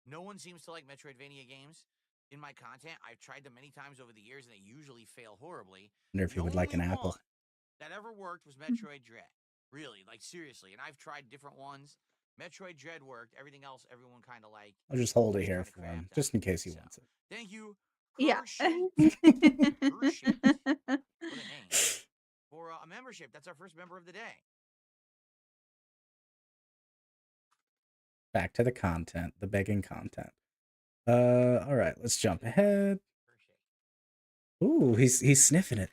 No one seems to like Metroidvania games. In my content, I've tried them many times over the years, and they usually fail horribly. Wonder if The he would like an only apple. one that ever worked was Metroid Dread. Really, like seriously. And I've tried different ones. Metroid Dread worked. Everything else, everyone kind of like. I'll just hold it was here kinda for him, crapped just on. in case he So, wants it. thank you, Yeah. Kershate. What a name. For a membership. That's our first member of the day. Back to the content, the begging content. All right, let's jump ahead. Ooh, he's sniffing it.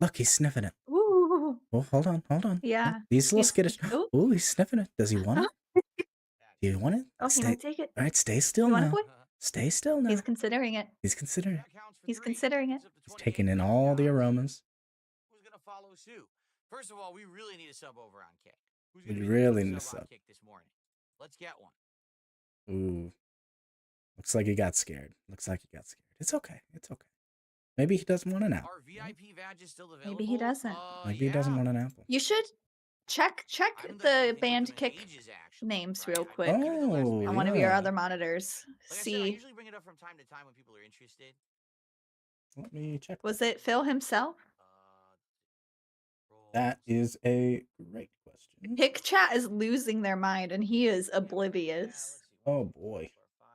Look, he's sniffing it. Ooh. Oh, hold on. Yeah. He's a little skittish. Oh. Ooh, he's sniffing it. Does he want it? Do you want it? Oh, he might take it. All right, stay still You want it, now. boy? Stay still now. He's considering it. He's considering it. That counts for He's 3. considering it. It's up to He's 28 taking in for you all the guys. aromas. Who's gonna follow suit? First of all, we really need a sub over on Kick. Who's We gonna be really the need a sub on sub. Kick this morning? Let's get one. Ooh. Looks like he got scared. It's okay. Maybe he doesn't want an apple. Are VIP badges still available? Maybe he doesn't. Maybe he doesn't want an apple. You should check I haven't done the anything with band them in kick ages, actually, names right? real I quick think even the last Oh, match on one of your yeah. other monitors. Like I said, I See, usually bring it up from time to time when people are interested. Let me check. was it Phil himself? That is a great question. Kick chat is losing their mind and he is Yeah, let's oblivious. see. Oh boy. 4, 5,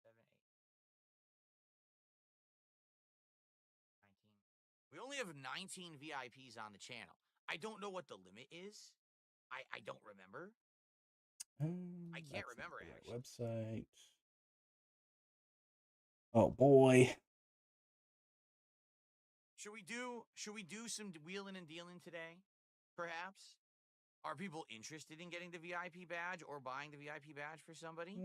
6, 7, 8, 19. We only have 19 VIPs on the channel. I don't know what the limit is. I don't remember. I can't That's not remember, the right actually. website. Oh boy. Should we do some wheeling and dealing today? Perhaps? Are people interested in getting the VIP badge or buying the VIP badge for somebody?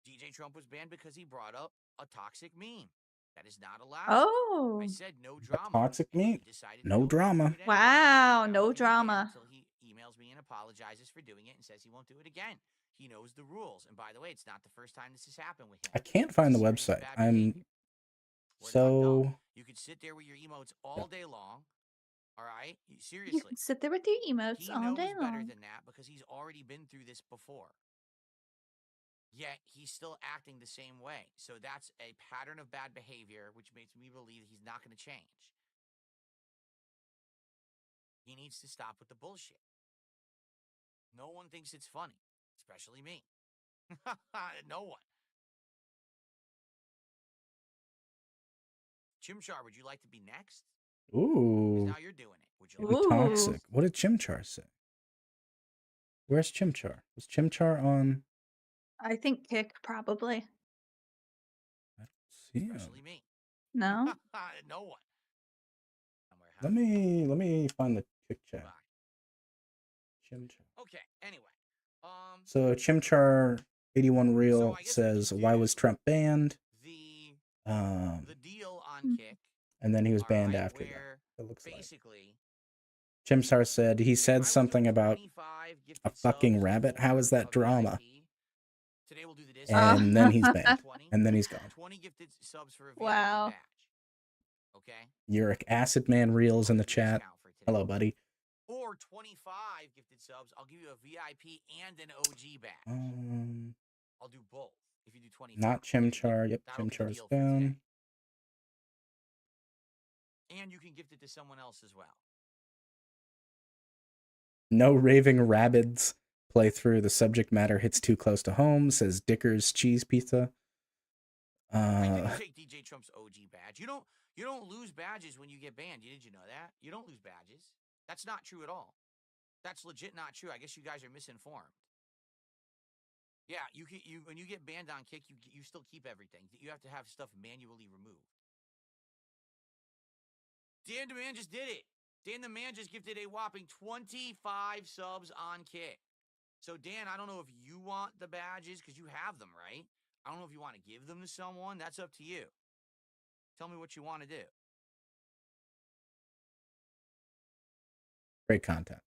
DJ Trump was banned because he brought up a toxic meme. That is not allowed. Oh. I said no drama. toxic and he meme? decided to No go drama. do it anyway. Wow, Now no he's banned drama. Until he emails me and apologizes for doing it and says he won't do it again. He knows the rules. And by the way, it's not the first time this has happened with him. I can't find the Serious website. bad I'm behavior. We're not dumb. so You could sit there with your emotes all day long. All right? You Seriously. can sit there with your emotes He all knows day better long. than that because he's already been through this before. Yet he's still acting the same way. So that's a pattern of bad behavior, which makes me believe he's not going to change. He needs to stop with the bullshit. No one thinks it's funny, especially me. No one. Chimchar, would you like to be next? 'Cause ooh. now you're doing it. Would you Be like to be next? toxic. What did Chimchar say? Where's Chimchar? Was Chimchar on? I think Kick probably. I don't see him. Especially me. No? No one. Let me find the kick chat. Bye. Chimchar. Okay, anyway. So Chimchar 81 So Real I guess we says, can "Why do was Trump banned?" the deal on Kick, And then he was all banned right, after that. where It looks like. basically Chimchar said he if I said would something do about 25 a gifted fucking subs rabbit. How is that for a drama? VIP, today we'll do the discount. And then he's banned. 20, And then he's gone. 20 gifted subs for a VIP Wow. badge. Okay? Uric Acid Man Reels in the I'll do chat. discount for today. Hello, buddy. Or 25 gifted subs, I'll give you a VIP and an OG badge. I'll do both if you do 25. Not Chimchar. Yep, That'll be the Chimchar's deal for today. down. And you can gift it to someone else as well. No raving rabbits playthrough. The subject matter hits too close to home, says Dicker's Cheese Pizza. I didn't take DJ Trump's OG badge. You don't lose badges when you get banned. Did you know that? You don't lose badges. That's not true at all. That's legit not true. I guess you guys are misinformed. Yeah, you when you get banned on Kick, you still keep everything. You have to have stuff manually removed. Dan the Man just did it. Dan the Man just gifted a whopping 25 subs on Kick. So Dan, I don't know if you want the badges because you have them, right? I don't know if you want to give them to someone. That's up to you. Tell me what you want to do. Great content.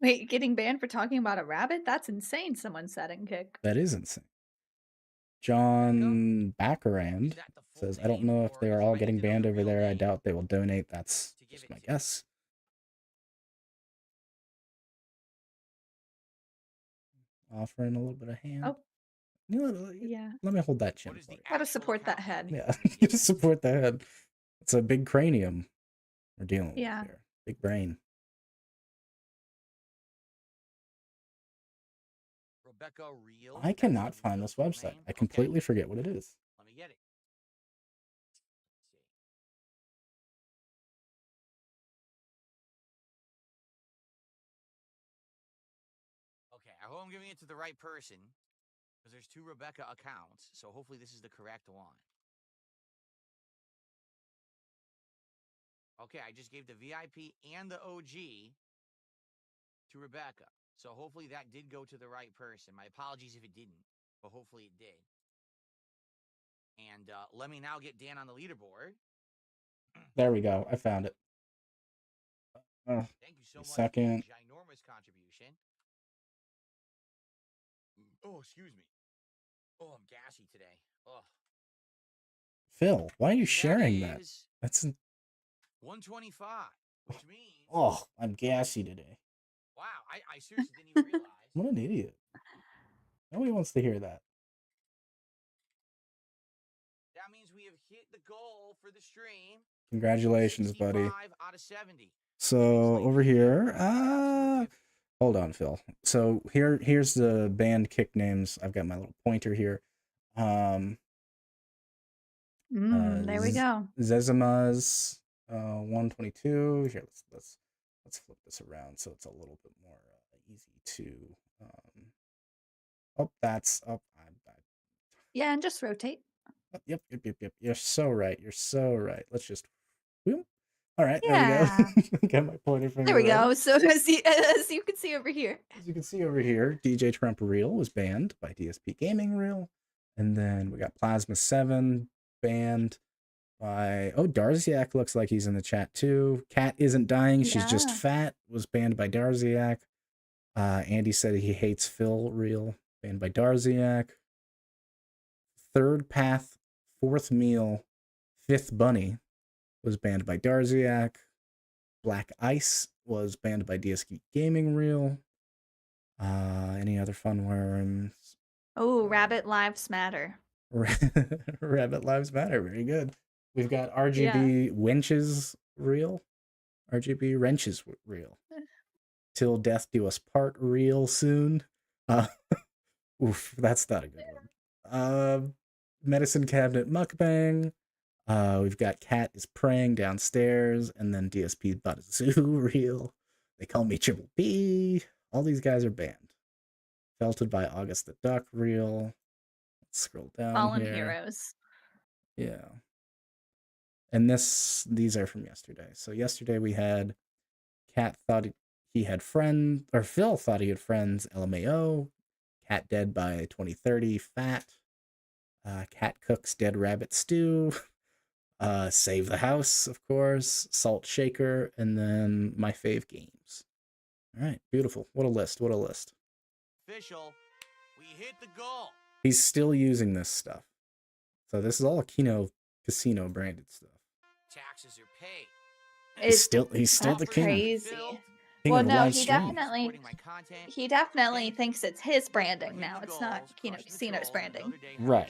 Wait, getting banned for talking about a rabbit? That's insane, someone said in Kick. That is insane. John Backerand says, "I don't know if they are all getting banned over there. I doubt they will donate. That's just my guess." offering a little bit of hand. Oh, You know, yeah. let me hold that chin What is for the you. Gotta actual support that account head. name? Yeah, Give me just that. support the head. It's a big cranium we're dealing Yeah. with here. Big brain. Rebecca Real. I That's cannot the find real this full website. name? I Okay, completely forget what it is. let me get it. Let's see. Okay, I hope I'm giving it to the right person because there's 2 Rebecca accounts, so hopefully this is the correct one. Okay, I just gave the VIP and the OG to Rebecca. So hopefully that did go to the right person. My apologies if it didn't, but hopefully it did. And let me now get Dan on the leaderboard. There we go. I found it. Thank you so much Second. for your ginormous contribution. Oh, excuse me. Oh, I'm gassy today. Oh. Phil, why are you So sharing that? is That's 125, which means oh, I'm gassy today. wow, I seriously didn't even realize. What an idiot. Nobody wants to hear that. That means we have hit the goal for the stream. Congratulations, buddy. 65 out of 70. So like over the here, absolute gift. hold on, Phil. So here's the band kick names. I've got my little pointer here. There we go. Zezimaz 122. Here, let's flip this around so it's a little bit more easy to. Oh, that's oh, Yeah, and just rotate. oh, yep. You're so right. You're so right. Let's just. Whoop. All right, Yeah. there we go. Got my pointer finger. There we ready. go. So as you can see over here. As you can see over here, DJ Trump Reel was banned by DSP Gaming Reel. And then we got Plasma 7 banned by Darziak looks like he's in the chat too. Cat isn't dying, she's just Yeah. fat, was banned by Darziak. Andy said he hates Phil Reel, banned by Darziak. Third Path, Fourth Meal, Fifth Bunny was banned by Darziak. Black Ice was banned by DSP Gaming Reel. Any other fun worms? Oh, Rabbit Lives Matter. Rabbit Lives Matter. Very good. We've got RGB Wenches Reel. RGB Wrenches Reel. Till Death Do Us Part Reel soon. Oof, that's not a good one. Medicine Cabinet Mukbang. We've got Cat is Praying Downstairs, and then DSP But Zoo Reel. They Call Me Triple P. All these guys are banned. Felted by August the Duck Reel. Let's scroll down Fallen here. Heroes. Yeah. And these are from yesterday. So yesterday we had Cat thought he had friends, or Phil thought he had friends, LMAO. Cat dead by 2030, fat. Cat cooks dead rabbit stew. Save the house, of course. Salt shaker, and then my fave games. All right, beautiful. What a list. What a list. Official. We hit the goal. He's still using this stuff. So this is all casino branded stuff. Taxes are paid. He's still the king. Crazy. King Well, of no, live he streams. definitely thinks it's his branding now. It's not Casino's branding. Right.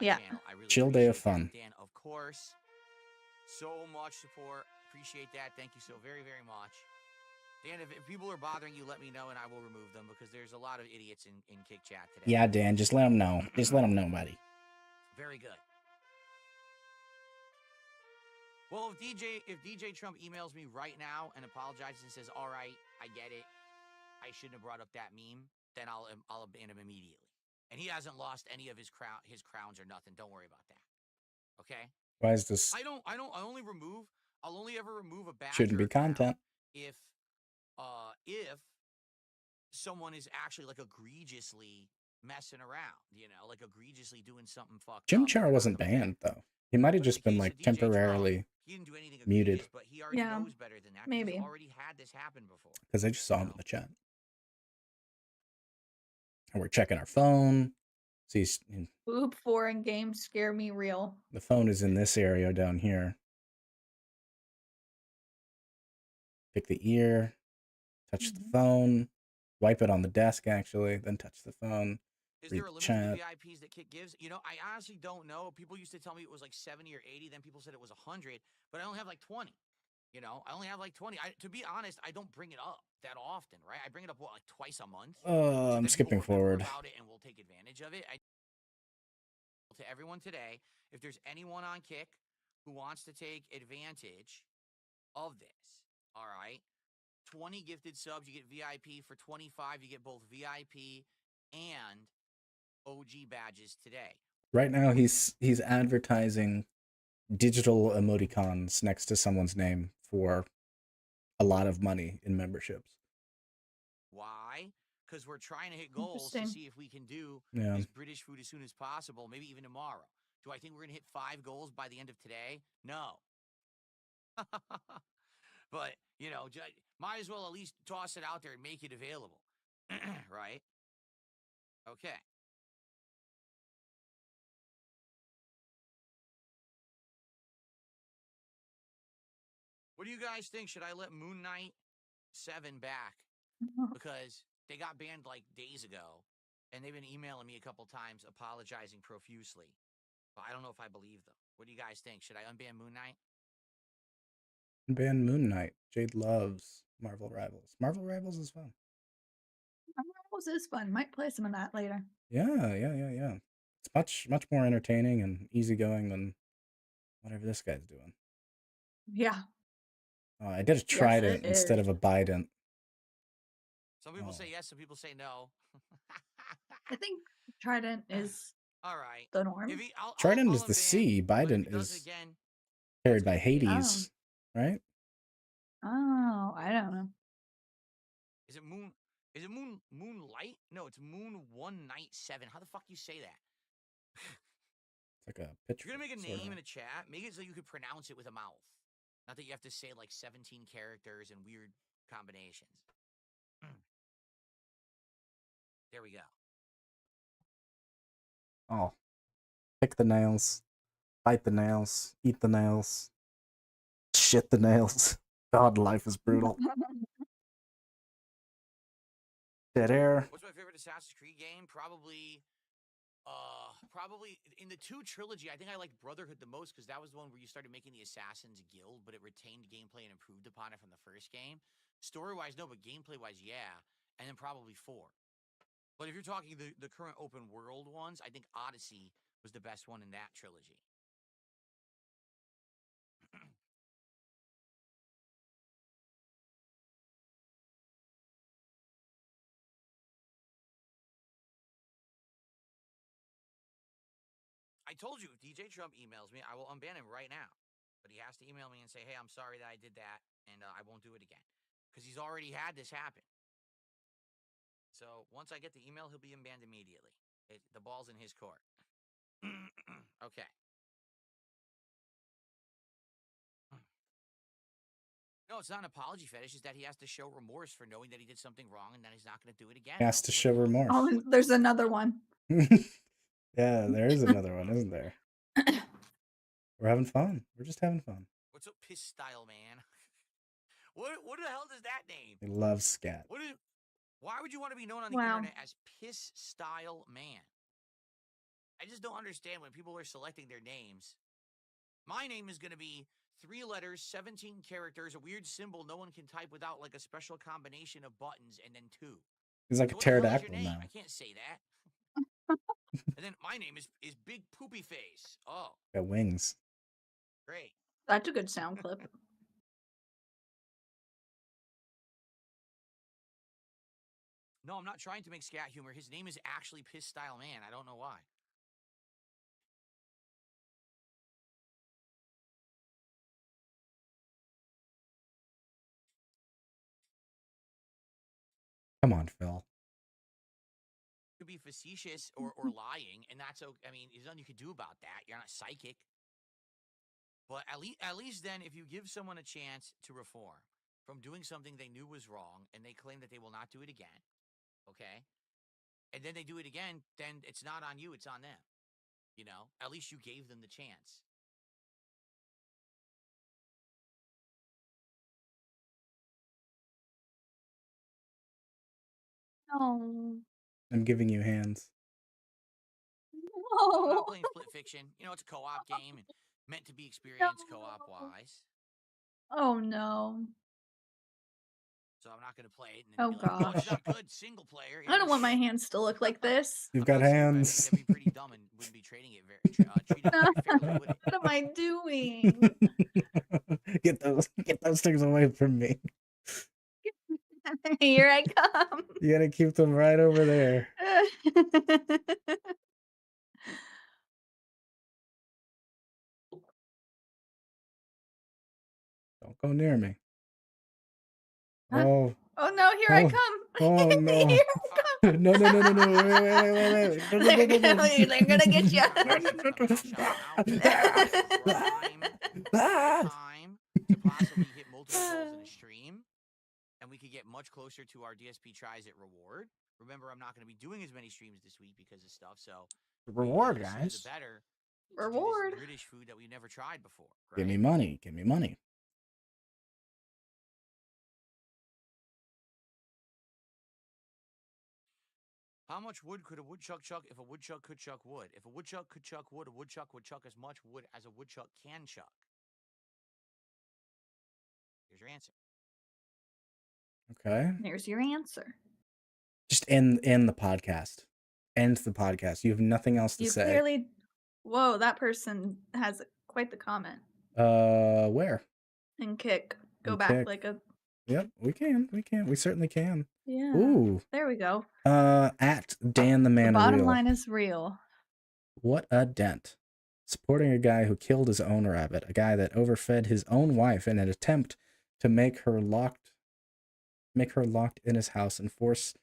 Yeah. Chill day of fun. Dan, of course. So much support. Appreciate that. Thank you so very, very much. Dan, if people are bothering you, let me know and I will remove them because there's a lot of idiots in Kick Chat today. Yeah, Dan, just let him know. Just let him know, buddy. Very good. Well, if DJ Trump emails me right now and apologizes and says, "All right, I get it. I shouldn't have brought up that meme," then I'll ban him immediately. And he hasn't lost any of his crowns or nothing. Don't worry about that. Okay? Why is this? I'll only ever remove a badger Shouldn't be content. if someone is actually like egregiously messing around, like egregiously doing something fucked Jim up. Char wasn't banned though. He might have just been like temporarily He didn't do anything muted. But he already knows better than that. Maybe. He's already had this happen before. Because I just saw him in the chat. And we're checking our phone. So Boob foreign games scare me real. The phone is in this area down here. Pick the ear. Touch the phone. wipe it on the desk actually, then touch the phone. Is Read there a the limit to the chat. VIPs that Kit gives? You know, I honestly don't know. People used to tell me it was like 70 or 80. Then people said it was 100, but I only have like 20. You know, I only have like 20. To be honest, I don't bring it up that often, right? I bring it up, what, like twice a month? I'm Then people skipping remember forward. about it and will take advantage of it. To everyone today, if there's anyone on Kick who wants to take advantage of this, all right? 20 gifted subs, you get VIP. For 25, you get both VIP and OG badges today. Right now he's advertising digital emoticons next to someone's name for a lot of money in memberships. Why? Because we're trying to hit goals to see if we can do his British food as soon as possible, maybe even tomorrow. Do I think we're going to hit 5 goals by the end of today? No. But, you know, might as well at least toss it out there and make it available. Right? Okay. What do you guys think? Should I let Moon Knight 7 back? Because they got banned like days ago, and they've been emailing me a couple times apologizing profusely. But I don't know if I believe them. What do you guys think? Should I unban Moon Knight? Unban Moon Knight. Jade loves Marvel Rivals. Marvel Rivals is fun. Marvel Rivals is fun. Might play some of that later. Yeah. It's much more entertaining and easygoing than whatever this guy's doing. Yeah. I did a trident instead of a bident. Some people say yes, some people say no. I think trident is all right. the norm. Trident is the C. Bident is carried by Hades, right? Oh, I don't know. Is it Moon? Is it Moonlight? No, it's Moon 197. How the fuck do you say that? It's like a pitch. You're gonna make a name in a chat. Make it so you could pronounce it with a mouth. Not that you have to say like 17 characters and weird combinations. There we go. Oh, pick the nails, bite the nails, eat the nails, shit the nails. God, life is brutal. Dead air. What's my favorite Assassin's Creed game? Probably in the 2 trilogy, I think I liked Brotherhood the most because that was the one where you started making the Assassins Guild, but it retained gameplay and improved upon it from the first game. Story-wise, no, but gameplay-wise, yeah. And then probably 4. But if you're talking the current open world ones, I think Odyssey was the best one in that trilogy. I told you, if DJ Trump emails me, I will unban him right now. But he has to email me and say, hey, I'm sorry that I did that, and I won't do it again. Because he's already had this happen. So once I get the email, he'll be unbanned immediately. The ball's in his court. Okay. No, it's not an apology fetish. It's that he has to show remorse for knowing that he did something wrong and then he's not going to do it again. He has to show remorse. Oh, there's another one. Yeah, there is another one, isn't there? We're having fun. We're just having fun. What's up, Piss Style Man? What the hell does that name? He loves scat. Why would you want to be known on the internet as Piss Style Man? I just don't understand when people are selecting their names. My name is going to be 3 letters, 17 characters, a weird symbol no one can type without like a special combination of buttons, and then 2. He's like a pterodactyl now. I can't say that. And then my name is Big Poopy Face. Oh. Got wings. Great. That's a good sound clip. No, I'm not trying to make scat humor. His name is actually Piss Style Man. I don't know why. Come on, Phil. Could be facetious or lying, and that's okay. I mean, there's nothing you could do about that. You're not psychic. But at least then, if you give someone a chance to reform from doing something they knew was wrong, and they claim that they will not do it again, okay? And then they do it again, then it's not on you, it's on them. You know? At least you gave them the chance. Oh. I'm giving you hands. I'm No. not playing Split Fiction. You know, it's a co-op game and meant to be experienced co-op wise. Oh no. So I'm not gonna play it and Oh then be like, oh, it's gosh. not good single player. I don't want my hands to look like this. You've I'm got not stupid. I mean, hands. that'd be pretty dumb and wouldn't be treating it treated very fairly, would it? What am I doing? Get those things away from me. Here I come. You gotta keep them right over there. Don't go near me. Huh? Oh. Oh no, here I Oh. come. Oh no. Here I come. No. Wait. They're gonna get you. Time to possibly hit multiple goals in a stream, and we could get much closer to our DSP tries it reward. Remember, I'm not going to be doing as many streams this week because of stuff. So Reward, the sooner guys. the better. Reward. This British food that we've never tried before. Right? Give me money. Give me money. How much wood could a woodchuck chuck if a woodchuck could chuck wood? If a woodchuck could chuck wood, a woodchuck would chuck as much wood as a woodchuck can chuck. Here's your answer. Okay. There's your answer. Just end the podcast. End the podcast. You have nothing else to You say. clearly. Whoa, that person has quite the comment. Where? And kick. Go And back kick. like a. Yep, we can. We certainly can. Yeah. Ooh. There we go. At Dan the Man The bottom Real. line is real. What a dent. Supporting a guy who killed his own rabbit, a guy that overfed his own wife in an attempt to make her locked in his house and force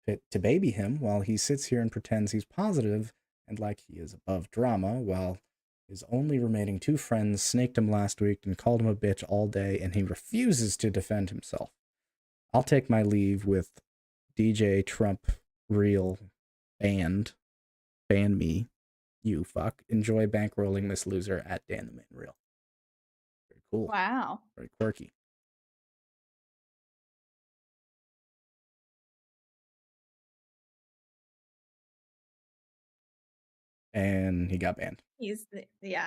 it to baby him while he sits here and pretends he's positive and like he is above drama, while his only remaining two friends snaked him last week and called him a bitch all day, and he refuses to defend himself. I'll take my leave with DJ Trump Real Ban me. You fuck. Enjoy bankrolling this loser at Dan the Man Real. Very cool. Wow. Very quirky. And he got banned. He's gone. Did you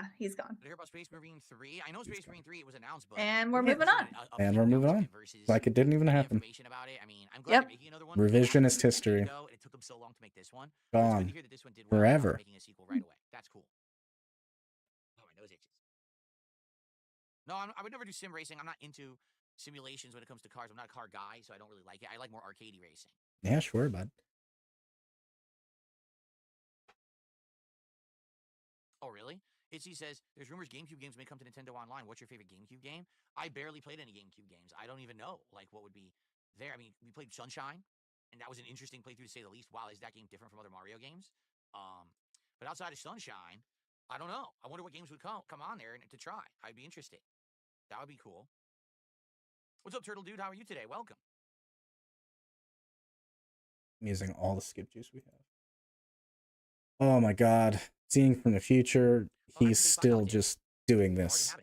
hear about Space Marine 3? I know Space Marine 3 was announced, but And we're moving on. And we're moving on. Like it didn't even happen. Information about it. I mean, I'm glad they're making another one. Revisionist history. It took them so long to make this one. Gone. It's good to hear that this one did well. Forever. Making a sequel right away. That's cool. Oh, my nose itches. No, I would never do sim racing. I'm not into simulations when it comes to cars. I'm not a car guy, so I don't really like it. I like more arcadey racing. Yeah, sure, bud. Oh, really? Itzy says, there's rumors GameCube games may come to Nintendo Online. What's your favorite GameCube game? I barely played any GameCube games. I don't even know, like, what would be there. I mean, we played Sunshine, and that was an interesting playthrough, to say the least. Wow, is that game different from other Mario games? But outside of Sunshine, I don't know. I wonder what games would come on there to try. I'd be interested. That would be cool. What's up, Turtle Dude? How are you today? Welcome. I'm using all the skip juice we have. Oh my god. Seeing from the future, he's still just doing this.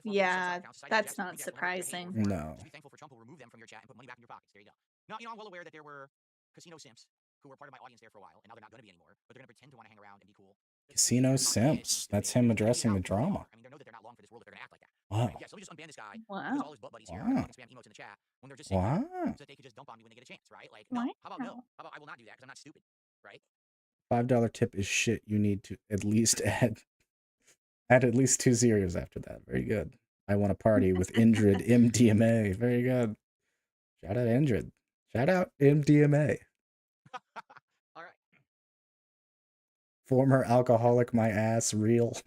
Yeah, that's not surprising. No. Just be thankful for Trump will remove them from your chat and put money back in your pockets. There you go. Now, I'm well aware that there were casino simps who were part of my audience there for a while, and now they're not going to be anymore, but they're going to pretend to want to hang around and be cool. Casino simps. That's him addressing the drama. I mean, they know that they're not long for this world if they're going to act like that. Wow. Yeah, so let me just unban this guy. Wow. Because all his butt buddies here are spam emotes in the chat when they're just saying so that they could just dump on me when they get a chance, right? Like, no. How about no? How about I will not do that because I'm not stupid, right? $5 tip is shit. You need to at least add at least 2 zeros after that. Very good. I want to party with Indrid MDMA. Very good. Shout out Indrid. Shout out MDMA. All right. Former alcoholic, my ass, real.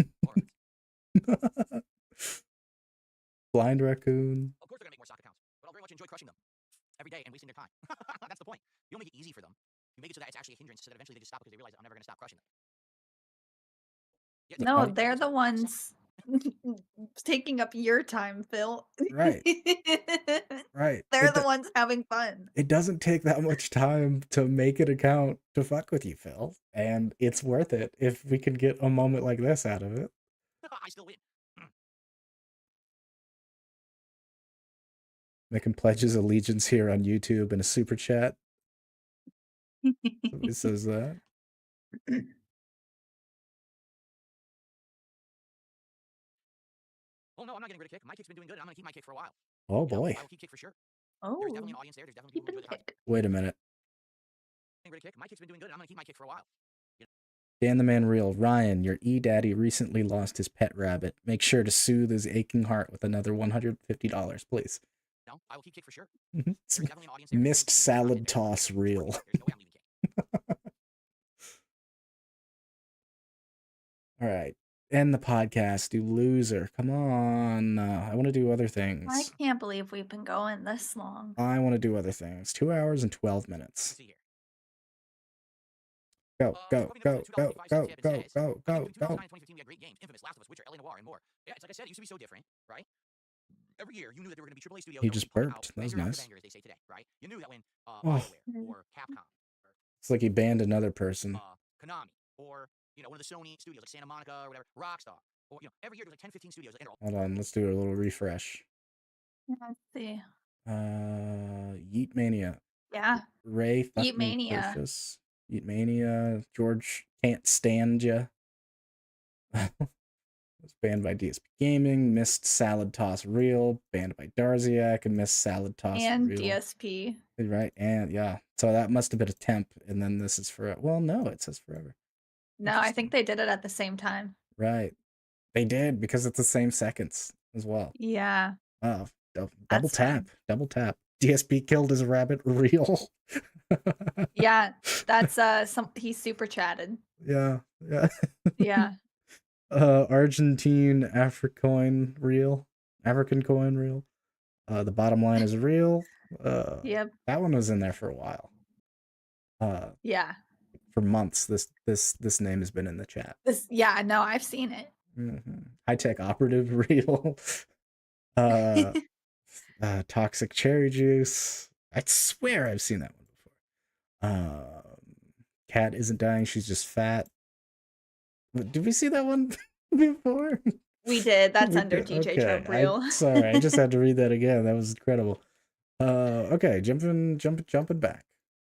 Blind raccoon. Of course they're going to make more stock accounts, but I'll very much enjoy crushing them every day and wasting their time. That's the point. You don't make it easy for them. You make it so that it's actually a hindrance, so that eventually they just stop because they realize I'm never going to stop crushing them. Yeah, No, they're the ones taking up your time, Phil. Right. Right. They're the ones having fun. It doesn't take that much time to make an account to fuck with you, Phil. And it's worth it if we can get a moment like this out of it. I still win. Making pledges allegiance here on YouTube and a super chat. Somebody says that. Oh no, I'm not getting rid of kick. My kick's been doing good. I'm gonna keep my kick for a while. Oh boy. I will keep kick for sure. Oh, There's definitely an audience there. There's definitely people who keeping enjoy the kick. Wait a minute. Getting rid of kick. My kick's been doing good. I'm gonna keep my kick for a while. Dan the Man Real. Ryan, your E-Daddy recently lost his pet rabbit. Make sure to soothe his aching heart with another $150, please. No, I will keep kick for sure. There's definitely an audience there. Missed salad toss reel. There's no way I'm leaving kick. All right. End the podcast, you loser. Come on. I want to do other I things. can't believe we've been going this long. I want to do other things. 2 hours and 12 minutes. Let's see here. Go, go, go, go, go, go, go, go, Between 2009 go. and 2015, we had great games. Infamous, Last of Us, Witcher, LA Noire, and more. Yeah, it's like I said, it used to be so different, right? Every year, you knew that there were going to be AAA studios. He that would just be putting burped. out That was banger after nice. banger, as they say today, right? You knew that when Oh. BioWare or Capcom, It's like he banned another person. Konami, or one of the Sony studios like Santa Monica or whatever, Rockstar, or every year there was like 10, 15 studios. And Hold on, let's do a little refresh. Let's see. Yeet Mania. Yeah. Ray fucking Yeetmania. Purchase. Yeet Mania. George Can't Stand Ya. Was banned by DSP Gaming. Missed Salad Toss Reel. Banned by Darziak. And Missed Salad Toss And Reel. DSP. Right, and yeah. So that must have been a temp, and then this is for well, no, it says forever. No, I think they did it at the same time. Right. They did because it's the same seconds as well. Yeah. Oh, double That's tap. fine. Double tap. DSP killed his rabbit reel. Yeah, that's he's super chatted. Yeah. Yeah. Yeah. Argentine African coin reel. The bottom line is real. Yep. That one was in there for a while. Yeah. For months, this name has been in the chat. Yeah, no, I've seen it. High tech operative reel. Toxic cherry juice. I swear I've seen that one before. Cat isn't dying, she's just fat. Did we see that one before? We did. That's We under did. DJ Okay, Trump reel. Sorry, I just had to read that again. That was incredible. Okay, jumping back.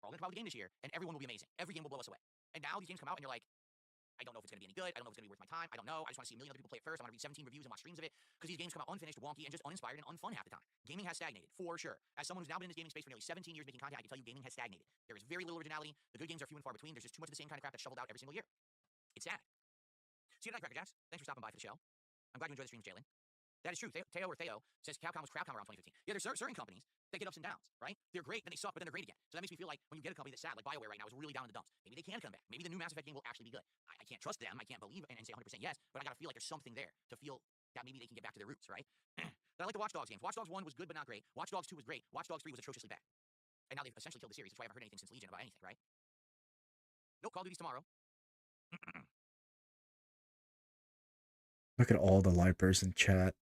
We're all gonna come out with a game this year, and everyone will be amazing. Every game will blow us away. And now these games come out, and you're like, I don't know if it's gonna be any good. I don't know if it's gonna be worth my time. I don't know. I just want to see a million other people play it first. I want to read 17 reviews and watch streams of it because these games come out unfinished, wonky, and just uninspired and unfun half the time. Gaming has stagnated for sure. As someone who's now been in this gaming space for nearly 17 years making content, I can tell you gaming has stagnated. There is very little originality. The good games are few and far between. There's just too much of the same kind of crap that's shoveled out every single year. It's sad. See you tonight, Cracker Jacks. Thanks for stopping by for the show. I'm glad you enjoyed the stream, Jalen. That is true. Theo says Capcom was Crapcom around 2015. Yeah, there's certain companies that get ups and downs, right? They're great, then they suck, but then they're great again. So that makes me feel like when you get a company that's sad, like BioWare right now is really down in the dumps, maybe they can come back. Maybe the new Mass Effect game will actually be good. I can't trust them. I can't believe and say 100% yes, but I gotta feel like there's something there to feel that maybe they can get back to their roots, right? But I like the Watch Dogs games. Watch Dogs 1 was good, but not great. Watch Dogs 2 was great. Watch Dogs 3 was atrociously bad. And now they've essentially killed the series. That's why I haven't heard anything since Legion about anything, right? No Call of Duty's tomorrow. Look at all the lipers in chat.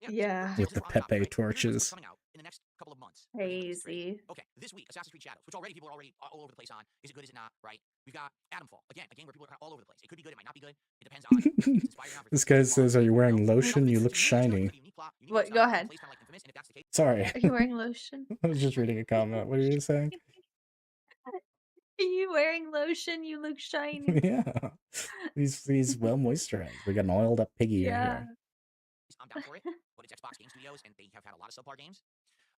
Yeah. With the Pepe torches. Coming out in the next couple of months. Crazy. Okay, this week, Assassin's Creed Shadows, which already people are already all over the place on. Is it good? Is it not? Right? We've got Adamfall. Again, a game where people are kind of all over the place. It could be good. It might not be good. It depends on. This guy says, "Are you wearing lotion? You look shiny." What? Go ahead. Sorry. Are you wearing lotion? I was just reading a comment. What are you saying? Are you wearing lotion? You look shiny. Yeah. He's well moisturized. We got an oiled up piggy Yeah. here. I'm down for it, but it's Xbox Game Studios, and they have had a lot of subpar games.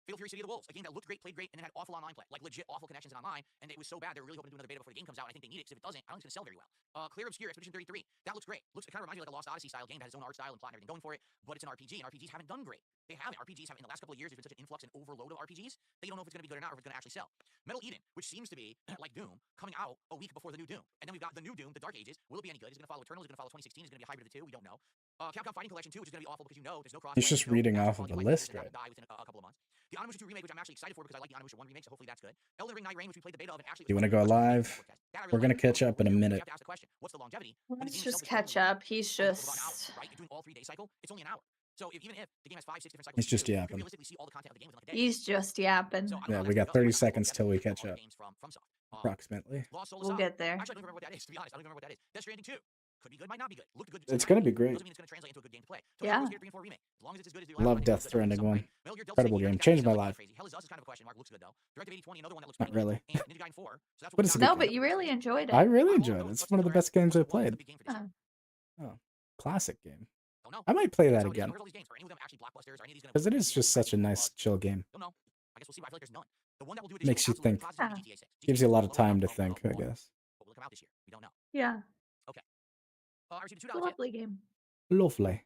Fatal Fury City of the Wolves, a game that looked great, played great, and it had awful online play, like legit awful connections and online, and it was so bad they're really hoping to do another beta before the game comes out, and I think they need it, because if it doesn't, I don't think it's going to sell very well. Clear Obscure Expedition 33, that looks great. It kind of reminds me of like a Lost Odyssey style game that has its own art style and plot and everything going for it, but it's an RPG, and RPGs haven't done great. They haven't. RPGs haven't, in the last couple of years, there's been such an influx and overload of RPGs that you don't know if it's going to be good or not, or if it's going to actually sell. Metal Eden, which seems to be like Doom, coming out a week before the new Doom. And then we've got the new Doom, the Dark Ages. Will it be any good? Is it going to follow Eternal? Is it going to follow 2016? Is it going to be a hybrid of the two? We don't know. Capcom Fighting Collection 2, which is going to be awful because you know there's no cross. He's just reading off of the list, right? Die within a couple of months. The Onimusha 2 remake, which I'm actually excited for because I like the Onimusha 1 remake, so hopefully that's good. Elden Ring Night Rain, which we played the beta of, and actually. You want to go live? We're gonna catch up in a minute. What's the longevity? Let's just catch up. He's just. Right, you're doing all 3 day cycle. It's only an hour. So even if the game has 5, 6 different cycles, He's just you yapping. can realistically see all the content of the game within like a day. He's just yapping. So Yeah, we got 30 seconds till we catch up. Approximately. We'll get there. Actually, I don't remember what that is. To be honest, I don't remember what that is. Death Stranding 2. Could be good, might not be good. Look good. It's gonna be great. Doesn't mean it's gonna translate into a good game to play. Yeah. Gear 3 and 4 remake. As long as it's as good as the Love last Death Stranding one. Incredible game. Changed my life. Hell is Us is kind of a question mark. Looks good though. Directive 8020, another one that looks Not pretty really. good. And Ninja Gaiden 4. So that's But what it's a we good No, got. game. but you really enjoyed it. I really enjoyed it. It's one of the best games I played. Big game for this year. Oh, classic game. Don't know. I might play that That's how it is. again Where's all these games? Are any of them actually blockbusters? Are any of these gonna because it be is just such a nice, blockbusters? chill game. Don't know. I guess we'll see. But I feel like there's none. The one that will do it this Makes year you will absolutely think. positively be GTA 6. Gives you a lot of GTA 6 will time to blow think, I up. guess. But will it come out this year? We don't know. Yeah. Okay. I received a It's a $2 tip. lovely game. Lovely.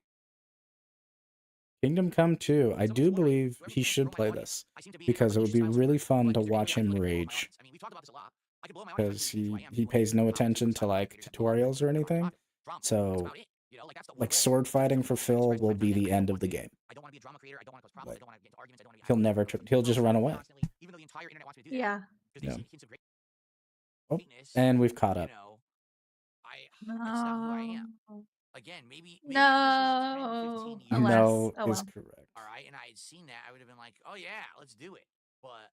Kingdom Come 2. I do believe he should play this because it would be really fun to watch him rage. I mean, we talked about this a lot. I could blow my own Because he pays no attention to like tutorials or anything. So like sword fighting for Phil will be the end of the game. I don't want to be a drama creator. I don't want to cause problems. I don't want to get into arguments. I don't want to He'll never. He'll just run away. Even though the entire internet wants me to do that. Yeah. Yeah. Oh, and we've caught up. You know, it's not who I am. No. Again, maybe No. this is 10, 15 years. No Oh, is well. correct. All right, and I had seen that, I would have been like, "Oh yeah, let's do it." But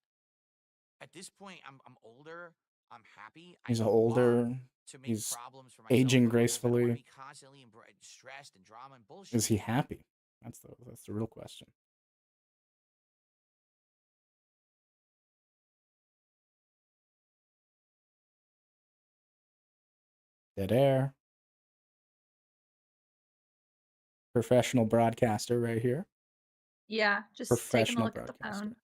at this point, I'm older. I'm happy. He's I don't older. want to make He's problems for myself aging or others. I don't wanna gracefully. be constantly stressed and drama and bullshit. Is he happy? That's the real question. Dead air. Professional broadcaster right here. Yeah. Just taking a Professional look at the broadcaster. phone.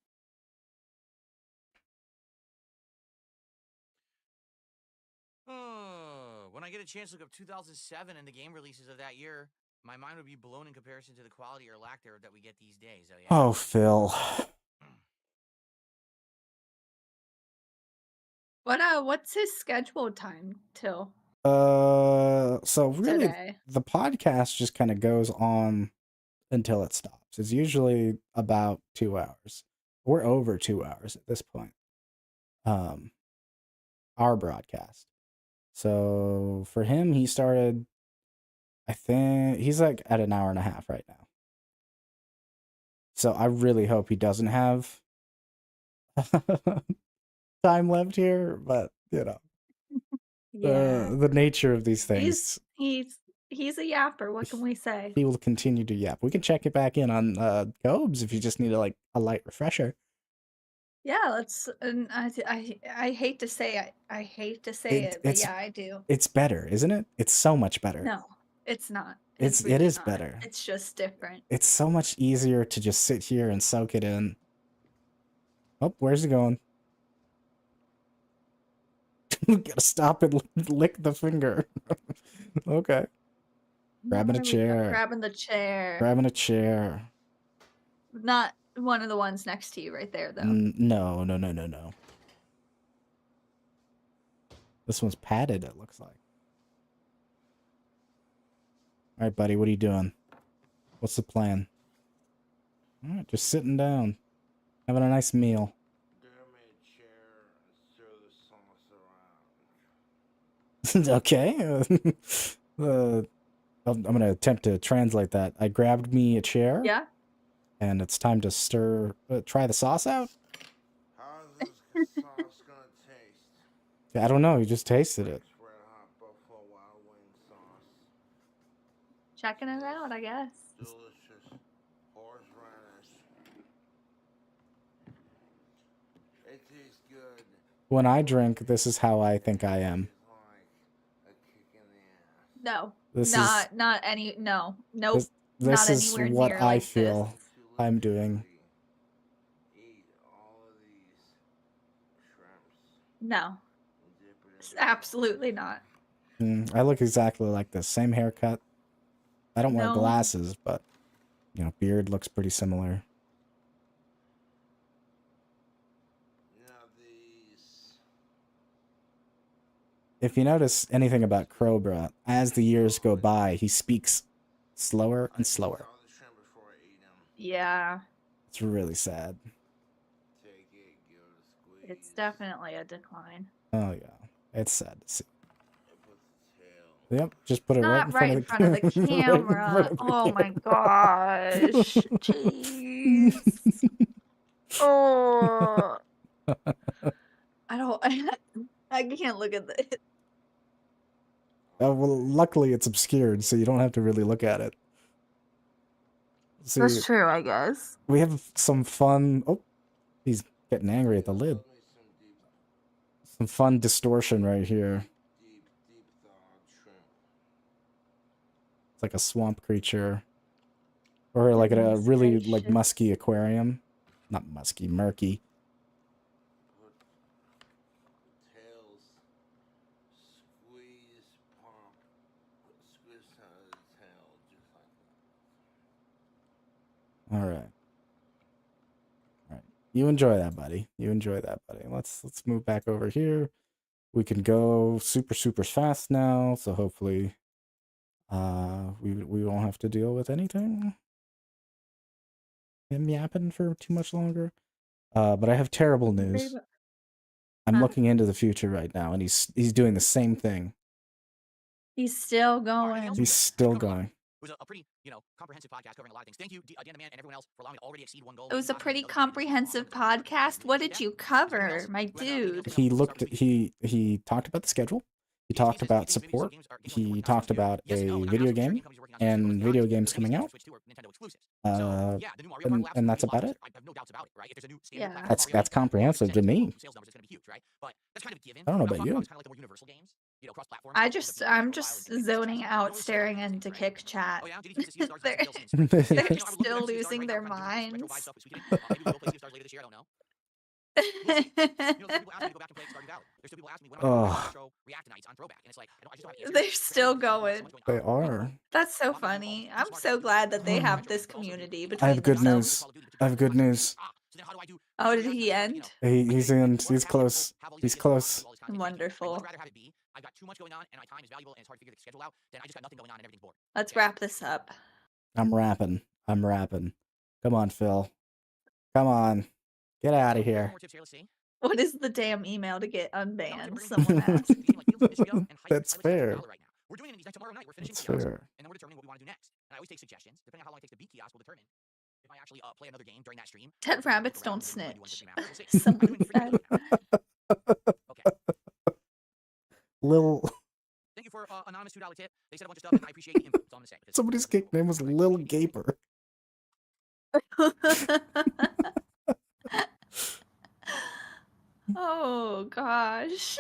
When I get a chance to look up 2007 and the game releases of that year, my mind would be blown in comparison to the quality or lack thereof that we get these days. Oh, yeah. Oh, Phil. What's his scheduled time till So really, today? the podcast just kind of goes on until it stops. It's usually about 2 hours. We're over 2 hours at this point. Our broadcast. So for him, he started, I think he's like at an hour and a half right now. So I really hope he doesn't have time left here, but you know, Yeah. the nature of these things, He's a yapper. What can we say? he will continue to yap. We can check it back in on Cobes if you just need a light refresher. Yeah, let's. And I hate to say it. I hate to say it, but It's yeah, I do. it's better, isn't it? It's so much better. No, it's not. It really is not. better. It's just different. It's so much easier to just sit here and soak it in. Oh, where's it going? Gotta stop and lick the finger. Okay. Grabbing a chair. Grabbing the chair. Grabbing a chair. Not one of the ones next to you right there, though. No. This one's padded, it looks like. All right, buddy, what are you doing? What's the plan? All right, just sitting down. Having a nice meal. Okay. I'm going to attempt to translate that. I grabbed me a chair. Yeah. And it's time to stir, try the sauce out? How's this sauce gonna taste? I don't know, you just tasted it. Red hot Buffalo Wild Wings sauce. Checking it out, I guess. Delicious horseradish. It tastes good. When I drink, this is how I think I am. It's like a kick in the ass. No. This not any. No. Nope. This not is anywhere what near I like feel this. I'm doing. Eat all of these shrimps. No. Dip it It's in absolutely not. I look exactly like this. Same haircut. I don't wear No. glasses, but, you know, beard looks pretty similar. Now these. If you notice anything about Cobra, as the years go by, he speaks slower and slower. All the shrimp before I eat them. Yeah. It's really sad. Take it, give it a squeeze. It's definitely a decline. Oh, yeah. It's sad to see. And put the tail. Yep, just put it Not right in front of the right in front of the right in front camera. of the Oh my camera. gosh. Jeez. Oh. I don't. I can't look at this. Oh, well, luckily it's obscured, so you don't have to really look at it. See, That's true, I guess. we have some fun. Oh, he's getting angry at the lid. Some fun distortion right here. It's like a swamp creature. Or like a really like musky aquarium. Not musky, murky. All right. You enjoy that, buddy. You enjoy that, buddy. Let's move back over here. We can go super fast now, so hopefully we won't have to deal with anything. Him yapping for too much longer. But I have terrible news. I'm looking into the future right now, and he's doing the same thing. He's still going. He's still going. It was a pretty, comprehensive podcast covering a lot of things. Thank you, Dan the Man, and everyone else for allowing me to already exceed one goal. It was a pretty comprehensive podcast. What did you cover, my dude? He talked about the schedule. He talked about support. He talked about a video game and video games coming out. And that's about it. Yeah. That's comprehensive to me. I don't know about you. I'm just zoning out, staring into Kick chat. They're still losing their minds. They're still going. They are. That's so funny. I'm so glad that they have this community between I have good themselves. news. I have good news. Oh, did he end? He's in. He's close. He's close. Wonderful. I've got too much going on, and my time is valuable, and it's hard to figure the schedule out. Then I just got nothing going on, and everything's boring. Let's wrap this up. I'm rapping. Come on, Phil. Come on. Get out of here. What is the damn email to get unbanned? Someone asked. That's fair. We're doing these tomorrow night. We're finishing That's kiosks, fair. and then we're determining what we want to do next. And I always take suggestions. Depending on how long it takes to beat kiosk, will determine if I actually play another game during that stream. Dead rabbits don't snitch. Someone said. Lil. Thank you for anonymous $2 tip. They said a bunch of stuff, and I appreciate the input. That's all I'm gonna say. Somebody's kick name was Lil Gaper. Oh gosh.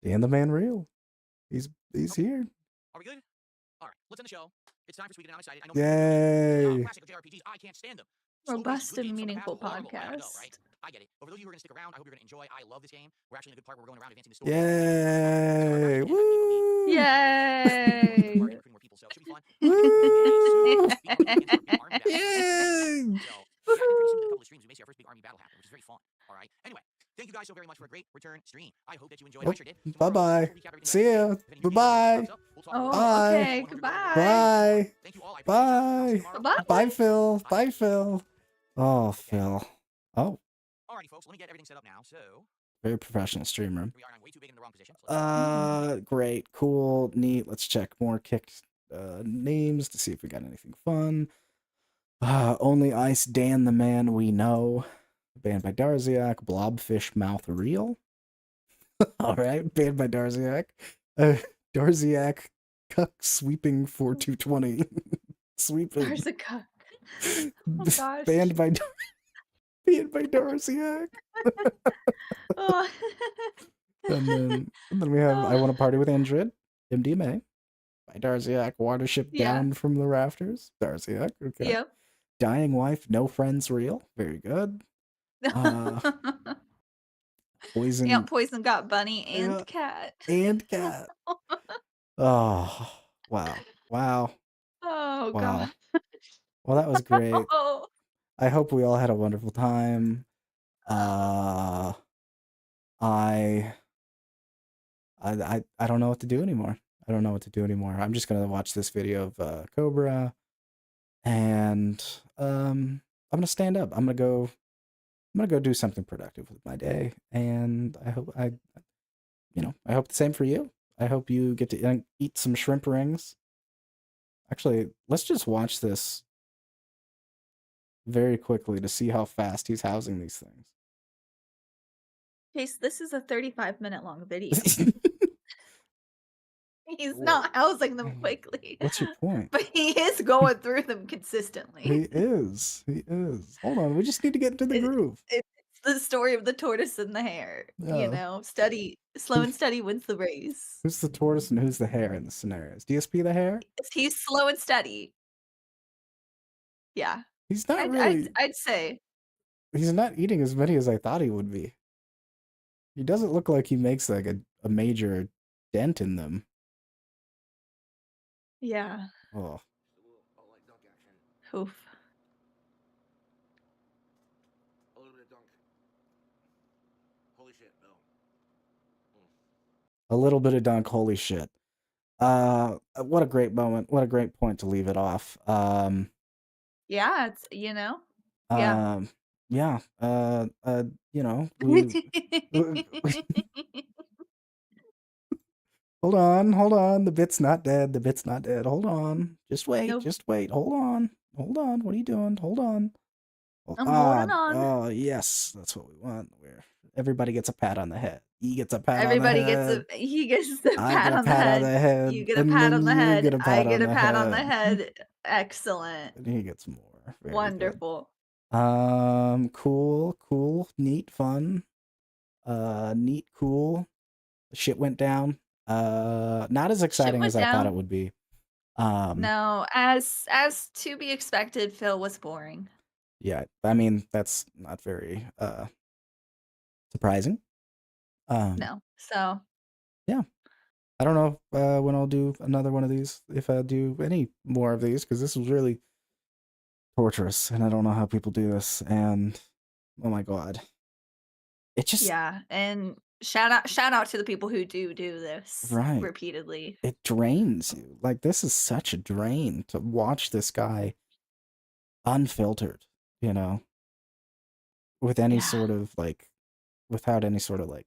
Dan the Man Real. He's here. Are we good? All right, let's end the show. It's time for Sweet and I'm excited. I know Yay. classic JRPGs. I can't stand them. Robust and meaningful podcast. I get it. But for those of you who are going to stick around, I hope you're going to enjoy. I love this game. We're actually in a good part where we're going around advancing the story. Yay. Woo. Yay. Yay. We may see our first big army battle happen, which is very fun. All right. Anyway, thank you guys so very much for a great return stream. I hope that you enjoyed. I sure did. Bye-bye. See ya. Bye-bye. Oh, Bye. okay. Goodbye. Bye. Thank you all. Bye. Bye. Bye, Phil. Bye, Phil. Oh, Phil. Oh. Alrighty, folks. Let me get everything set up now. So. Very professional streamer. We are way too big in the wrong position. Great. Cool. Neat. Let's check more kicked names to see if we got anything fun. Only Ice Dan the Man We Know. Banned by Darziak. Blobfish Mouth Reel. Alright. Banned by Darziak. Darziak Cuck Sweeping 4220. Sweeping. There's a cuck. Oh gosh. Banned by Darziak. Oh. and then we have I Want to Party with Andrid. MDMA. By Darziak. Watership Down from the Rafters. Darziak. Okay. Yep. Dying Wife, No Friends Real. Very good. Poison. Yeah, Poison got Bunny and Cat. And Cat. Oh, wow. Wow. Oh, Wow. God. Well, that was great. Oh. I hope we all had a wonderful time. I don't know what to do anymore. I'm just gonna watch this video of Cobra, and I'm gonna stand up. I'm gonna go do something productive with my day, and I hope I hope the same for you. I hope you get to eat some shrimp rings. Actually, let's just watch this very quickly to see how fast he's housing these things. Case, this is a 35-minute long video. He's not housing them quickly. What's your point? But he is going through them consistently. He is. He is. Hold on. We just need to get into the groove. It's the story of the tortoise and the hare. Yeah. You know, slow and steady wins the race. Who's the tortoise and who's the hare in the scenarios? DSP the hare? He's slow and steady. Yeah. He's not really. I'd say. He's not eating as many as I thought he would be. He doesn't look like he makes like a major dent in them. Yeah. Oh. Oof. A little bit of dunk. Holy shit, no. A little bit of dunk, holy shit. What a great moment. What a great point to leave it off. Yeah, it's Yeah. Yeah. We Hold on. The bit's not dead. Hold on. Just wait. Nope. Hold on. What are you doing? Hold on. I'm holding on. Oh, yes. That's what we want. Where everybody gets a pat on the head. He gets a pat Everybody on the head. he gets the I pat get a on the pat head. on the head. You get a and pat then on the you head. get a I pat get on a the pat on the head. head. Excellent. And he gets more. Very Wonderful. good. Cool. Neat, fun. Neat, cool. Shit went down. Not as exciting went as I thought down. it would be. No, as to be expected, Phil was boring. Yeah, I mean, that's not very surprising. No. So, yeah. I don't know when I'll do another one of these, if I'll do any more of these, because this was really torturous, and I don't know how people do this, and oh my god. It just yeah, and shout out to the people who do this Right. repeatedly. It drains you. Like, this is such a drain to watch this guy unfiltered, you know, with any Yeah. sort of like, without any sort of like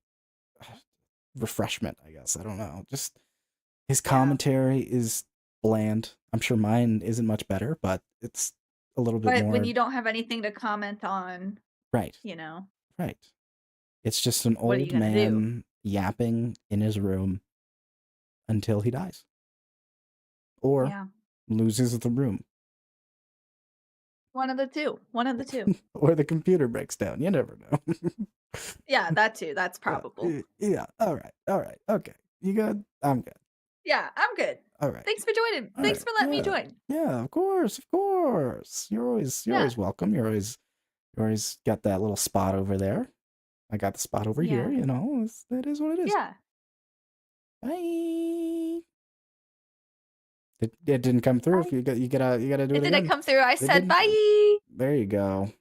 refreshment, I guess. I don't know. Just his commentary is bland. I'm sure mine isn't much better, but it's a little bit But more. when you don't have anything to comment on, Right. you know, Right. It's just an what are you old gonna do? man yapping in his room until he dies. Or Yeah. loses the room. One of the two. Or the computer breaks down. You never know. Yeah, that too. That's probable. Yeah. All right. Okay. You good? I'm good. Yeah, I'm good. All right. Thanks for joining. All Thanks right. for letting me Yeah. join. Yeah, of course. You're always welcome. You're always got that little spot over there. I got the spot over here, you know. That is what it is. Yeah. Bye. It didn't come through. If you gotta do it It again. didn't come through. I said didn't- bye. There you go.